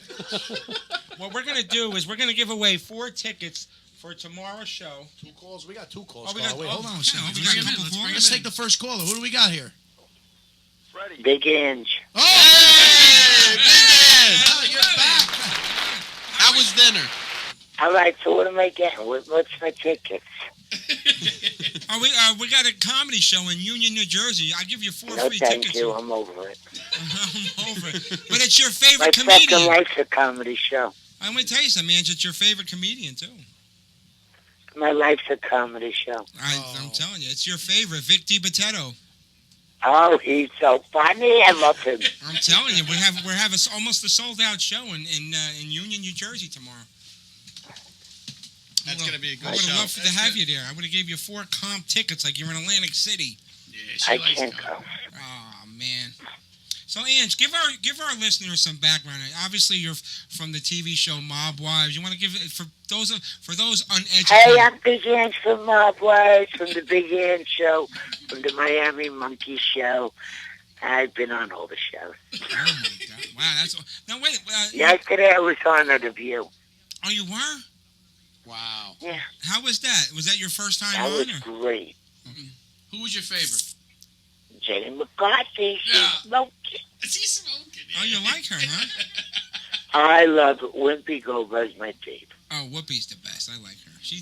what we're going to do is we're going to give away 4 tickets for tomorrow's show. 2 calls? We got 2 calls. Oh, we got, Wait, hold on a second. we got a couple more? Let's take the first caller. Who do we got here? Big Ange. Oh, hey, Big Ange. Oh, you're back. How was dinner? All right, so what am I getting? What's my tickets? We got a comedy show in Union, New Jersey. I'll give you 4 No, free thank tickets. you. I'm over it. I'm over it. But it's your favorite My comedian. second life's a comedy show. I'm going to tell you something, Ange. It's your favorite comedian, too. My life's a comedy show. I'm telling you, it's your favorite, Vic DiBitetto. Oh, he's so funny. I love him. I'm telling you, we're having almost a sold-out show in Union, New Jersey tomorrow. That's going to be a good I would show. have loved to have you there. I would have gave you 4 comp tickets like you're in Atlantic City. Yeah, I can't go. Oh, man. So, Ange, give our listeners some background. Obviously, you're from the TV show Mob Wives. You want to give it for those uneducated? Hey, I'm Big Ange from Mob Wives, from the Big Ange Show, from the Miami Monkey Show. I've been on all the shows. Oh my God! Wow, that's now wait. Yesterday I was on The View. Oh, you were? Wow. Yeah. How was that? Was that your first time That on? was Or? great. Who was your favorite? Jenny McCarthy. She's smoking. She's smoking. Oh, you like her, huh? I love Wimpy Goldberg's my babe. Oh, Whoopi's the best. I like her. She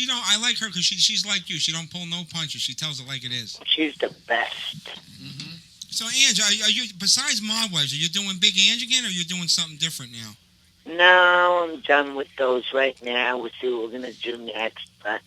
don't. I like her because she's like you. She don't pull no punches. She tells it like it is. She's the best. Mm-hmm. So, Ange, are you besides Mob Wives, are you doing Big Ange again, or are you doing something different now? No, I'm done with those right now. We'll see what we're going to do next. But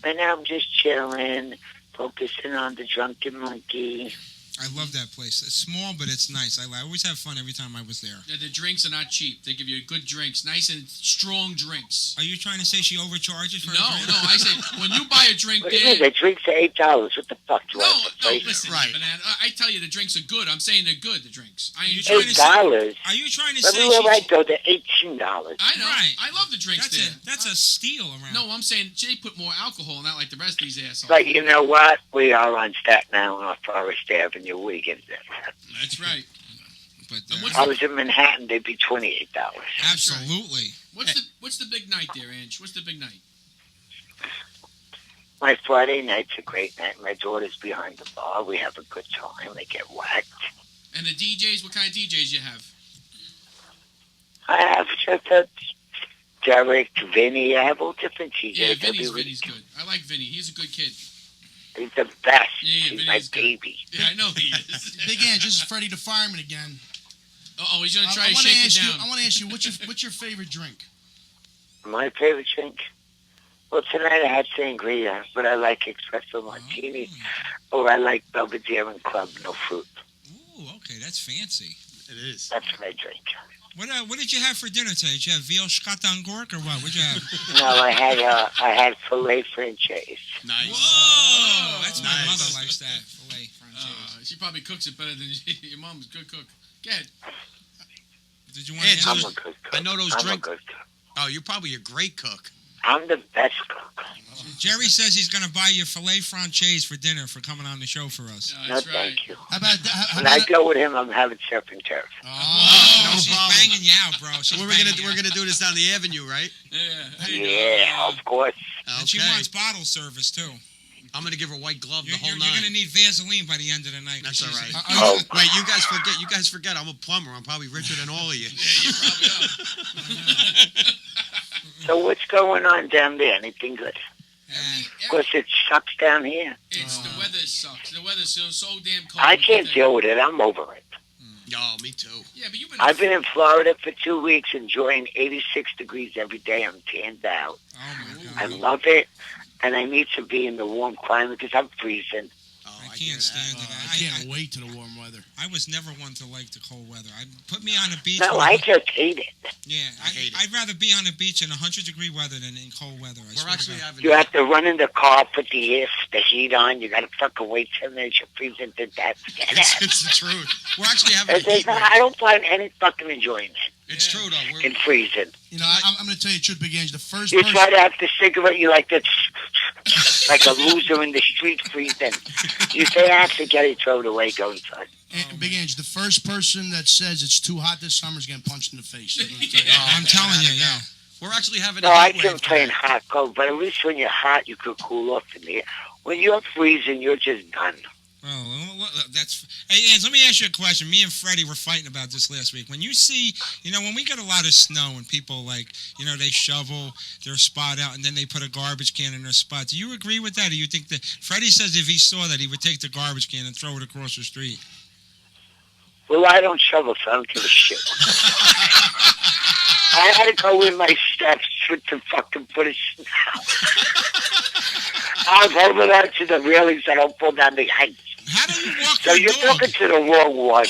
right now I'm just chilling, focusing on the Drunken Monkey. I love that place. It's small, but it's nice. I always have fun every time I was there. Yeah, the drinks are not cheap. They give you good drinks, nice and strong drinks. Are you trying to say she overcharges for a drink? No. I say when you buy a drink What do you there. mean? The drinks are $8. What the fuck do I have to No, pay? listen, Banana. I tell you the drinks are good. I'm saying they're good. The drinks. Are you $8. Are you trying to But say we were she? right though. They're $18. I know. Right. I love the drinks there. That's a steal around. No, I'm saying they put more alcohol, not like the rest of these assholes. But you know what? We are on Staten Island off Forest Avenue. We get that. That's right. But I was in Manhattan. They'd be $28. Absolutely. What's the big night there, Ange? What's the big night? My Friday night's a great night. My daughter's behind the bar. We have a good time. They get whacked. And the DJs, what kind of DJs you have? I have just a Derek, Vinny. I have all different DJs. Yeah, every week. Vinny's good. I like Vinny. He's a good kid. He's the best. Yeah, He's my baby. Yeah, I know he is. Big Ange, this is Freddie the Fireman again. Oh, he's gonna try I to wanna shake ask you down. I want to ask you, what's your favorite drink? My favorite drink? Well, tonight I had sangria, but I like espresso martini, or I like Belvedere and Club, no fruit. Ooh, okay, that's fancy. It is. That's my drink. What did you have for dinner today? Did you have veal schatangork or what? What'd you have? No, I had filet franchise. Nice. Whoa, that's my mother likes that filet. She probably cooks it better than your mom's a good cook. Go ahead. Did you want I'm a good cook. I know those I'm drinks. a good cook. Oh, you're probably a great cook. I'm the best cook. Jerry says he's going to buy you filet francaise for dinner for coming on the show for us. No, thank you. How about When I go with him, I'm having surf and turf. Oh, she's banging you out, bro. We're gonna do this down the avenue, right? Yeah, of course. And she wants bottle service, too. I'm gonna give her white glove the whole You're night. going to need Vaseline by the end of the night. That's all right. Oh. Wait, you guys forget. I'm a plumber. I'm probably richer than all of you. So what's going on down there? Anything good? Of course, it sucks down here. It's the weather sucks. The weather's so damn cold. I can't deal with it. I'm over it. Oh, me too. Yeah, but you've been. I've been in Florida for 2 weeks, enjoying 86 degrees every day. I'm tanned out. I love it, and I need to be in the warm climate because I'm freezing. I can't stand it. I can't wait to the warm weather. I was never one to like the cold weather. Put me on a beach. No, I just hate it. Yeah, I'd rather be on a beach in 100-degree weather than in cold weather. We're actually having. You have to run in the car, put the heat on. You got to fucking wait 10 minutes. You're freezing to death. It's the truth. We're actually having. A heat wave. I don't find any fucking enjoyment It's true though. in freezing. You know, I'm going to tell you the truth, Big Ange. The first You person... try to have the cigarette, you like that, like a loser in the street freezing. You say, actually, get it, throw it away, go inside. Big Ange, the first person that says it's too hot this summer is getting punched in the face. I'm telling you, yeah. We're actually having. No, a I heat can wave. play in hot, cold, but at least when you're hot, you could cool off in the air. When you're freezing, you're just done. Oh, that's. Hey, Ans, let me ask you a question. Me and Freddie were fighting about this last week. When you see, when we get a lot of snow and people they shovel their spot out and then they put a garbage can in their spot. Do you agree with that? Or you think that Freddie says if he saw that, he would take the garbage can and throw it across the street? Well, I don't shovel, so I don't give a shit. I had to go in my steps to fucking put a snow. I'll hold it on to the railings. I don't pull down the ice. How do you walk So the you're dog? talking to the wrong one.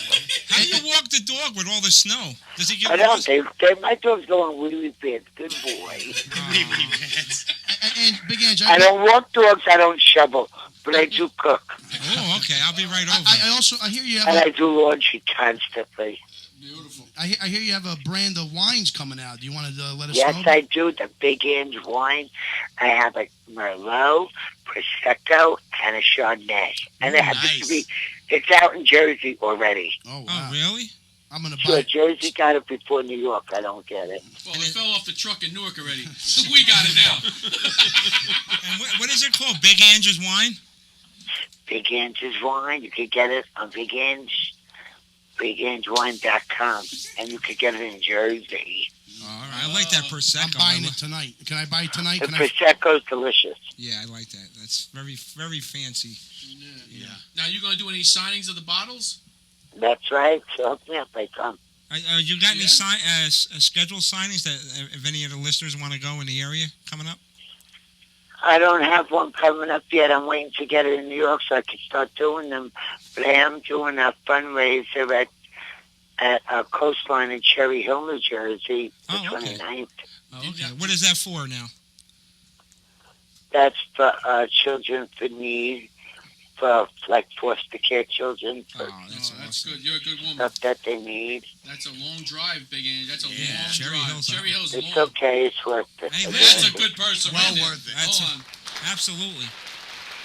How do you walk the dog with all the snow? Does he get I know, lost? my dog's going really bad. Good boy. And Big Ange, I don't walk dogs, I don't shovel, but I do cook. Oh, okay. I'll be right over. I hear you have And I do laundry constantly. Beautiful. I hear you have a brand of wines coming out. Do you want to let us Yes, know? I do. The Big Ange wine. I have a Merlot, Prosecco, and a Chardonnay. And it happens to be, it's out in Jersey already. Oh, wow. Oh, really? I'm going to Sure, buy Jersey got it before New York. I don't get it. Well, it fell off the truck in Newark already. We got it now. And what is it called? Big Ange's wine? Big Ange's wine. You could get it on Big Ange, BigAngeWine.com. And you could get it in Jersey. All right. I like that Prosecco. I'm buying it tonight. Can I buy it tonight? The Prosecco's delicious. Yeah, I like that. That's very, very fancy. Yeah. Now, you going to do any signings of the bottles? That's right. So hook me up, I come. You got any scheduled signings that if any of the listeners want to go in the area coming up? I don't have one coming up yet. I'm waiting to get it in New York so I can start doing them. But I am doing a fundraiser at a coastline in Cherry Hill, New Jersey, the 29th. Oh, okay. What is that for now? That's for children for need, for like foster care children. That's good. You're a good woman. Stuff that they need. That's a long drive, Big Ange. That's a long Cherry drive. Hill's Cherry Hill's It's long. okay. It's worth it. Hey, That's a good person. Well right there. worth it. Hold on. Absolutely.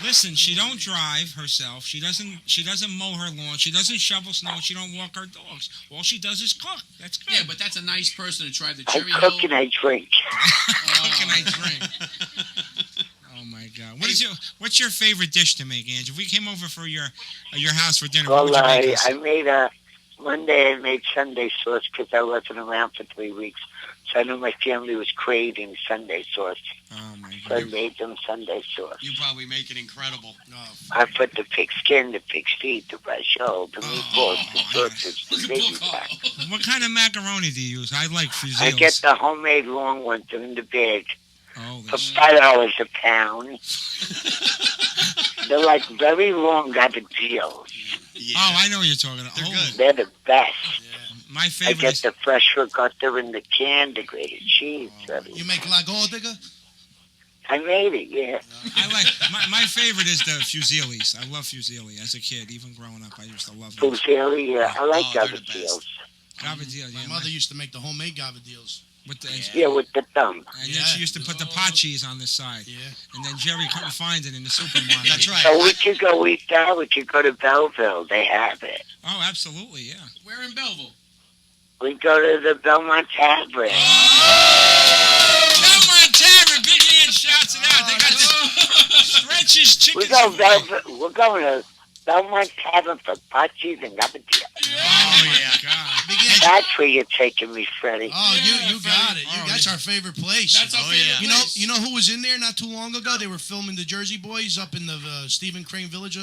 Listen, she don't drive herself. She doesn't mow her lawn. She doesn't shovel snow. She don't walk her dogs. All she does is cook. That's good. Yeah, but that's a nice person to drive the I Cherry cook Hill. and I drink. Cook and I drink. Oh my God! What's your favorite dish to make, Ange? If we came over for your house for dinner, what Well, would you make us? I made Monday I made Sunday sauce because I wasn't around for 3 weeks. So I knew my family was craving Sunday sauce. Oh my So I God! made them Sunday sauce. You probably make it incredible. I put the pig skin, the pig's feet, the brachot, the meatballs, the sausage, the baby back. What kind of macaroni do you use? I like I fusillas. get the homemade long ones in the bag Oh, for $5 a pound. They're like very long gabardines. Oh, I know what you're talking about. They're the best. My I favorite get is the fresh ricotta in the can, the grated cheese. You make lagoa, digger? I made it, yeah. I like my favorite is the fusillis. I love fusilli. As a kid, even growing up, I used to love them. Fusilli, yeah. I like gabardines. Gabardines, My mother used to make the homemade gabardines. With the, Yeah, with the thumb. And then she used to put the pot cheese on the side. Yeah. And then Jerry couldn't find it in the supermarket. That's right. So we could go eat that. We could go to Belleville. They have it. Oh, absolutely, yeah. Where in Belleville? We go to the Belmont Tavern. Belmont Tavern, Big Ange shouts it out. They got Stretch's chicken. We're going to Belmont Tavern for pot cheese and gabardine. Oh, yeah. God. That's where you're taking me, Freddie. Oh, you got it. That's our favorite place. That's our favorite place. You know who was in there not too long ago? They were filming the Jersey Boys up in the Stephen Crane Village.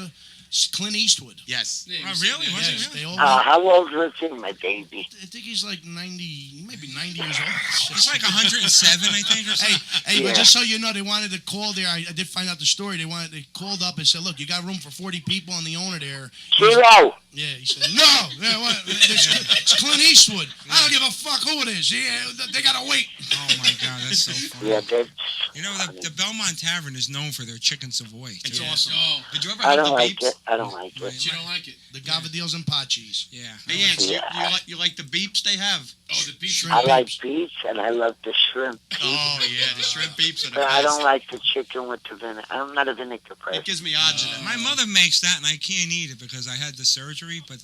Clint Eastwood. Yes. Oh, really? Was it really? How old was he, my baby? I think he's like 90, maybe 90 years old. He's like 107, I think, or something. Hey, but just so you know, they wanted to call there. I did find out the story. They called up and said, look, you got room for 40 people, and the owner there. Zero. Yeah, he said, no. Yeah, what? It's Clint Eastwood. I don't give a fuck who it is. Yeah, they got to wait. Oh, my God, that's so funny. Yeah, you know, the Belmont Tavern is known for their chicken Savoy. It's awesome. Oh. Did you ever I have don't the like beeps? it. I don't like it. You don't like it? The gavadils and pot cheese. Yeah. Hey, Ants, you like the beeps they have? Oh, the beeps. I like beets and I love the shrimp. Oh, yeah, the shrimp beeps are the But I best. don't like the chicken with the vinegar. I'm not a vinegar person. It gives me odds in it. My mother makes that, and I can't eat it because I had the surgery. But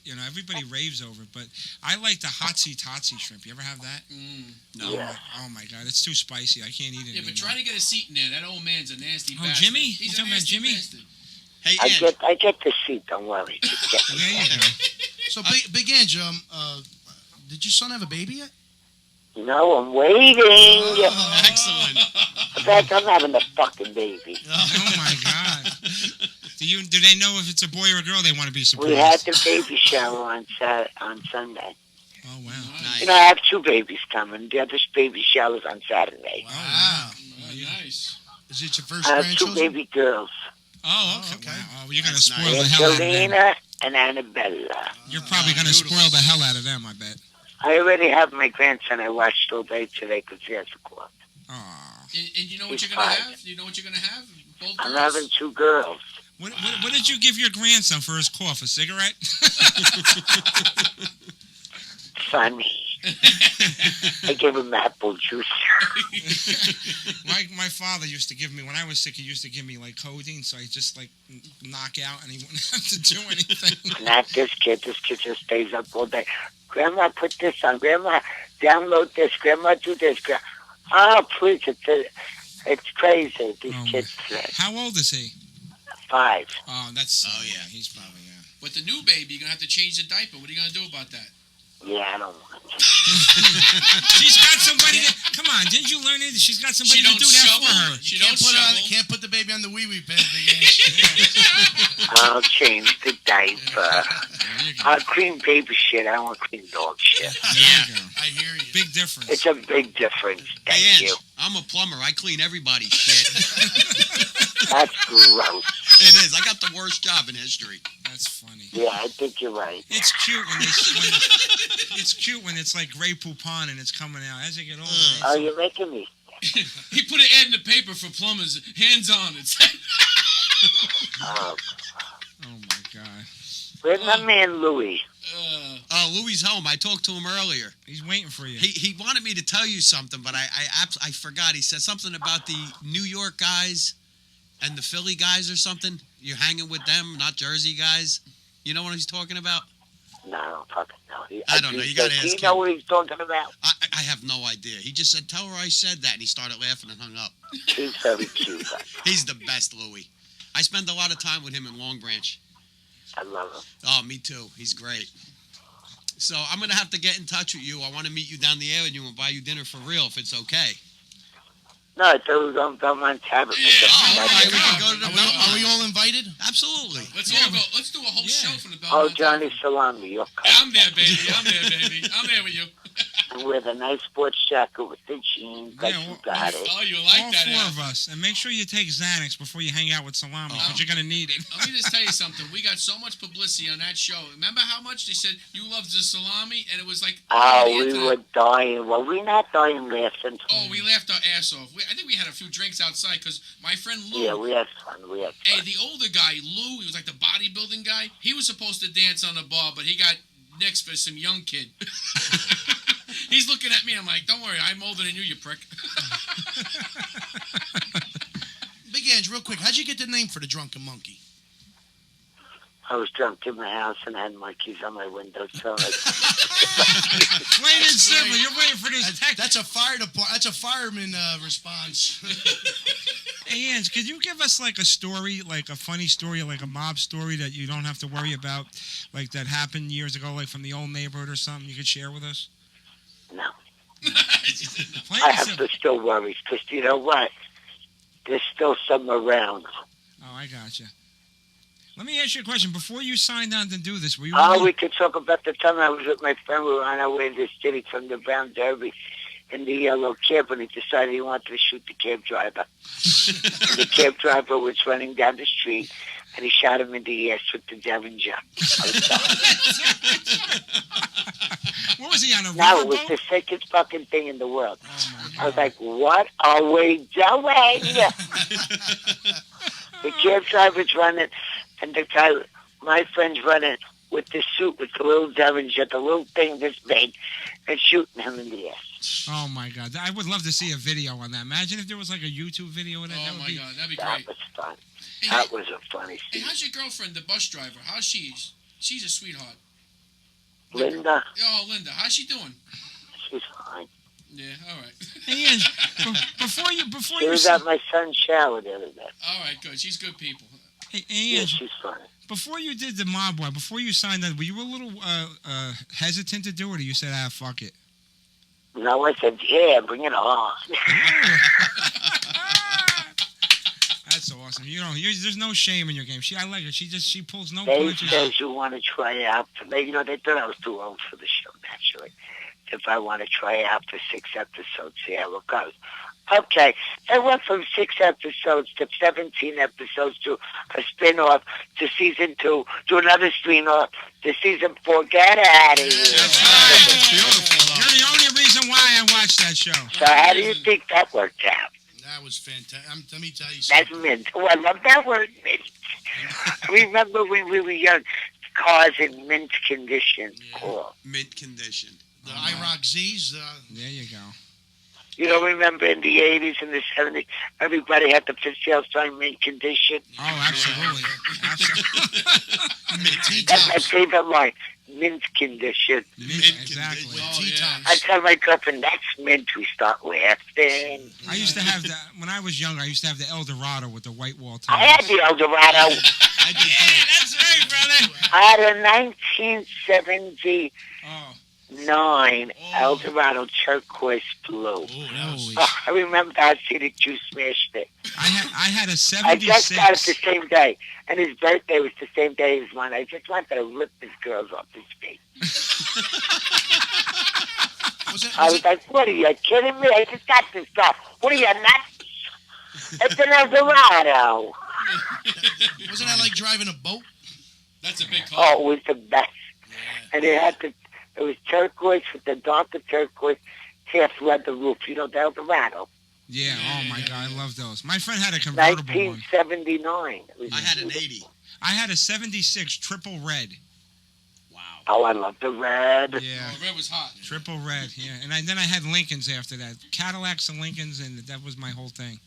you know, everybody raves over it. But I like the hotsy totsy shrimp. You ever have that? No. Yeah. Oh my God, it's too spicy. I can't eat it. Yeah, but anymore. try to get a seat in there. That old man's a nasty Oh, bastard. Jimmy? He's You a talking about nasty Jimmy? bastard. Hey, I get the seat. Don't worry. Just get me. There you go. So, Big Ange, did your son have a baby yet? No, I'm waiting. Excellent. In fact, I'm having a fucking baby. Oh my God. Do they know if it's a boy or a girl? They want to be surprised. We had the baby shower on Sunday. Oh wow. Nice. You know, I have two babies coming. The other baby shower's on Saturday. Wow. Oh, nice. Is it your first I have two grandchildren? baby girls. Oh, okay. Wow. Oh, you're gonna That's spoil nice. the hell out of them. Angelina and Annabella. You're probably gonna spoil the hell out of them. I bet. I already have my grandson. I watched all day today because he has a cough. Aw. And you know what He's you're going to fine. have? You know what you're going to have? Both I'm girls? having two girls. What did you give your grandson for his cough? A cigarette? Funny. I gave him apple juice. My father used to give me, when I was sick, he used to give me like codeine, so I just like knock out and he wouldn't have to do anything. Not this kid. This kid just stays up all day. Grandma, put this on. Grandma, download this. Grandma, do this. Oh, please. It's crazy. These kids. How old is he? 5. Oh, that's. Oh, yeah. He's probably, yeah. But the new baby, you're going to have to change the diaper. What are you going to do about that? Yeah, I don't want to. She's got somebody that. Come on, didn't you learn it? She's got somebody to do that for her. She Can't don't shovel. can't put the baby on the wee-wee pad, Big Ange. I'll change the diaper. I'll clean baby shit. I don't want to clean dog shit. Yeah. I hear you. Big difference. It's a big difference. Thank Hey, you. Ange, I'm a plumber. I clean everybody's shit. That's gross. It is. I got the worst job in history. That's funny. Yeah, I think you're right. It's cute when it's cute when it's like Grey Poupon and it's coming out. As they get older. Oh, you're making me. He put an ad in the paper for plumbers, hands on. It said, Oh, Oh my God. where's my man Louis? Louis home. I talked to him earlier. He's waiting for you. He wanted me to tell you something, but I forgot. He said something about the New York guys and the Philly guys or something. You're hanging with them, not Jersey guys. You know what he's talking about? No, I don't fucking know. I don't know. You gotta Does ask he know him. what he's talking about? I have no idea. He just said, tell her I said that, and he started laughing and hung up. He's very cute. He's the best, Louis. I spend a lot of time with him in Long Branch. I love him. Oh, me too. He's great. So I'm going to have to get in touch with you. I want to meet you down the avenue and buy you dinner for real, if it's okay. No, I thought we were going to Belmont Tavern. All right, we can go to the Are we all invited? Absolutely. let's all go. Let's do a whole show from the Oh, Belmont. Johnny Salami, you're I'm there, baby. I'm there, baby. I'm there with you. coming with a nice sports jacket with the jeans. Like you got it. Oh, you like All that? four Al. of us. And make sure you take Xanax before you hang out with Salami, because you're going to need it. Let me just tell you something. We got so much publicity on that show. Remember how much they said you loved the salami, and it was like Oh, on the we internet. were dying. Well, we're not dying laughing. Oh, we laughed our ass off. I think we had a few drinks outside because my friend Lou. Yeah, we had fun. We had Hey, the older guy, Lou, he was like the bodybuilding guy. He was supposed to dance on the bar, but he got next for some young kid. He's looking at me. I'm like, don't worry, I'm older than you prick. Big Ange, real quick, how'd you get the name for the Drunken Monkey? I was drunk in my house and I had monkeys on my window, so Plain and simple. You're waiting for this text. That's a fire department. That's a fireman response. Hey, Ange, could you give us like a story, like a funny story, like a mob story that you don't have to worry about, like that happened years ago, like from the old neighborhood or something you could share with us? no. I have to still worry because you know what? There's still some around. Oh, I gotcha. Let me ask you a question. Before you signed on to do this, were you... We could talk about the time I was with my friend. We were on our way to the city from the Brown Derby in the yellow cab, and he decided he wanted to shoot the cab driver. The cab driver was running down the street, and he shot him in the ass with the Derringer. What was he on a riverboat? No, it was the sickest fucking thing in the world. I was like, what are we doing? The cab driver's running, and the guy, my friend's running with the suit with the little Derringer, the little thing this big, and shooting him in the ass. Oh, my God. I would love to see a video on that. Imagine if there was like a YouTube video of that. Oh, my God. That'd be That great. was fun. Hey, That was a funny Hey, scene. how's your girlfriend, the bus driver? How's she? She's a sweetheart. Linda, Oh, Linda. How's she doing? she's fine. Yeah, all right. Hey, Ange, before She you... was at my son's shower the other day. All right, good. She's good people. Hey, Yeah, Ange, she's fine. before you did the mob one, before you signed on, were you a little hesitant to do it, or you said, fuck it? No, I said, yeah, bring it on. That's awesome. There's no shame in your game. I like her. She pulls no They punches. says you want to try out. They thought I was too old for the show, naturally. If I want to try out for 6 episodes, see how it goes. Okay, I went from 6 episodes to 17 episodes to a spin-off to season 2 to another spin-off to season 4. Get out of here. You're the only reason why I watched that show. So how do you think that worked out? That was fantastic. Let me tell you That's something. mint. Oh, I love that word, mint. Remember when we were young, cars in mint condition. Cool. Mint condition. The IROC Z's. There you go. You don't remember in the 80s and the 70s, everybody had the Fitzgerald sign mint condition? Oh, absolutely. That's my favorite line. Mint condition. Exactly. I tell my girlfriend, that's mint. We start laughing. I used to have that when I was younger. I used to have the El Dorado with the white wall I tires. had the El Dorado. That's right, brother. I had a 1979 El Dorado turquoise blue. I remember I see that you smashed it. I had a I 76. just got it the same day, and his birthday was the same day as mine. I just wanted to rip this girl's off his face. I was like, what are you kidding me? I just got this stuff. What are you, nuts? It's an El Dorado. Wasn't that like driving a boat? That's a big car. Oh, it was the best. And it was turquoise with the darker turquoise half leather roof. You know, the El Dorado. Yeah, oh my God, I love those. My friend had a convertible one. 1979. I had an 80. I had a 76 triple red. Oh, I love the red. Yeah. Oh, red was hot. Triple red, yeah. And then I had Lincolns after that. Cadillacs and Lincolns, and that was my whole thing.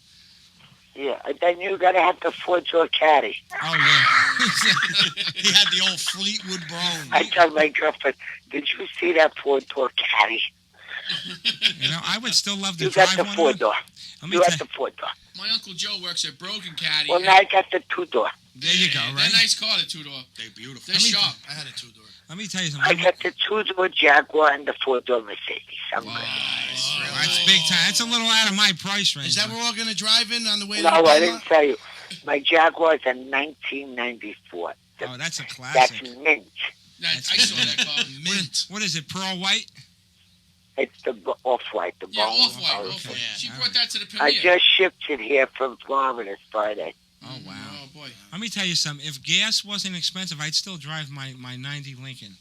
Yeah, and then you gotta have the 4-door caddy. Oh, yeah. He had the old Fleetwood Brown. I tell my girlfriend, did you see that 4-door caddy? You know, I would still love to You drive got the one. 4-door. Let me You tell- got the 4-door. My Uncle Joe works at Broken Caddy. Well, now I got the 2-door. There you go, They're right? nice car, the 2-door. They're beautiful. They're sharp. I had a 2-door. Let me tell you I something. got the 2-door Jaguar and the 4-door Mercedes. I'm good. That's big time. That's a little out of my price range. Is that we're all going to drive in on the way No, to the I Belmont? didn't tell you. My Jaguar's a 1994. Oh, that's a That's classic. mint. I saw that car. Mint. What is it, pearl white? It's the off-white, the Yeah, bone. off-white. Oh, Off-white. She All brought that to the I premiere. just shipped it here from Florida Friday. Oh, wow. Oh, boy. Let me tell you something. If gas wasn't expensive, I'd still drive my 90 Lincoln.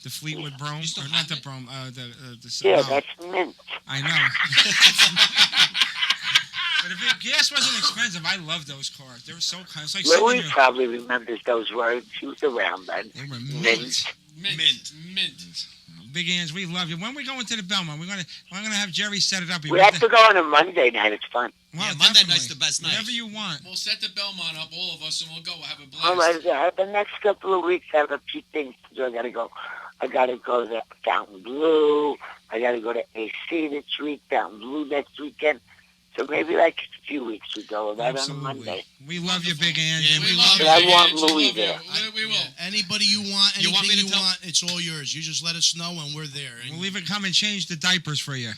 The Fleetwood Brome. Or not the Brome. The Yeah, no. that's mint. I know. But if gas wasn't expensive, I love those cars. They were so kind. It's like sitting in Louis your... probably remembers those words. He was around then. They were Mint. mint. Mint. Mint. Big Ange, we love you. When we going to the Belmont, we're gonna have Jerry set it up. We have to go on a Monday night. It's fun. Well, Yeah, Monday night's the best night. Whatever you want. We'll set the Belmont up, all of us, and we'll go. We'll have a blast. All right, yeah, the next couple of weeks I have a few things to do. I gotta go to Fountain Blue. I gotta go to AC this week, Fountain Blue next weekend. So maybe like a few weeks we go right on a Monday. We love you, Big Ange. Yeah, we love But I want Louis there. We will. Anybody you want, You anything want me to you tell- want, it's all yours. You just let us know and we're there. And We'll even come and change the diapers for you.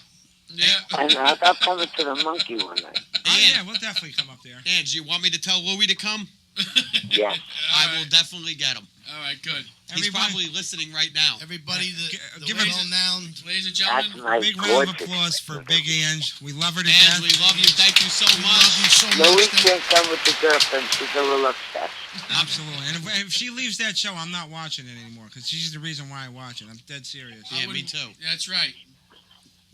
Yeah. I'll come to the Monkey one night. Oh, yeah, we'll definitely come up there. Ange, you want me to tell Louis to come? Yeah. I will definitely get him. All right, good. He's probably listening right now. Everybody, the give well it- known. Ladies and That's gentlemen, my Big round of gorgeous. applause for Big Ange. We love her to Ange, death. we love you. Thank you so We much. love you so Louis much. can't come with the girlfriend. She's a little upset. Absolutely. And if she leaves that show, I'm not watching it anymore because she's the reason why I watch it. I'm dead serious. Yeah, me too. that's right.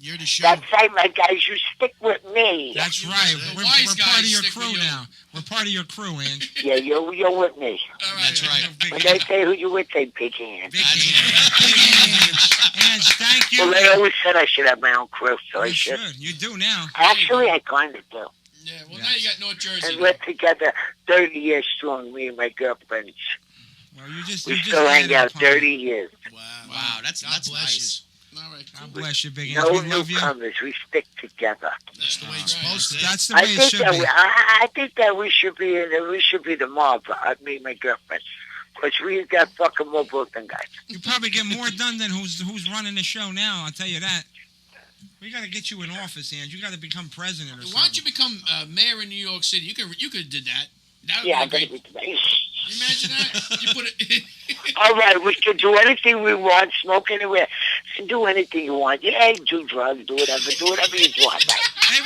You're the show. That's right, my guys. You stick with me. That's right. We're wise part of guys your stick crew with you. now. We're part of your crew, Ange. Yeah, you're with me. All right. That's right. Big When they Ange. say who you with, say Big Hand. Big Ange. Ange, thank you. Well, they always said I should have my own crew, so I You should. should. You do now. Actually, I kind of do. Yeah, well, now you got North Jersey. And we're together 30 years strong, me and my girlfriend. Well, you just We you just still hang added out upon 30 years. Wow, that's God bless nice. All right, cool. God bless you, Big Ange. No We love you. newcomers. We stick together. That's the way it's supposed to. That's the I way it think should that be. I think that we should be the mob. Me and my girlfriend, because we got fucking more both than guys. You probably get more done than who's running the show now. I'll tell you that. We got to get you in office, Ange. You got to become president or something. Why don't you become mayor in New York City? You could did that. That would Yeah, I be gotta great. be the You imagine that? You put it. All right, we can do anything we want, smoke anywhere. You can do anything you want. Yeah, do drugs, do whatever you want. Right? Hey,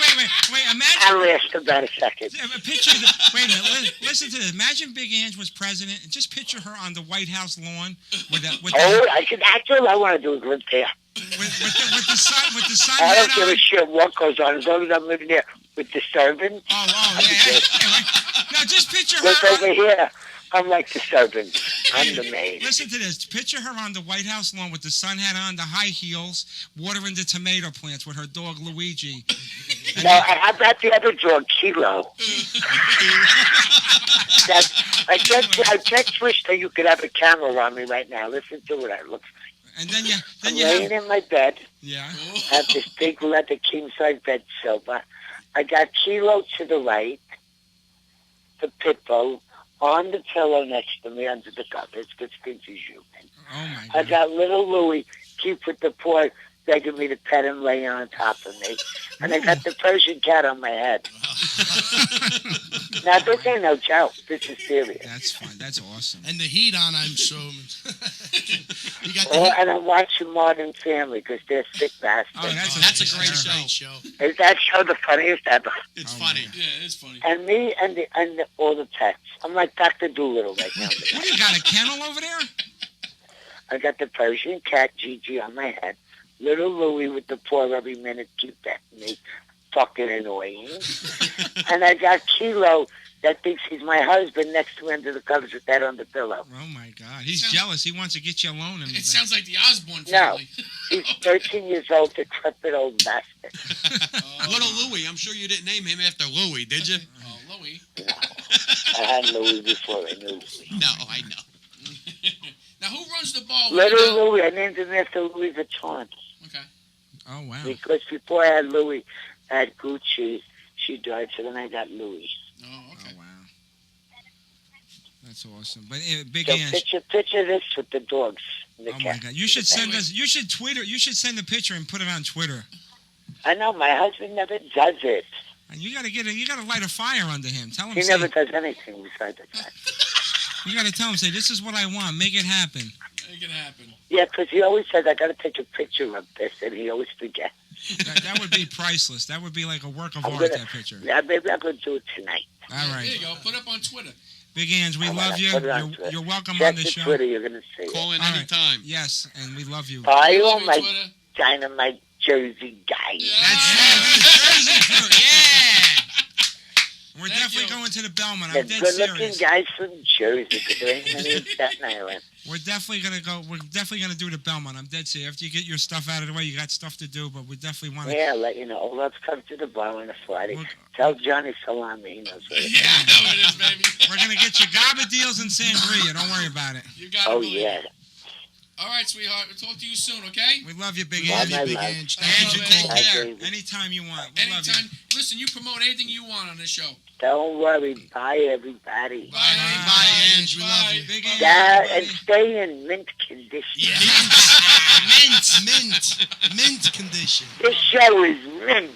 wait. Imagine. I'll last about a second. Picture wait a minute. Listen to this. Imagine Big Ange was president, and just picture her on the White House lawn with Oh, I could actually. I want to do a good there. with the sun. I don't hat give on. a shit what goes on as long as I'm living there with the servants. Oh, yeah. Now just picture Look her. over here. I'm like the servants. I'm the maid. Listen to this. Picture her on the White House lawn with the sun hat on, the high heels, watering the tomato plants with her dog Luigi. Now, how about the other dog, Kilo? I just wish that you could have a camera on me right now. Listen to what I look like. And then I'm you laying in my bed. Yeah. I have this big leather king-size bed sofa. I got Kilo to the right, the pit bull, on the pillow next to me under the covers, because things is human. Oh, my I God. got little Louie, keep with the paw, begging me to pet him, laying on top of me. And I got the Persian cat on my head. Now, this ain't no joke. This is serious. That's fun. That's awesome. And the heat on, I'm so. You got the Oh, heat. and I'm watching Modern Family because they're sick bastards. Oh, That's a great show. Is that show the funniest ever? It's funny. Yeah, it's funny. And me and all the pets. I'm like Dr. Doolittle right now. What do you got, a kennel over there? I got the Persian cat, Gigi, on my head. Little Louie with the paw every minute, keep petting me. Fucking annoying. And I got Kilo that thinks he's my husband next to me under the covers with that on the pillow. Oh, my God. He's jealous. He wants to get you alone. It sounds like the Osborne No. family. He's 13 years old, decrepit old bastard. Little Louie. I'm sure you didn't name him after Louie, did you? Oh, Louie. I had Louie before I knew Louie. No, I know. Now, who runs the ball? Little Louie, I named him after Louis Vuitton. Okay. Oh, wow. Because before I had Louis, I had Gucci. She died, so then I got Louis. Oh, okay. Oh, wow. That's awesome. But Big So Ange. picture this with the dogs. And the Oh, my cat. God. You should send us. You should Twitter. You should send a picture and put it on Twitter. I know, my husband never does it. And you gotta you gotta light a fire under him. Tell him. He say, never does anything besides that. You gotta tell him. Say, this is what I want. Make it happen. Make it happen. Yeah, because he always says, I got to take a picture of this, and he always forgets. That would be priceless. That would be like a work of I'm art. gonna- That picture. Yeah, maybe I'm going to do it tonight. All There right. you go. Put up on Twitter. Big Ange, we All right, love I'll you. put it on Twitter. You're welcome Check on the the show. Twitter, you're going to see Call it. in All right. anytime. Yes, and we love you. Are you Love on my Twitter. Dynamite Jersey guy? We're definitely going to the Belmont. The I'm dead good-looking serious. guys from Jersey, because there ain't many in Staten Island. We're definitely gonna go. We're definitely gonna do the Belmont. I'm dead serious. After you get your stuff out of the way, you got stuff to do. But we definitely want to. Yeah, let you know. Let's come to the bar on a Friday. Tell Johnny Salami he knows what it is. Yeah, I know it is, baby. We're gonna get you gaba deals and sangria. Don't worry about it. You got it. Oh, yeah. All right, sweetheart. We'll talk to you soon, okay? We love you, Big Love Ange. my Big love. Ange. Thank you, Take baby. care. Baby. Anytime you want. We love you. Anytime. Listen, you promote anything you want on this show. Don't worry. Bye, everybody. Bye, Ange. We love you. Big Ange. And stay in mint condition. Mint condition. This show is mint.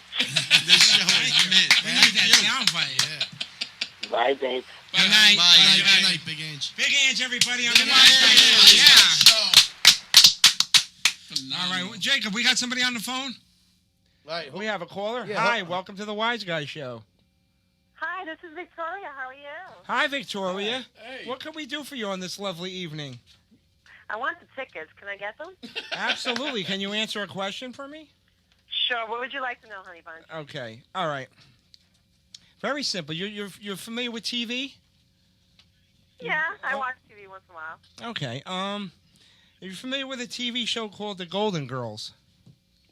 This show is mint. We need that soundbite. Yeah. Bye, babe. Good night. Good night, Big Ange. Big Ange, everybody on the Wiseguyz. Yeah. All right, well, Jacob, we got somebody on the phone? Right. We have a caller. Yeah, Hi, welcome to the Wiseguyz Show. Hi, this is Victoria. How are you? Hi, Victoria. Hey. What can we do for you on this lovely evening? I want the tickets. Can I get them? Absolutely. Can you answer a question for me? Sure. What would you like to know, honey bun? Okay. All right. Very simple. You're familiar with TV? Yeah, I watch TV once in a while. Okay. Are you familiar with a TV show called The Golden Girls?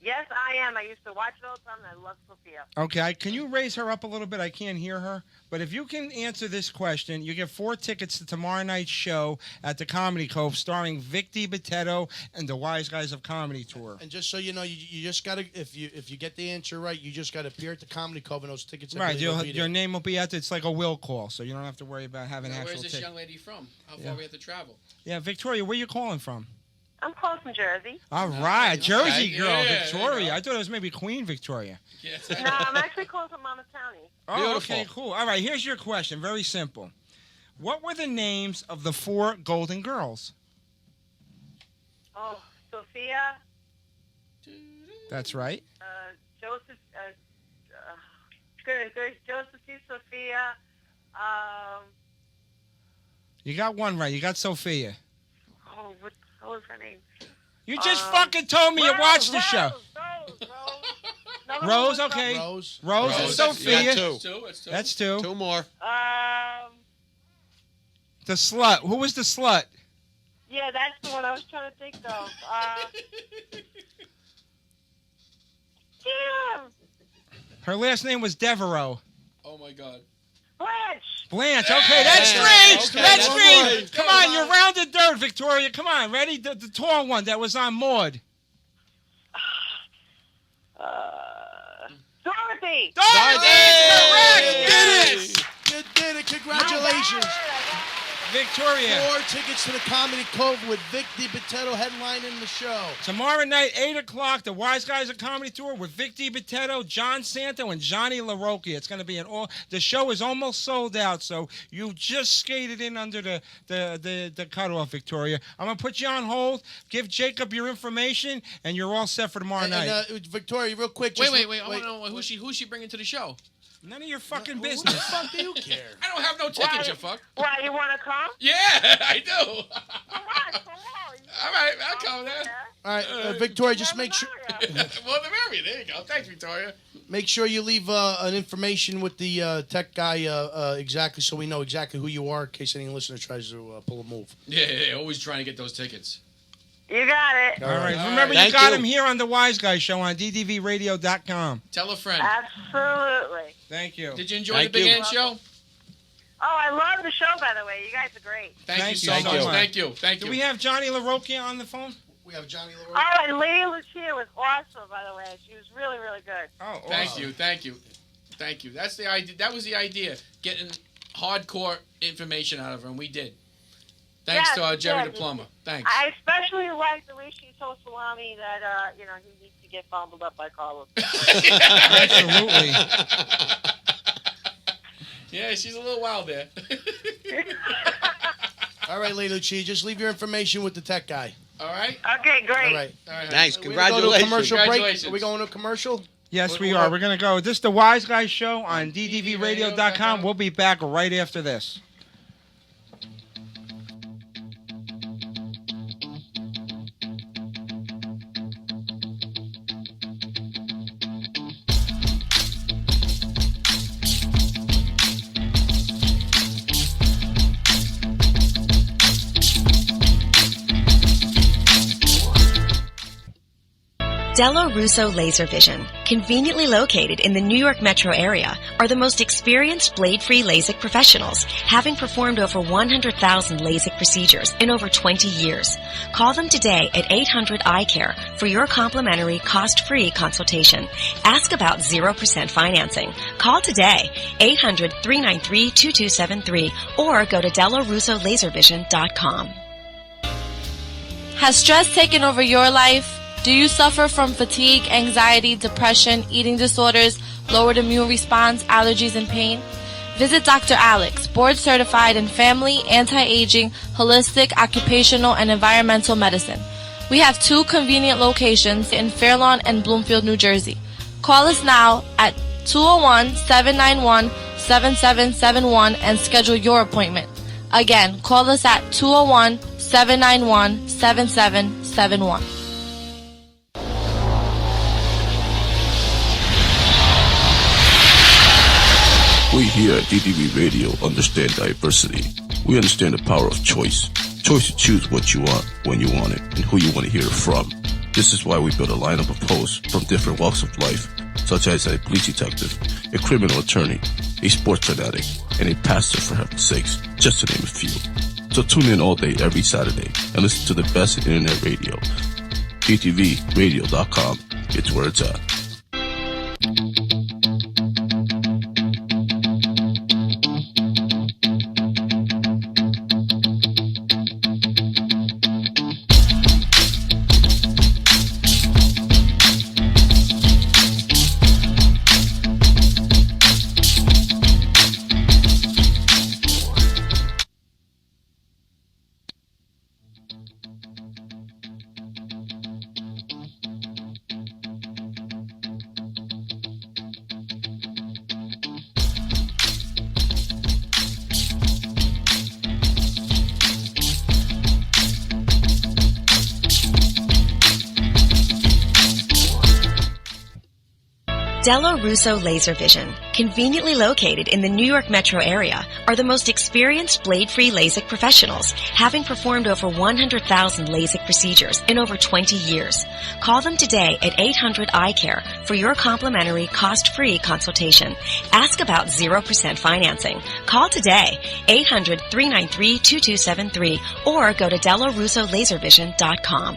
Yes, I am. I used to watch it all the time, and I love Sophia. Okay, can you raise her up a little bit? I can't hear her. But if you can answer this question, you get 4 tickets to tomorrow night's show at the Comedy Cove starring Vic DiBitetto and the Wiseguyz of Comedy Tour. And just so you know, you just gotta if you get the answer right, you just gotta appear at the Comedy Cove and those tickets. I Right, believe, will be your there. name will be out there. It's like a will call, so you don't have to worry about having Now, actual where's this tickets. young lady from? How far Yeah. we have to travel? Yeah, Victoria, where you calling from? I'm calling from Jersey. All right, Jersey girl, Yeah, Victoria. I thought it was maybe Queen Victoria. Yes. No, I'm actually calling from Monmouth County. Oh, Beautiful. okay, cool. All right, here's your question. Very simple. What were the names of the 4 Golden Girls? Oh, Sophia, That's right. Joseph, Josephine, Sophia, You got one right. You got Sophia. what was her name? You just fucking told me you watched the show. Rose, okay. Rose. Rose and Sophia. You got 2. That's 2. 2 more. The slut. Who was the slut? Yeah, that's the one I was trying to think of. Damn, Her last name was Devereaux. Oh, my God. Blanche. Blanche. Okay, that's 3. Okay, That's one 3. more. Come on, you're rounded third, Victoria. Come on, ready? The tall one that was on Maud. Dorothy. Dorothy! Correct! Yes! You did it. Congratulations. Victoria. 4 tickets to the Comedy Cove with Vic DiBitetto headlining the show. Tomorrow night, 8 o'clock, the Wiseguyz of Comedy Tour with Vic DiBitetto, John Santo, and Johnny LaRocca. It's going to be an all. The show is almost sold out, so you just skated in under the cutoff, Victoria. I'm going to put you on hold, give Jacob your information, and you're all set for tomorrow night. And, Victoria, real quick. Wait. Just I want to know who's she bringing to the show. None of your fucking Who business. the fuck do you care? I don't have no tickets, you fuck. Why, you want to come? Yeah, I do. Come on. All right, I'll come there. All right, Victoria, just make sure. Well, the Mary, there you go. Thanks, Victoria. Make sure you leave an information with the tech guy exactly, so we know exactly who you are in case any listener tries to pull a move. Yeah, always trying to get those tickets. You got it. All right. Remember, you got him here on the Wiseguyz Show on ddvradio.com. Tell a friend. Absolutely. Thank you. Did you enjoy the Big Ange Show? Oh, I love the show, by the way. You guys are great. Thank you so much. Thank you. Do we have Johnny LaRocca on the phone? We have Johnny LaRocca. Oh, and Lady Lucia was awesome, by the way. She was really, really good. Oh, Thank you. That's the idea. That was the idea. Getting hardcore information out of her, and we did. Thanks to Jerry the plumber. Thanks. I especially like the way she told Salami that he needs to get fumbled up by Carlos. Absolutely. Yeah, she's a little wild there. All right, Lady Lucia, just leave your information with the tech guy. All right. Okay, great. All right. Nice. We're gonna go to a Congratulations. commercial break. Congratulations. Are we going to a commercial? Yes, we are. We're going to go. This is the Wiseguyz Show on ddvradio.com. We'll be back right after this. Dello Russo Laser Vision, conveniently located in the New York metro area, are the most experienced blade-free LASIK professionals, having performed over 100,000 LASIK procedures in over 20 years. Call them today at 800-EYE-CARE for your complimentary, cost-free consultation. Ask about 0% financing. Call today, 800-393-2273, or go to DelloRussoLaserVision.com. Has stress taken over your life? Do you suffer from fatigue, anxiety, depression, eating disorders, lowered immune response, allergies, and pain? Visit Dr. Alex, board certified in family, anti-aging, holistic, occupational, and environmental medicine. We have 2 convenient locations in Fairlawn and Bloomfield, New Jersey. Call us now at 201-791-7771 and schedule your appointment. Again, call us at 201-791-7771. We here at DTV Radio understand diversity. We understand the power of choice. Choice to choose what you want, when you want it, and who you want to hear it from. This is why we build a lineup of hosts from different walks of life, such as a police detective, a criminal attorney, a sports fanatic, and a pastor, for heaven's sakes, just to name a few. So tune in all day every Saturday and listen to the best in internet radio. DTVradio.com. It's where it's at. Dello Russo Laser Vision, conveniently located in the New York metro area, are the most experienced blade-free LASIK professionals, having performed over 100,000 LASIK procedures in over 20 years. Call them today at 800-EYE-CARE for your complimentary, cost-free consultation. Ask about 0% financing. Call today, 800-393-2273, or go to DelloRussoLaserVision.com.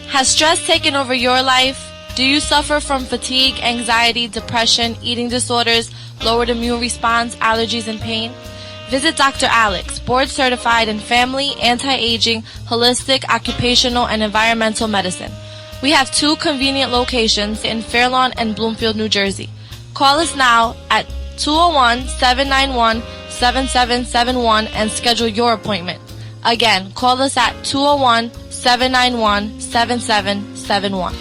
Has stress taken over your life? Do you suffer from fatigue, anxiety, depression, eating disorders, lowered immune response, allergies, and pain? Visit Dr. Alex, board certified in family, anti-aging, holistic, occupational, and environmental medicine. We have 2 convenient locations in Fairlawn and Bloomfield, New Jersey. Call us now at 201-791-7771 and schedule your appointment. Again, call us at 201-791-7771.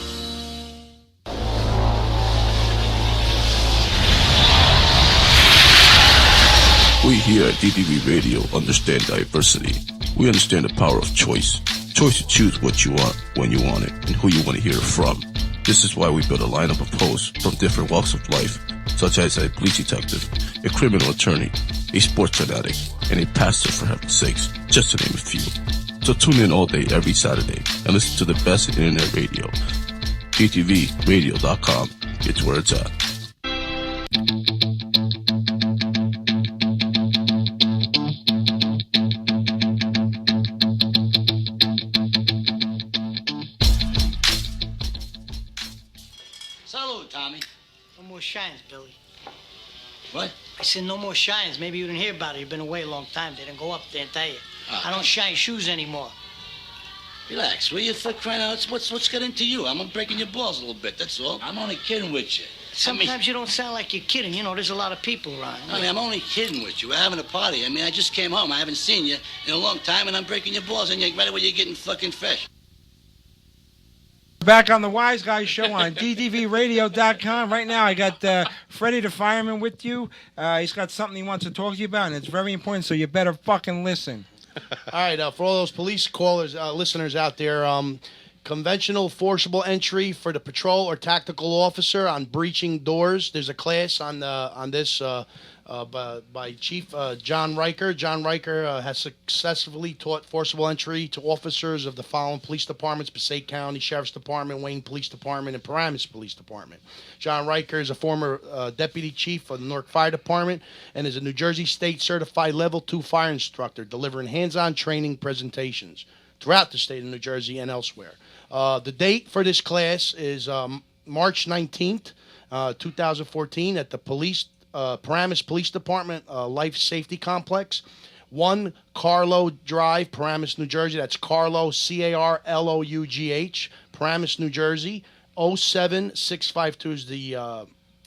We here at DTV Radio understand diversity. We understand the power of choice. Choice to choose what you want, when you want it, and who you want to hear it from. This is why we build a lineup of hosts from different walks of life, such as a police detective, a criminal attorney, a sports fanatic, and a pastor, for heaven's sakes, just to name a few. So tune in all day every Saturday and listen to the best in internet radio. DTVradio.com. It's where it's at. Salud, Tommy. No more shines, Billy. What? I said no more shines. Maybe you didn't hear about it. You've been away a long time. They didn't go up there and tell you. I don't shine shoes anymore. Relax, will you, for crying out? What's got into you? I'm breaking your balls a little bit, that's all. I'm only kidding with you. Sometimes you don't sound like you're kidding. You know, there's a lot of people around. I mean, I'm only kidding with you. We're having a party. I mean, I just came home. I haven't seen you in a long time, and I'm breaking your balls, and you're right away you're getting fucking fresh. Back on the Wiseguyz Show on DTVradio.com. Right now, I got Freddie the fireman with you. He's got something he wants to talk to you about, and it's very important, so you better fucking listen. All right, for all those police callers, listeners out there, conventional forcible entry for the patrol or tactical officer on breaching doors. There's a class on this by Chief John Riker. John Riker has successfully taught forcible entry to officers of the following police departments: Passaic County Sheriff's Department, Wayne Police Department, and Paramus Police Department. John Riker is a former deputy chief of the Newark Fire Department and is a New Jersey State certified level 2 fire instructor, delivering hands-on training presentations throughout the state of New Jersey and elsewhere. The date for this class is March 19th, 2014 at the Paramus Police Department Life Safety Complex, 1 Carlo Drive, Paramus, New Jersey. That's Carlo, Carlough, Paramus, New Jersey. 07652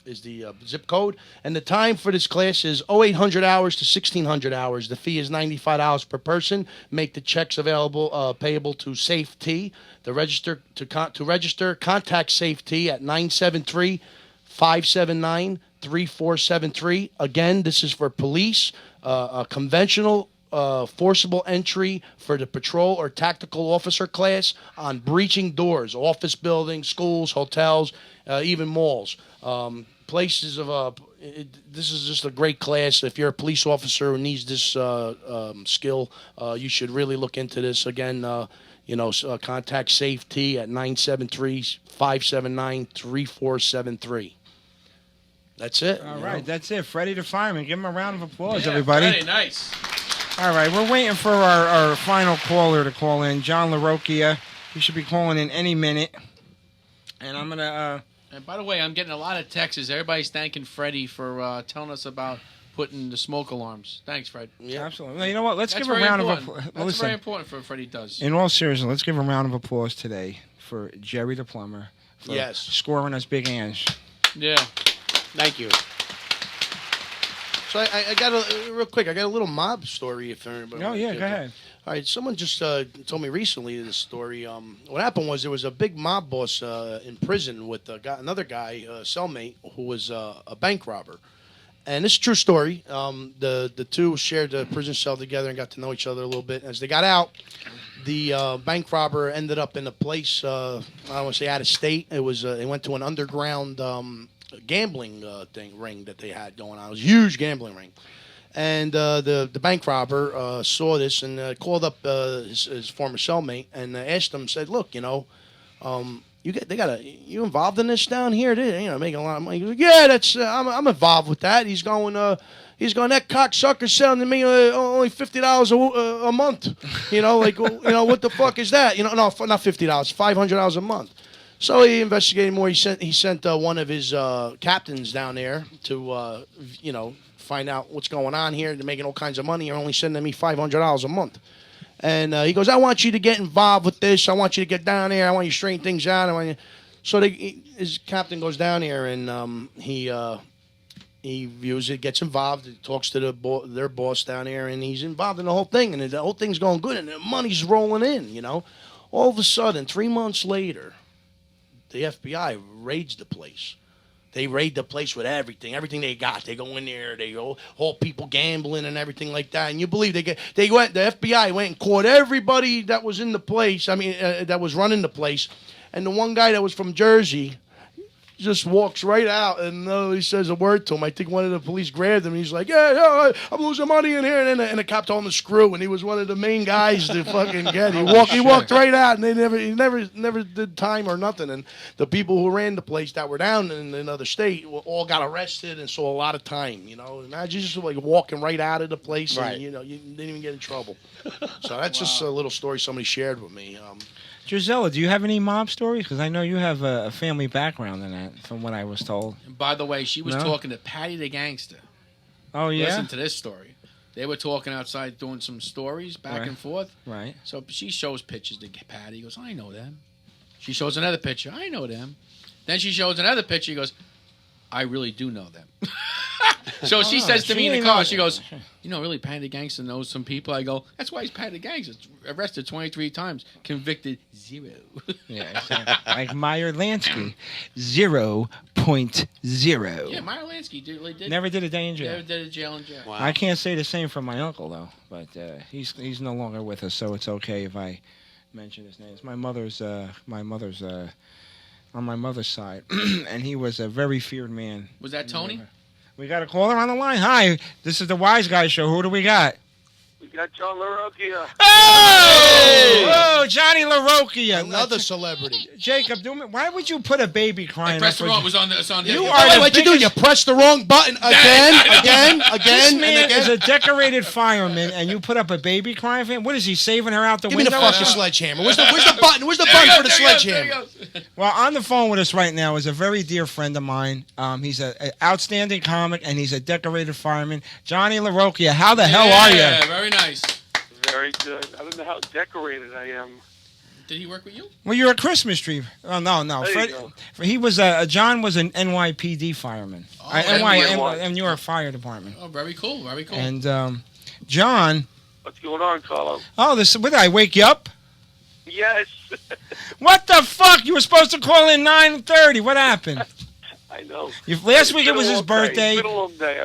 is the zip code. And the time for this class is 0800 hours to 1600 hours. The fee is $95 per person. Make the checks available, payable to Safe T. To register, contact Safe T at 973-579-3473. Again, this is for police, a conventional forcible entry for the patrol or tactical officer class on breaching doors, office buildings, schools, hotels, even malls. Places of this is just a great class. If you're a police officer who needs this skill, you should really look into this. Again, contact Safe T at 973-579-3473. That's it. All right, that's it. Freddie the Fireman. Give him a round of applause, everybody. Freddie, nice. All right, we're waiting for our final caller to call in, John LaRocchia. He should be calling in any minute. And I'm going to... And by the way, I'm getting a lot of texts. Everybody's thanking Freddie for telling us about putting the smoke alarms. Thanks, Fred. Yeah, absolutely. Well, you know what? Let's That's give a very round important. of applause. That's very important for what Freddie does. In all seriousness, let's give a round of applause today for Jerry the Plumber for scoring us Big Ange. Yeah. Thank you. So I got real quick. I got a little mob story. If anybody. Oh yeah, go ahead. All right. Someone just told me recently this story. What happened was there was a big mob boss in prison with another guy, cellmate, who was a bank robber. And this is a true story. The two shared the prison cell together and got to know each other a little bit. As they got out, the bank robber ended up in a place, I don't want to say out of state. It was they went to an underground gambling ring that they had going on. It was a huge gambling ring. And the bank robber saw this and called up his former cellmate and asked him, said, "Look, you involved in this down here? Making a lot of money." He goes, "Yeah, that's I'm involved with that." He's going, that cocksucker selling to me only $50 a month. What the fuck is that? No, not $50, $500 a month. So he investigated more. He sent one of his captains down there to find out what's going on here. They're making all kinds of money. You're only sending me $500 a month. And he goes, "I want you to get involved with this. I want you to get down there. I want you to straighten things out." So his captain goes down there and he views it, gets involved, talks to their boss down there, and he's involved in the whole thing. And the whole thing's going good, and the money's rolling in. All of a sudden, 3 months later, the FBI raids the place. They raid the place with everything they got. They go in there, they all people gambling and everything like that. And you believe the FBI went and caught everybody that was in the place. That was running the place. And the one guy that was from Jersey just walks right out and he says a word to him. I think one of the police grabbed him and he's like, yeah, I'm losing money in here. And the cop told him to screw, and he was one of the main guys to fucking get. He walked right out, and he never did time or nothing. And the people who ran the place that were down in another state all got arrested and saw a lot of time. Imagine just like walking right out of the place, right. And you didn't even get in trouble. So that's just a little story somebody shared with me. Gisela, do you have any mob stories? Because I know you have a family background in that, from what I was told. And by the way, she was talking to Patty the Gangster. Oh, yeah? Listen to this story. They were talking outside doing some stories back and forth. Right. So she shows pictures to Patty. He goes, "I know them." She shows another picture. "I know them." Then she shows another picture. He goes, "I really do know them." So she says to me in the car, she goes, "Really, Patty the Gangster knows some people." I go, "That's why he's Patty the Gangster. Arrested 23 times, convicted 0. Yeah, like Meyer Lansky, 0.0. Yeah, Meyer Lansky did. Never did a day in jail. Never did a jail in jail. Wow. I can't say the same for my uncle though, but he's no longer with us, so it's okay if I mention his name. It's my mother's on my mother's side, and he was a very feared man. Was that Tony? We got a caller on the line. Hi, this is the Wiseguyz Show. Who do we got? We got John LaRocchia. Hey! Whoa, Johnny LaRocchia. Another celebrity. Jacob, why would you put a baby crying? Press the wrong. It was on the. It's on. You the, are What'd you do? You pressed the wrong button again. This man and again. is a decorated fireman, and you put up a baby crying for him? What is he, saving her out the Give me window? the fucking sledgehammer. Where's the button? Where's the button for the sledgehammer? Well, on the phone with us right now is a very dear friend of mine. He's an outstanding comic, and he's a decorated fireman. Johnny LaRocchia, how the hell are you? Yeah, very nice. Very good. I don't know how decorated I am. Did he work with you? Well, you're a Christmas tree. Oh, no. There you go. He was John was an NYPD fireman. And you're a fire department. Oh, very cool. Very cool. And John. What's going on, Carlo? Oh, what did I wake you up? Yes. What the fuck? You were supposed to call in 9:30. What happened? I know. Last week it was his birthday. It's been a long day.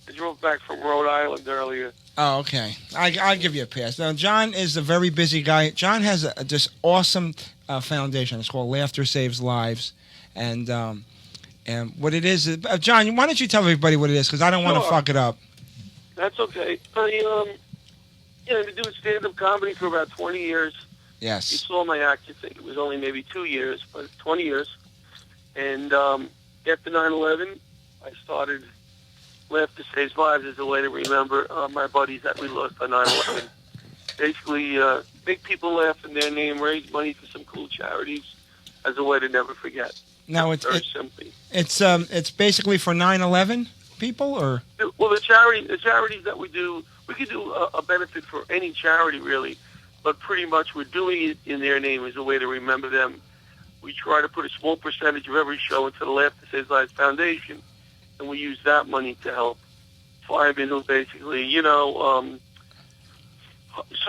I drove back from Rhode Island earlier. Oh, okay. I'll give you a pass. Now, John is a very busy guy. John has this awesome foundation. It's called Laughter Saves Lives. And what it is John, why don't you tell everybody what it is? Because I don't want to fuck it up. That's okay. I've been doing stand-up comedy for about 20 years. Yes. You saw my act. You think it was only maybe 2 years, but 20 years. And after 9/11, I started Laughter Saves Lives as a way to remember my buddies that we lost on 9/11. Basically, make people laugh in their name, raise money for some cool charities as a way to never forget. Now Very simply. It's basically for 9/11 people, or Well, the charities that we could do a benefit for any charity really, but pretty much we're doing it in their name as a way to remember them. We try to put a small percentage of every show into the Laughter Saves Lives Foundation, and we use that money to help firemen who basically, so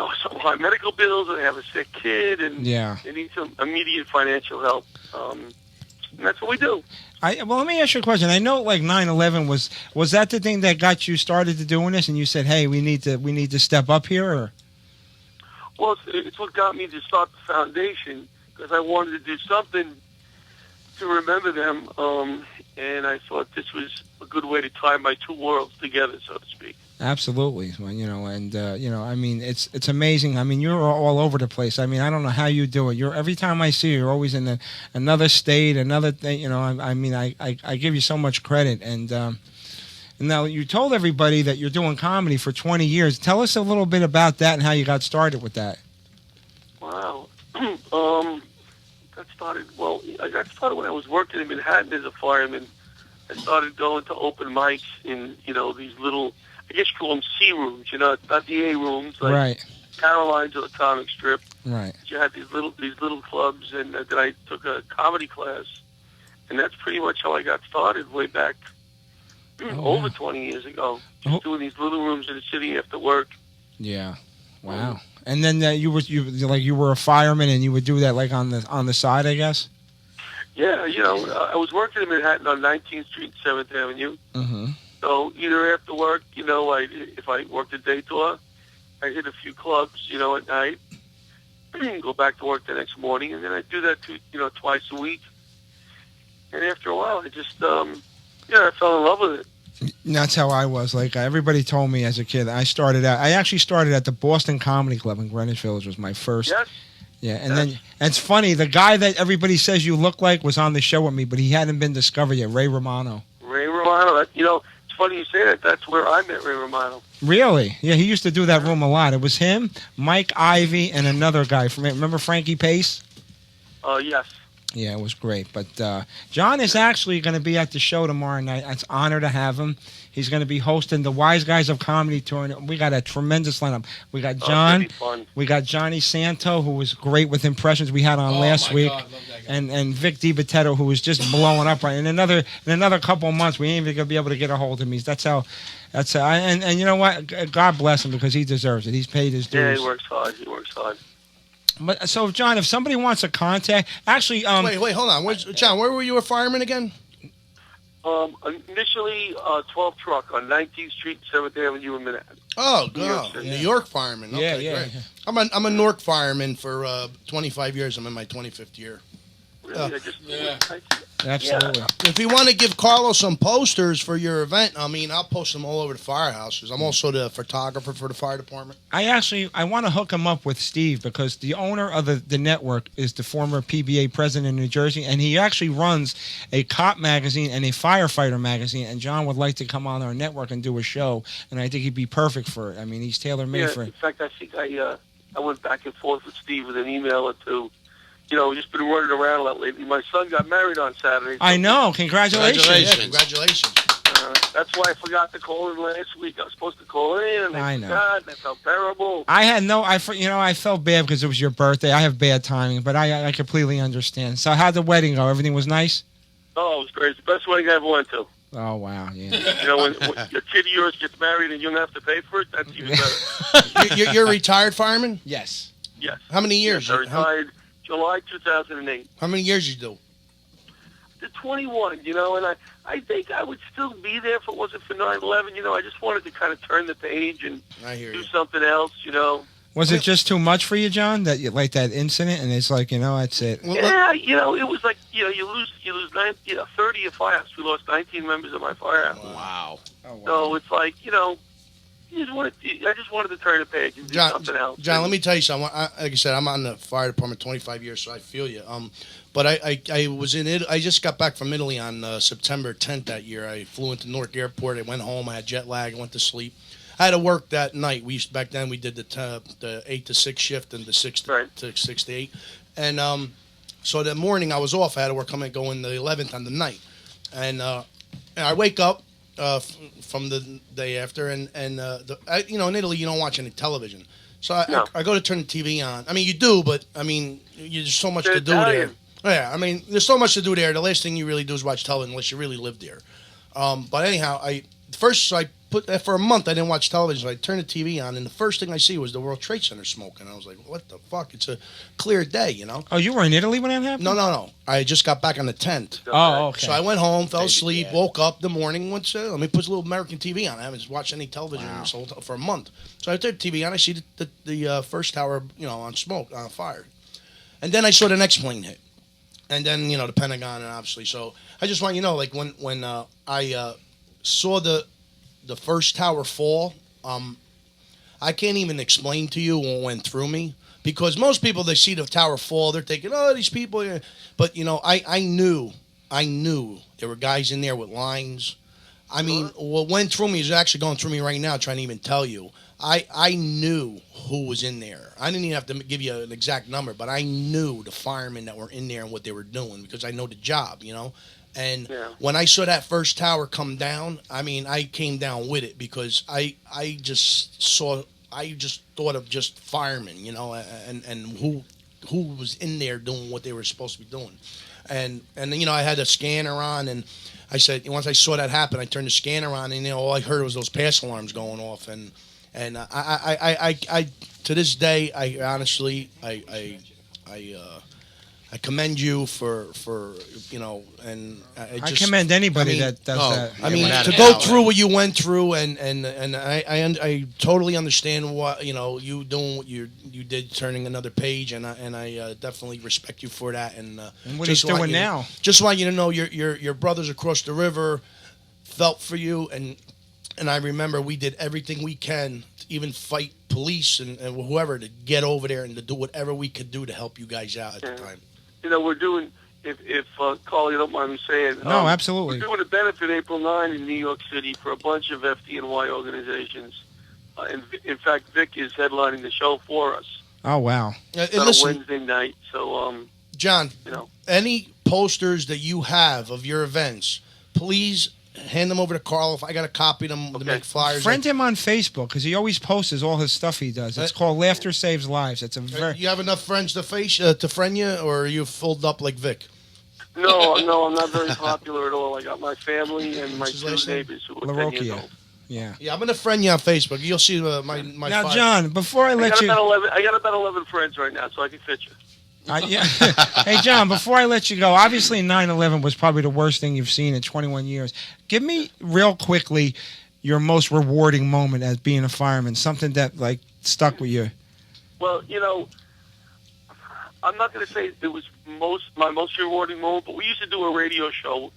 high medical bills, and they have a sick kid, and they need some immediate financial help. And that's what we do. Well, let me ask you a question. I know, like 9/11 was that the thing that got you started to doing this, and you said, "Hey, we need to step up here." Or? Well, it's what got me to start the foundation, because I wanted to do something to remember them, and I thought this was a good way to tie my two worlds together, so to speak. Absolutely, well, I mean, it's amazing. I mean, you're all over the place. I mean, I don't know how you do it. Every time I see you, you're always in another state, another thing. I give you so much credit. And now you told everybody that you're doing comedy for 20 years. Tell us a little bit about that and how you got started with that. Wow. I got started when I was working in Manhattan as a fireman. I started going to open mics in, these little, I guess you call them C rooms, not the A rooms, like right. Caroline's or the comic strip. Right. You had these little clubs, and then I took a comedy class, and that's pretty much how I got started way back over 20 years ago. Just doing these little rooms in the city after work. Yeah. Wow. And then you were a fireman, and you would do that like on the side, I guess. Yeah, I was working in Manhattan on 19th Street, 7th Avenue. Mm-hmm. So either after work, if I worked a day tour, I hit a few clubs, at night, go back to work the next morning, and then I do that twice a week. And after a while, I just, I fell in love with it. That's how I was. Like everybody told me as a kid, I actually started at the Boston Comedy Club in Greenwich Village. Was my first. Yes. Yeah, and then it's funny. The guy that everybody says you look like was on the show with me, but he hadn't been discovered yet. Ray Romano. Ray Romano. It's funny you say that. That's where I met Ray Romano. Really? Yeah, he used to do that room a lot. It was him, Mike Ivey, and another guy. Remember Frankie Pace? Yes. Yeah, it was great. But John is actually going to be at the show tomorrow night. It's an honor to have him. He's going to be hosting the Wiseguyz of Comedy Tour. And we got a tremendous lineup. We got John. We got Johnny Santo, who was great with impressions we had on last week. God, and Vic DiBattista, who was just blowing up. Right. In another couple of months, we ain't even going to be able to get a hold of him. And you know what? God bless him, because he deserves it. He's paid his dues. Yeah, he works hard. But so, John, if somebody wants to contact, actually, wait, hold on, John, where were you a fireman again? Initially, 12 truck on 19th Street, 7th Avenue in Manhattan. Oh, God, New York fireman. Okay, great. Yeah. I'm a Newark fireman for 25 years. I'm in my 25th year. Really? Absolutely. If you want to give Carlos some posters for your event, I mean, I'll post them all over the firehouse because I'm also the photographer for the fire department. I want to hook him up with Steve because the owner of the network is the former PBA president in New Jersey, and he actually runs a cop magazine and a firefighter magazine. And John would like to come on our network and do a show, and I think he'd be perfect for it. I mean, he's tailor-made for it. In fact, I think I went back and forth with Steve with an email or two. You know, we've just been running around a lot lately. My son got married on Saturday. I know. Congratulations. Yeah, congratulations. That's why I forgot to call in last week. I was supposed to call in, and I know. forgot, and I felt terrible. I felt bad because it was your birthday. I have bad timing, but I completely understand. So how'd the wedding go? Everything was nice? Oh, it was great. It's the best wedding I ever went to. Oh, wow, yeah. You know, when your kid of yours gets married and you don't have to pay for it, that's even better. You're a retired fireman? Yes. Yes. How many years? Yes, I retired July 2008. How many years you do? The 21, you know, and I think I would still be there if it wasn't for 9/11. You know, I just wanted to kind of turn the page and do something else, you know. Was it just too much for you, John, that you like that incident, and it's like, that's it? Yeah, you know, it was like, you lose 30 of firehouse. We lost 19 members of my firehouse. Wow. So it's like, I just wanted to turn the page and do something else. John, let me tell you something. Like I said, I'm on the fire department 25 years, so I feel you. But I was in it. I just got back from Italy on September 10th that year. I flew into Newark Airport. I went home. I had jet lag. I went to sleep. I had to work that night. Back then we did the 8 to 6 shift and the 6 to 8, and so that morning I was off. I had to work go in the 11th on the night, and I wake up from the day after, and in Italy you don't watch any television, so I go to turn the TV on. I mean, you do, but I mean, there's so much to do there. Yeah, I mean, there's so much to do there. The last thing you really do is watch television unless you really live there. But anyhow, for a month I didn't watch television. So I turned the TV on, and the first thing I see was the World Trade Center smoke, and I was like, "What the fuck? It's a clear day, you know." Oh, you were in Italy when that happened? No. I just got back on the 10th. Oh, okay. So I went home, fell asleep, woke up the morning, went to let me put a little American TV on. I haven't watched any television for a month. So I turned the TV on. I see the first tower, on smoke, on fire, and then I saw the next plane hit, and then the Pentagon, and obviously. So I just want like when I saw the first tower fall, I can't even explain to you what went through me, because most people, they see the tower fall, they're thinking, oh, these people, but I knew there were guys in there with lines. I mean, what went through me is actually going through me right now, trying to even tell you. I knew who was in there. I didn't even have to give you an exact number, but I knew the firemen that were in there and what they were doing, because I know the job, And when I saw that first tower come down, I mean, I came down with it, because I just thought of just firemen, and who was in there doing what they were supposed to be doing. And I had a scanner on, and I said, once I saw that happen, I turned the scanner on, and all I heard was those pass alarms going off, and I to this day, I honestly, I commend you for and I commend anybody that does that. I mean, to go through what you went through, and I totally understand what you doing what you did, turning another page, and I definitely respect you for that. And what he's doing now. Just want you to know your brothers across the river felt for you, and I remember we did everything we can to even fight police and whoever to get over there and to do whatever we could do to help you guys out at the time. We're doing, if Carl, you don't mind me saying. No, absolutely. We're doing a benefit April 9 in New York City for a bunch of FDNY organizations. In fact, Vic is headlining the show for us. Oh, wow. It's on a Wednesday night. So, John, any posters that you have of your events, please hand them over to Carl. If I got to copy them to make flyers. Friend him on Facebook, because he always posts all his stuff he does. It's called Laughter Saves Lives. It's a very. You have enough friends to friend you, or are you filled up like Vic? No, I'm not very popular at all. I got my family and my two neighbors who are 10 years old. Yeah, I'm gonna friend you on Facebook. You'll see my. Now, John, before I let you, I got about 11 friends right now, so I can fit you. Hey, John, before I let you go, obviously 9/11 was probably the worst thing you've seen in 21 years. Give me real quickly your most rewarding moment as being a fireman, something that stuck with you. Well, I'm not going to say it was my most rewarding moment, but we used to do a radio show,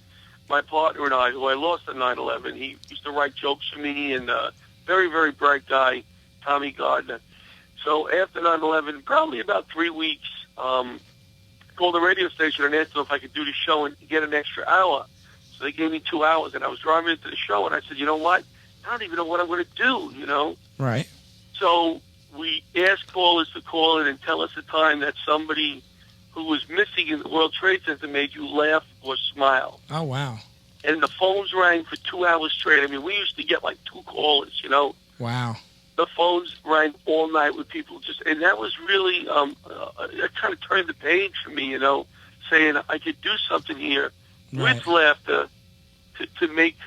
my partner and I, who I lost at 9/11. He used to write jokes for me, and very, very bright guy, Tommy Gardner. So after 9/11, probably about 3 weeks, called the radio station and asked them if I could do the show and get an extra hour. So they gave me 2 hours, and I was driving into the show, and I said, you know what? I don't even know what I'm going to do, you know? Right. So we asked callers to call in and tell us a time that somebody who was missing in the World Trade Center made you laugh or smile. Oh, wow. And the phones rang for 2 hours straight. I mean, we used to get like 2 callers, you know? Wow. The phones rang all night with people and that was really, it kind of turned the page for me, you know, saying I could do something here with laughter to make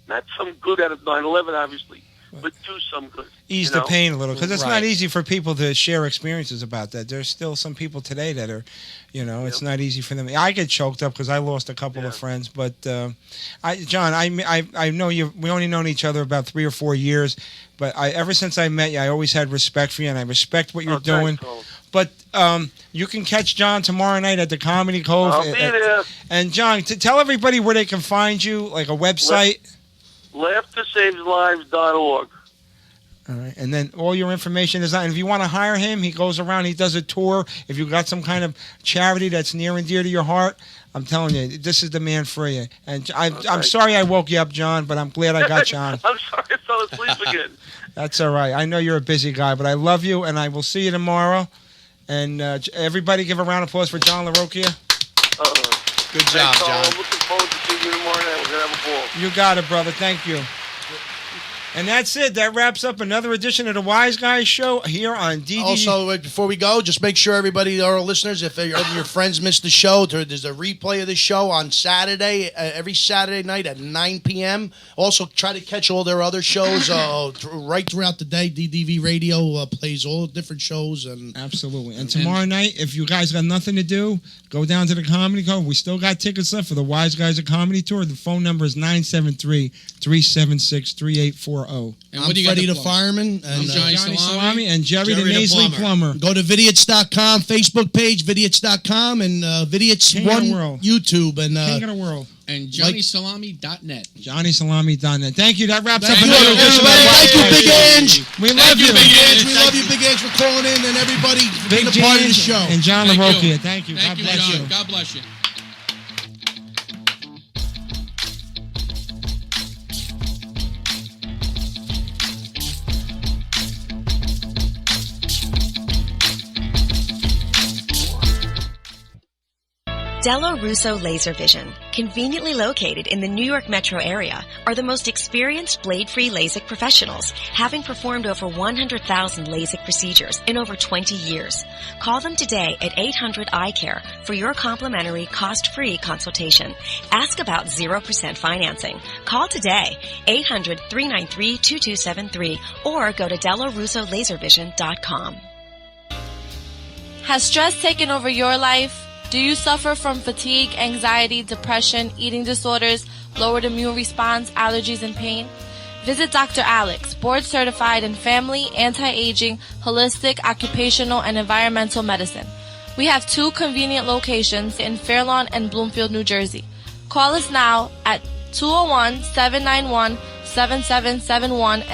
not some good out of 9/11, obviously, but do some good. Ease the pain a little, because it's not easy for people to share experiences about that. There's still some people today that are, you know, it's not easy for them. I get choked up because I lost a couple of friends, but John, I know we only known each other about 3 or 4 years, but ever since I met you, I always had respect for you, and I respect what you're doing. But you can catch John tomorrow night at the Comedy Cove. I'll be there. And John, tell everybody where they can find you, like a website. LaughterSavesLives.org. All right, and then all your information is on. And if you want to hire him, he goes around. He does a tour. If you've got some kind of charity that's near and dear to your heart, I'm telling you, this is the man for you. And I'm sorry I woke you up, John, but I'm glad I got you on. I'm sorry I fell asleep again. That's all right. I know you're a busy guy, but I love you, and I will see you tomorrow. And everybody give a round of applause for John LaRocchia. Good job, John. I'm looking forward to seeing you tomorrow night. We're going to have a ball. You got it, brother. Thank you. And that's it. That wraps up another edition of the Wiseguyz Show here on DD. Also, before we go, just make sure everybody, our listeners, if your friends missed the show, there's a replay of the show on Saturday, every Saturday night at 9 p.m. Also, try to catch all their other shows right throughout the day. DDV Radio plays all different shows. Absolutely. And tomorrow night, if you guys got nothing to do, go down to the Comedy Cove. We still got tickets left for the Wiseguyz of Comedy Tour. The phone number is 973-376-3840. And I'm Freddie the Fireman. And I'm Johnny Salami. And Jerry the Nasally Plumber. Go to Vidiots.com, Facebook page, Vidiots.com, and Vidiots1 YouTube. And King of the World. And JohnnySalami.net. JohnnySalami.net. Thank you. That wraps up Thank another you, edition. Thank you, Big Ange. We love you, Big Ange. We love you, Big Ange, for calling in, and everybody for being a part of the show. And John LaRocchia. Thank you. Thank God you, bless John. you. God bless you. Dello Russo Laser Vision, conveniently located in the New York metro area, are the most experienced blade-free LASIK professionals, having performed over 100,000 LASIK procedures in over 20 years. Call them today at 800-EYE-CARE for your complimentary, cost-free consultation. Ask about 0% financing. Call today, 800-393-2273, or go to DelloRussoLaserVision.com. Has stress taken over your life? Do you suffer from fatigue, anxiety, depression, eating disorders, lowered immune response, allergies, and pain? Visit Dr. Alex, board certified in family, anti-aging, holistic, occupational, and environmental medicine. We have 2 convenient locations in Fairlawn and Bloomfield, New Jersey. Call us now at 201-791-7771